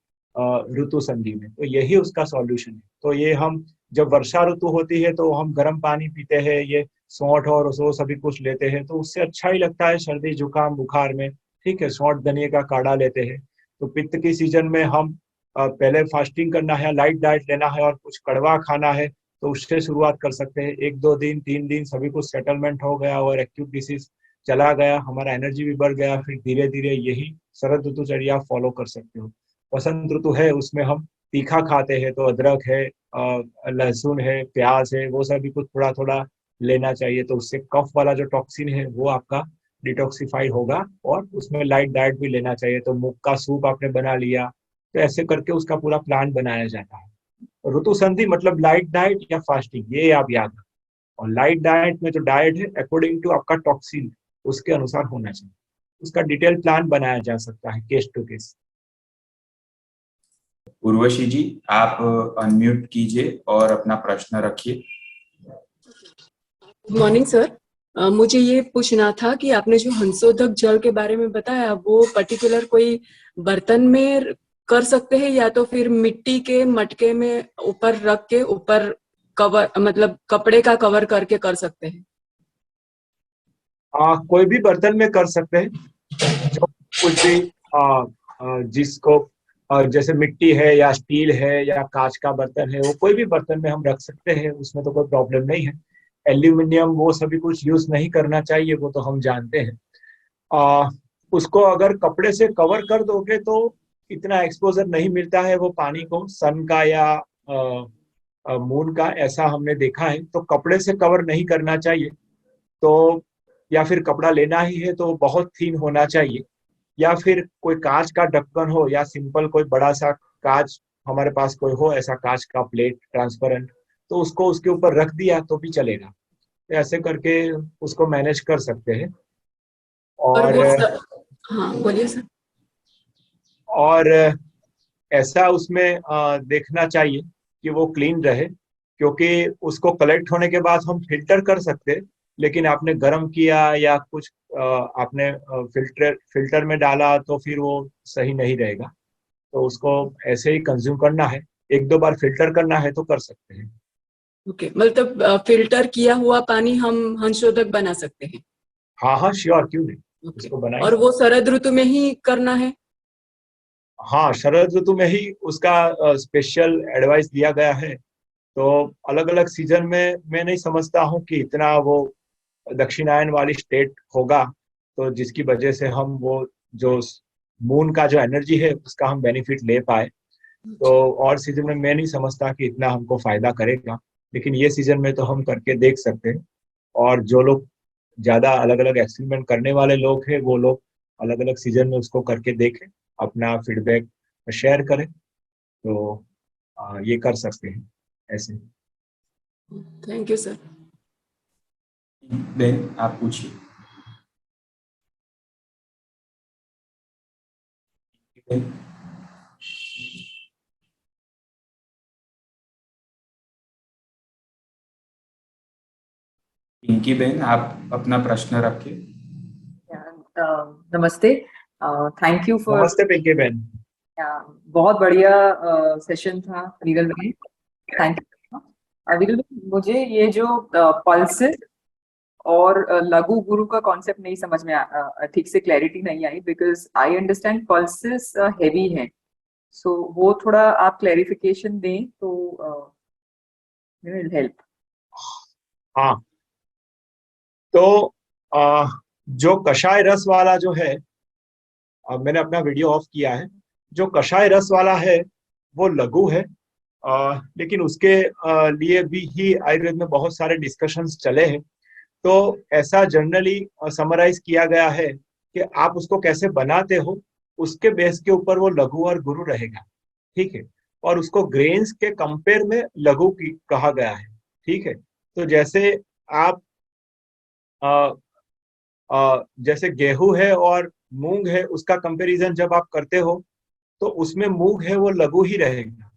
ऋतु संधि में। तो यही उसका सॉल्यूशन है। तो ये हम जब वर्षा ऋतु होती है तो हम गर्म पानी पीते हैं, ये सौंठ और वो सभी कुछ लेते हैं, तो उससे अच्छा ही लगता है सर्दी जुकाम बुखार में। ठीक है, सौंठ धनिया का काढ़ा लेते हैं। तो पित्त की सीजन में हम पहले फास्टिंग करना है, लाइट डाइट लेना है और कुछ कड़वा खाना है, तो उससे शुरुआत कर सकते हैं। 1 2 दिन 3 दिन सभी कुछ सेटलमेंट हो गया और एक्यूट डिसीज चला गया, हमारा एनर्जी भी बढ़ गया, फिर धीरे धीरे यही शरद ऋतुचर्या फॉलो कर सकते हो। वसंत ऋतु है, उसमें हम तीखा खाते हैं, तो अदरक है, लहसुन है, प्याज है, वो सभी कुछ थोड़ा थोड़ा लेना चाहिए। तो उससे कफ वाला जो टॉक्सिन है वो आपका डिटॉक्सिफाई होगा, और उसमें लाइट डाइट भी लेना चाहिए। तो मूंग का सूप आपने बना लिया, तो ऐसे करके उसका पूरा प्लान बनाया जाता है। ऋतु संधि मतलब लाइट डाइट या फास्टिंग, ये आप याद रखो। और लाइट डाइट में जो डाइट है अकॉर्डिंग टू आपका टॉक्सिन उसके अनुसार होना चाहिए। उसका डिटेल प्लान बनाया जा सकता है केस टू केस। उर्वशी जी, आप अनम्यूट कीजिए और अपना प्रश्न रखिए। Good morning sir. मुझे ये पूछना था कि आपने जो हंसोदक जल के बारे में बताया, वो पर्टिकुलर कोई बर्तन में कर सकते हैं या तो फिर मिट्टी के मटके में ऊपर रख के ऊपर कवर, मतलब कपड़े का कवर करके कर सकते हैं? कोई भी बर्तन में कर सकते हैं, जो कुछ भी जिसको जैसे मिट्टी है या स्टील है या कांच का बर्तन है, वो कोई भी बर्तन में हम रख सकते हैं, उसमें तो कोई प्रॉब्लम नहीं है। एल्यूमिनियम वो सभी कुछ यूज नहीं करना चाहिए, वो तो हम जानते हैं। आ, उसको अगर कपड़े से कवर कर दोगे तो इतना एक्सपोजर नहीं मिलता है वो पानी को, सन का या मून का, ऐसा हमने देखा है। तो कपड़े से कवर नहीं करना चाहिए। तो या फिर कपड़ा लेना ही है तो बहुत थीन होना चाहिए, या फिर कोई कांच का ढक्कन हो, या सिंपल कोई बड़ा सा कांच हमारे पास कोई हो, ऐसा कांच का प्लेट ट्रांसपेरेंट, तो उसको उसके ऊपर रख दिया तो भी चलेगा। तो ऐसे करके उसको मैनेज कर सकते हैं। और और वो हाँ बोलिए सर। और ऐसा उसमें देखना चाहिए कि वो क्लीन रहे, क्योंकि उसको कलेक्ट होने के बाद हम फिल्टर कर सकते हैं, लेकिन आपने गर्म किया या कुछ आपने फिल्टर में डाला तो फिर वो सही नहीं रहेगा। तो उसको ऐसे ही कंज्यूम करना है, एक दो बार फिल्टर करना है तो कर सकते हैं। ओके, मतलब फिल्टर किया हुआ पानी हम हंसशोधक बना सकते हैं? हाँ हाँ श्योर, क्यों नहीं, ओके, उसको बनाएंगे। और वो शरद ऋतु में ही करना है? हाँ, शरद ऋतु में ही उसका स्पेशल एडवाइस दिया गया है। तो अलग अलग सीजन में मैं नहीं समझता हूँ कि इतना वो दक्षिणायन वाली स्टेट होगा, तो जिसकी वजह से हम वो जो मून का जो एनर्जी है उसका हम बेनिफिट ले पाए। तो और सीजन में मैं नहीं समझता कि इतना हमको फायदा करेगा, लेकिन ये सीजन में तो हम करके देख सकते हैं। और जो लोग ज्यादा अलग अलग एक्सपेरिमेंट करने वाले लोग हैं, वो लोग अलग अलग सीजन में उसको करके देखें, अपना फीडबैक शेयर करें। तो ये कर सकते हैं ऐसे। Thank you sir. बहन आप पूछिए। पिंकी बहन आप अपना प्रश्न रखिए। नमस्ते। थैंक यू फॉर, नमस्ते पिंकी बहन। बहुत बढ़िया सेशन था विरल भाई, थैंक यू। विरल भाई, मुझे ये जो पल्सेस और लघु गुरु का कॉन्सेप्ट नहीं समझ में ठीक से क्लैरिटी नहीं आई, because I understand pulses heavy है, सो वो थोड़ा आप क्लैरिफिकेशन दें तो विल हेल्प। हाँ, तो जो कषाय रस वाला जो है, अब मैंने अपना वीडियो ऑफ किया है। जो कषाय रस वाला है वो लघु है, लेकिन उसके लिए भी ही आयुर्वेद में बहुत सारे डिस्कशंस चले हैं। तो ऐसा जनरली समराइज किया गया है कि आप उसको कैसे बनाते हो उसके बेस के ऊपर वो लघु और गुरु रहेगा, ठीक है। और उसको ग्रेन्स के कंपेयर में लघु की कहा गया है, ठीक है। तो जैसे आप जैसे गेहूं है और मूंग है, उसका कंपैरिजन जब आप करते हो तो उसमें मूंग है वो लघु ही रहेगा।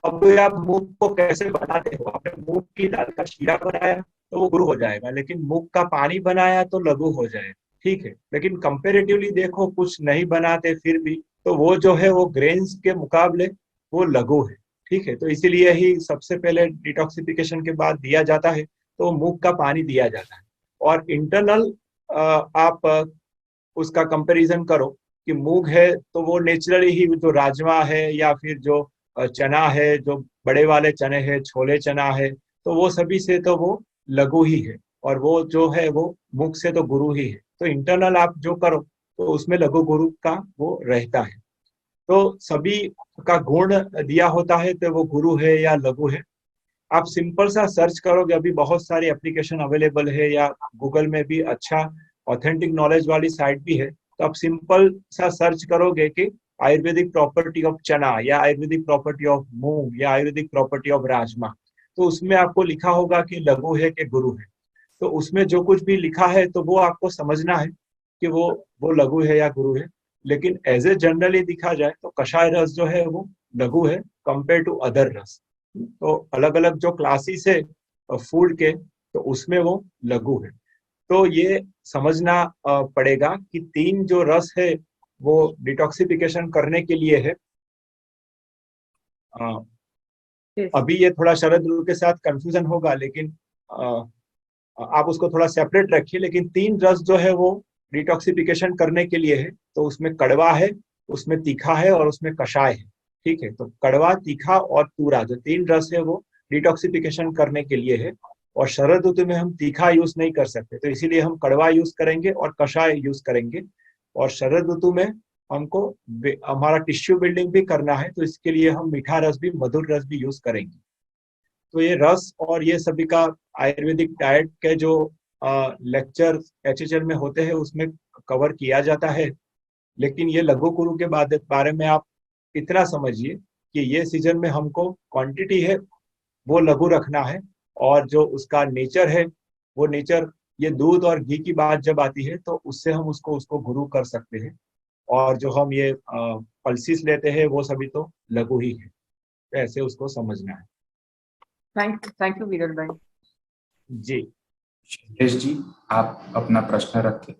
अब आप मूंग को कैसे बनाते हो, आपने मूंग की दाल का शीरा बनाया तो वो गुरु हो जाएगा, लेकिन मूंग का पानी बनाया तो लघु हो जाएगा, ठीक है। लेकिन कंपेरेटिवली देखो, कुछ नहीं बनाते फिर भी तो वो जो है वो ग्रेन्स के मुकाबले वो लघु है, ठीक है। तो इसीलिए ही सबसे पहले डिटॉक्सिफिकेशन के बाद दिया जाता है तो मूंग का पानी दिया जाता है। और इंटरनल आप उसका कंपैरिजन करो कि मूंग है तो वो नेचुरली ही जो राजमा है या फिर जो चना है, जो बड़े वाले चने हैं, छोले चना है, तो वो सभी से तो वो लघु ही है, और वो जो है वो मूंग से तो गुरु ही है। तो इंटरनल आप जो करो तो उसमें लघु गुरु का वो रहता है। तो सभी का गुण दिया होता है तो वो गुरु है या लघु है। आप सिंपल सा सर्च करोगे, अभी बहुत सारी एप्लीकेशन अवेलेबल है, या गूगल में भी अच्छा ऑथेंटिक नॉलेज वाली साइट भी है। तो आप सिंपल सा सर्च करोगे कि आयुर्वेदिक प्रॉपर्टी ऑफ चना या आयुर्वेदिक प्रॉपर्टी ऑफ मूंग या आयुर्वेदिक प्रॉपर्टी ऑफ राजमा, तो उसमें आपको लिखा होगा कि लघु है कि गुरु है। तो उसमें जो कुछ भी लिखा है तो वो आपको समझना है कि वो लघु है या गुरु है। लेकिन एज ए जनरली दिखा जाए तो कषाय रस जो है वो लघु है कंपेयर टू अदर रस। तो अलग अलग जो क्लासेस है फूड के, तो उसमें वो लघु है। तो ये समझना पड़ेगा कि तीन जो रस है वो डिटॉक्सिफिकेशन करने के लिए है। अभी ये थोड़ा शरद ऋतु के साथ कंफ्यूजन होगा, लेकिन आप उसको थोड़ा सेपरेट रखिए। लेकिन तीन रस जो है वो डिटॉक्सिफिकेशन करने के लिए है। तो उसमें कड़वा है, उसमें तीखा है और उसमें कषाय है, ठीक है। तो कड़वा, तीखा और तूरा जो तीन रस है वो डिटॉक्सिफिकेशन करने के लिए है। और शरद ऋतु में हम तीखा यूज नहीं कर सकते, तो इसीलिए हम कड़वा यूज करेंगे और कषाय यूज करेंगे। और शरद ऋतु में हमको हमारा टिश्यू बिल्डिंग भी करना है, तो इसके लिए हम मीठा रस भी, मधुर रस भी यूज करेंगे। तो ये रस और ये सभी का आयुर्वेदिक डाइट के जो लेक्चर HHL में होते हैं उसमें कवर किया जाता है। लेकिन ये लघु गुरु के बारे में आप इतना समझिए कि ये सीजन में हमको क्वांटिटी है वो लघु रखना है, और जो उसका नेचर है वो नेचर, ये दूध और घी की बात जब आती है तो उससे हम उसको गुरु कर सकते हैं। और जो हम ये पल्सिस लेते हैं वो सभी तो लघु ही है। तो ऐसे उसको समझना है। थैंक यू विरल भाई। जी शैलेश जी, आप अपना प्रश्न रखें।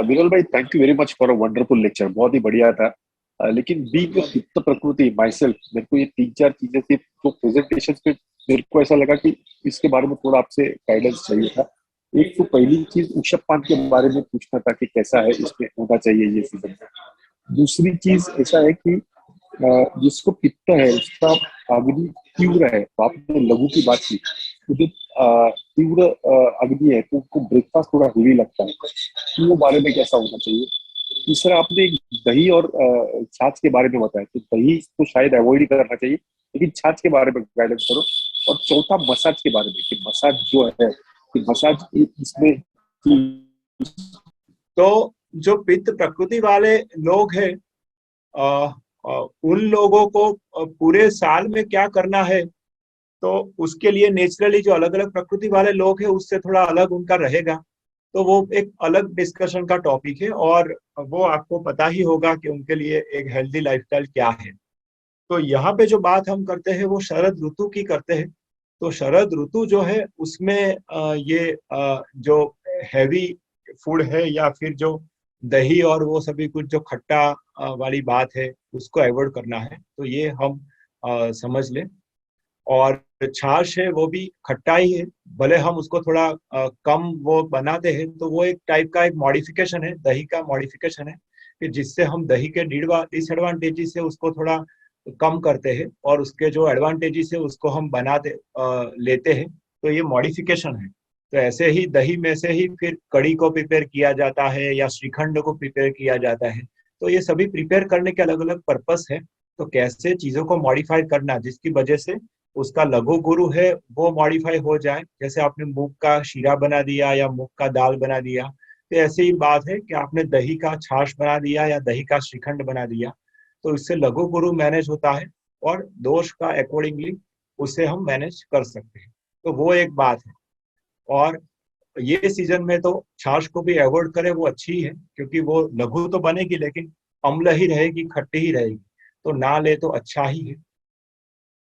विरल भाई, thank you very much for a wonderful lecture, बहुत ही बढ़िया था। लेकिन बीइंग चित्त प्रकृति माई सेल्फ, मेरे को ये 3-4 चीजें थी जो प्रेजेंटेशन पे मेरे को ऐसा लगा कि इसके बारे में थोड़ा आपसे गाइडेंस चाहिए था। एक तो पहली चीज ऋषभ के बारे में पूछना था कि कैसा है, इसमें होना चाहिए ये सीजन में। दूसरी चीज ऐसा है कि जिसको पित्त है उसका अग्नि तीव्र है, तो आपने लघु की बात की, तो जो तीव्र अग्नि है तो उनको ब्रेकफास्ट थोड़ा हेवी लगता है, तो वो बारे में कैसा होना चाहिए। तीसरा, आपने एक दही और छाछ के बारे में बताया, तो दही तो शायद अवॉइड ही करना चाहिए, लेकिन छाछ के बारे में गाइडेंस करो। और चौथा, मसाज के बारे में कि मसाज जो है कि मसाज इसमें तो जो पित्त प्रकृति वाले लोग हैं, उन लोगों को पूरे साल में क्या करना है, तो उसके लिए नेचुरली जो अलग अलग प्रकृति वाले लोग हैं उससे थोड़ा अलग उनका रहेगा। तो वो एक अलग डिस्कशन का टॉपिक है और वो आपको पता ही होगा कि उनके लिए एक हेल्दी लाइफस्टाइल क्या है। तो यहाँ पे जो बात हम करते हैं वो शरद ऋतु की करते हैं। तो शरद ऋतु जो है उसमें ये जो हैवी फूड है या फिर जो दही और वो सभी कुछ जो खट्टा वाली बात है उसको अवॉइड करना है, तो ये हम समझ लें। और छाछ है वो भी खट्टा ही है, भले हम उसको थोड़ा कम वो बनाते हैं, तो वो एक टाइप का एक मॉडिफिकेशन है, दही का मॉडिफिकेशन है कि जिससे हम दही के डिसएडवांटेजेस से उसको थोड़ा कम करते हैं और उसके जो एडवांटेजेस है उसको हम लेते हैं। तो ये मॉडिफिकेशन है। तो ऐसे ही दही में से ही फिर कड़ी को प्रिपेयर किया जाता है या श्रीखंड को प्रिपेयर किया जाता है। तो ये सभी प्रिपेयर करने के अलग अलग पर्पस है। तो कैसे चीजों को मॉडिफाई करना जिसकी वजह से उसका लघु गुरु है वो मॉडिफाई हो जाए। जैसे आपने मूंग का शीरा बना दिया या मूंग का दाल बना दिया, तो ऐसे ही बात है कि आपने दही का छाछ बना दिया या दही का श्रीखंड बना दिया, तो इससे लघु गुरु मैनेज होता है और दोष का अकॉर्डिंगली उसे हम मैनेज कर सकते हैं। तो वो एक बात है। और ये सीजन में तो छाछ को भी अवॉइड करें वो अच्छी है, क्योंकि वो लघु तो बनेगी लेकिन अम्ल ही रहेगी, खट्टी ही रहेगी, तो ना ले तो अच्छा ही है।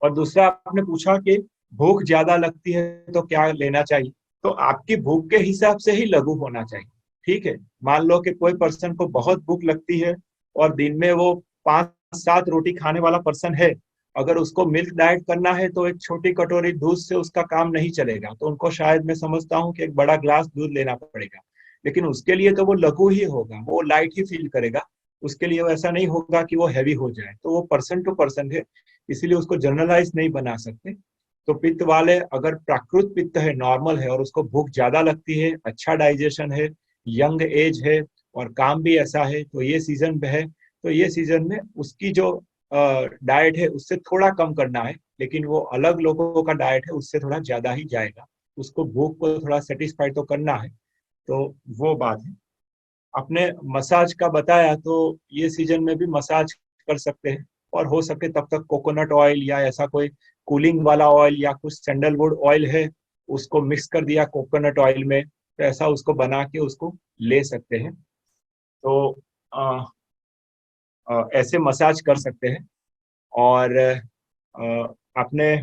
और दूसरा आपने पूछा कि भूख ज्यादा लगती है तो क्या लेना चाहिए, तो आपकी भूख के हिसाब से ही लघु होना चाहिए। ठीक है, मान लो कि कोई पर्सन को बहुत भूख लगती है और दिन में वो 5-7 रोटी खाने वाला पर्सन है, अगर उसको मिल्क डाइट करना है तो एक छोटी कटोरी दूध से उसका काम नहीं चलेगा, तो उनको शायद मैं समझता हूँ कि एक बड़ा ग्लास दूध लेना पड़ेगा। लेकिन उसके लिए तो वो लघु ही होगा, वो लाइट ही फील करेगा, उसके लिए ऐसा नहीं होगा कि वो हैवी हो जाए। तो वो पर्सन टू पर्सन है, इसीलिए उसको जनरलाइज नहीं बना सकते। तो पित्त वाले अगर प्राकृत पित्त है, नॉर्मल है और उसको भूख ज्यादा लगती है, अच्छा डाइजेशन है, यंग एज है और काम भी ऐसा है, तो ये सीजन में है, तो ये सीजन में उसकी जो डाइट है उससे थोड़ा कम करना है, लेकिन वो अलग लोगों का डाइट है उससे थोड़ा ज्यादा ही जाएगा, उसको भूख को थोड़ा सेटिस्फाई तो करना है। तो वो बात है। आपने मसाज का बताया, तो ये सीजन में भी मसाज कर सकते हैं और हो सके तब तक कोकोनट ऑयल या ऐसा कोई कूलिंग वाला ऑयल या कुछ सैंडलवुड ऑयल है उसको मिक्स कर दिया कोकोनट ऑयल में, तो ऐसा उसको बना के उसको ले सकते हैं। तो ऐसे मसाज कर सकते हैं। और आपने,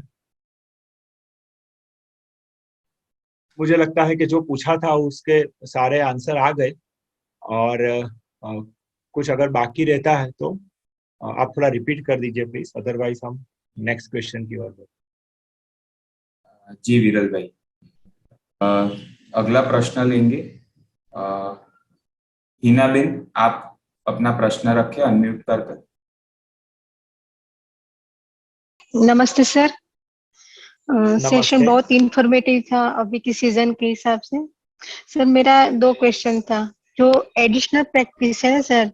मुझे लगता है कि जो पूछा था उसके सारे आंसर आ गए। और कुछ अगर बाकी रहता है तो आप थोड़ा रिपीट कर दीजिए प्लीज, अदरवाइज हम नेक्स्ट क्वेश्चन की ओर बढ़ते हैं। जी विरल भाई, अगला प्रश्न लेंगे। हिना बेन, आप अपना प्रश्न रखें अनम्यूट कर। नमस्ते सर। सेशन नमस्ते। बहुत इंफॉर्मेटिव था अभी की सीजन के हिसाब से। सर मेरा 2 क्वेश्चन था। जो एडिशनल प्रैक्टिस है सर,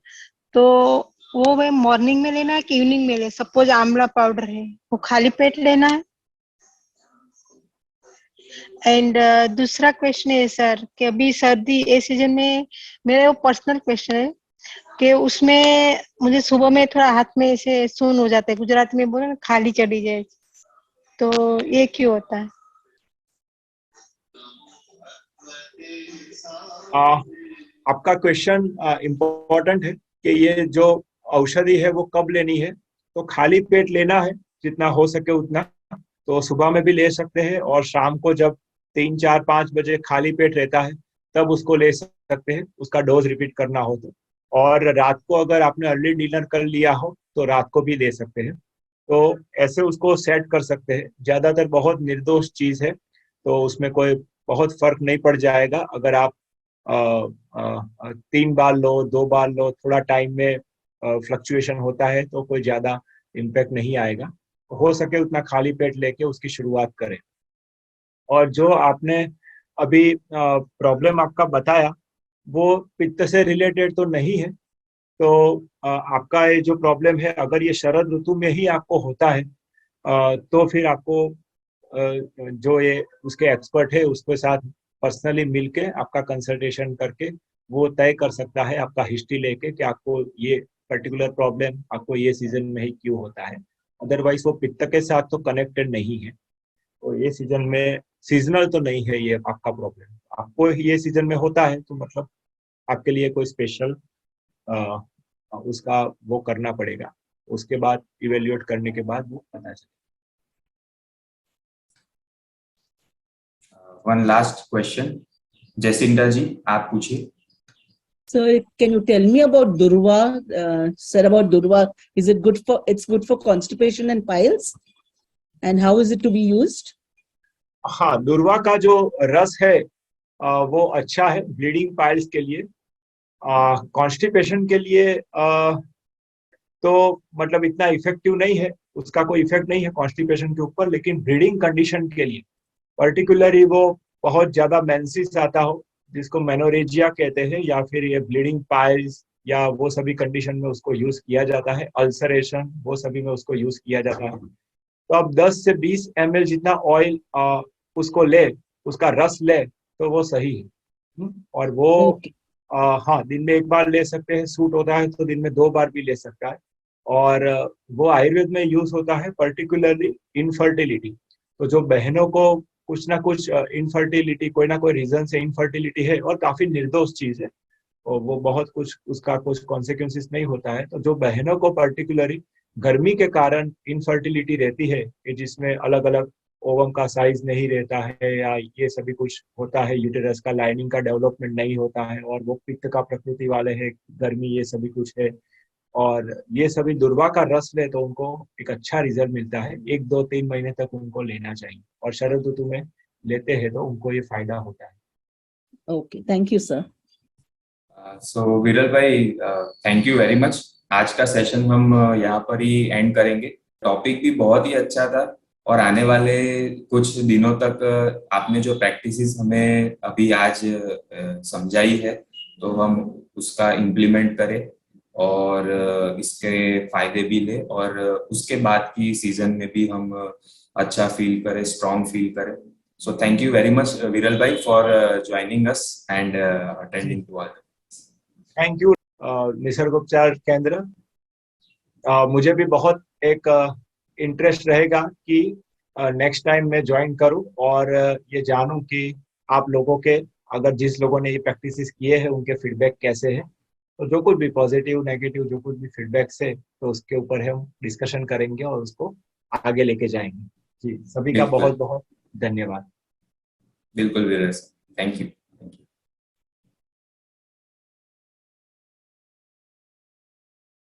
तो वो मैं मॉर्निंग में लेना है कि इवनिंग में ले? सपोज आंवला पाउडर है, वो खाली पेट लेना है? एंड दूसरा क्वेश्चन है सर कि अभी सर्दी ए सीजन में, मेरा वो पर्सनल क्वेश्चन है कि उसमें मुझे सुबह में थोड़ा हाथ में ऐसे सून हो जाता है, गुजराती में बोले ना खाली चढ़ी जाए, तो ये क्यों होता है? आपका क्वेश्चन इम्पोर्टेंट है कि ये जो औषधि है वो कब लेनी है। तो खाली पेट लेना है जितना हो सके उतना। तो सुबह में भी ले सकते हैं और शाम को जब 3, 4, 5 बजे खाली पेट रहता है तब उसको ले सकते हैं, उसका डोज रिपीट करना हो तो। और रात को अगर आपने अर्ली डिनर कर लिया हो तो रात को भी ले सकते हैं। तो ऐसे उसको सेट कर सकते हैं। ज्यादातर बहुत निर्दोष चीज है तो उसमें कोई बहुत फर्क नहीं पड़ जाएगा। अगर आप 3 बार लो, 2 बार लो, थोड़ा टाइम में फ्लक्चुएशन होता है तो कोई ज्यादा इम्पैक्ट नहीं आएगा। हो सके उतना खाली पेट लेके उसकी शुरुआत करें। और जो आपने अभी प्रॉब्लम आपका बताया वो पित्त से रिलेटेड तो नहीं है। तो आपका ये जो प्रॉब्लम है अगर ये शरद ऋतु में ही आपको होता है तो फिर आपको जो ये उसके एक्सपर्ट है उसके साथ पर्सनली मिलके आपका कंसल्टेशन करके वो तय कर सकता है आपका हिस्ट्री लेके कि आपको ये पर्टिकुलर प्रॉब्लम आपको ये सीजन में ही क्यों होता है। अदरवाइज वो पित्त के साथ तो कनेक्टेड नहीं है। तो ये सीजन में सीजनल तो नहीं है ये आपका प्रॉब्लम। आपको ये सीजन में होता है तो मतलब आपके लिए कोई स्पेशल उसका वो करना पड़ेगा। उसके बाद इवेल्युएट करने के बाद वो पता चले। वन लास्ट क्वेश्चन, जैसिंडा जी आप पूछिए। So can you tell me about Durva, sir, about Durva? Is it good for, it's good for constipation and piles? And how is it to be used? हाँ, दुर्वा का जो रस है वो अच्छा है ब्लीडिंग पाइल्स के लिए। कॉन्स्टिपेशन के लिए तो मतलब इतना इफेक्टिव नहीं है, उसका कोई इफेक्ट नहीं है कॉन्स्टिपेशन के ऊपर। लेकिन ब्लीडिंग कंडीशन के लिए पर्टिकुलरली वो बहुत ज्यादा मेंसिस आता हो जिसको मेनोरेजिया कहते हैं या फिर ये ब्लीडिंग पाइल्स या वो सभी कंडीशन में उसको यूज किया जाता है। अल्सरेशन वो सभी में उसको यूज किया जाता है। तो आप 10 से 20 ml जितना ऑयल उसको ले, उसका रस ले तो वो सही है। और वो हाँ दिन में 1 बार ले सकते हैं, सूट होता है तो दिन में 2 बार भी ले सकता है। और वो आयुर्वेद में यूज होता है पर्टिकुलरली इनफर्टिलिटी। तो जो बहनों को कुछ ना कुछ इनफर्टिलिटी कोई ना कोई रीजन से इनफर्टिलिटी है और काफी निर्दोष चीज है और वो बहुत कुछ उसका कुछ कॉन्सिक्वेंसेस नहीं होता है। तो जो बहनों को पर्टिकुलरली गर्मी के कारण इनफर्टिलिटी रहती है कि जिसमें अलग अलग ओवम का साइज नहीं रहता है या ये सभी कुछ होता है, यूटेरस का लाइनिंग का डेवलपमेंट नहीं होता है और वो पित्त का प्रकृति वाले है, गर्मी ये सभी कुछ है और ये सभी दुर्वा का रस ले तो उनको एक अच्छा रिजल्ट मिलता है। 1, 2, 3 महीने तक उनको लेना चाहिए और शरद ऋतु में लेते हैं तो उनको ये फायदा होता है। Okay, thank you, sir. सो विरल भाई थैंक यू वेरी मच। आज का सेशन हम यहाँ पर ही एंड करेंगे। टॉपिक भी बहुत ही अच्छा था और आने वाले कुछ दिनों तक आपने जो प्रैक्टिसेस हमें अभी आज समझाई है तो हम उसका इम्प्लीमेंट करें और इसके फायदे भी ले और उसके बाद की सीजन में भी हम अच्छा फील करें, स्ट्रॉन्ग फील करें। So thank you very much Viral भाई for joining us and attending to all. Thank you Nisargopchar Kendra. मुझे भी बहुत एक इंटरेस्ट रहेगा कि नेक्स्ट टाइम मैं ज्वाइन करूं और ये जानूं कि आप लोगों के अगर जिस लोगों ने ये प्रैक्टिसेस किए हैं उनके फीडबैक कैसे हैं। तो जो कुछ भी पॉजिटिव नेगेटिव जो कुछ भी फीडबैक्स है तो उसके ऊपर हम डिस्कशन करेंगे और उसको आगे लेके जाएंगे। जी सभी का बहुत बहुत धन्यवाद। बिल्कुल विरल, थैंक यू।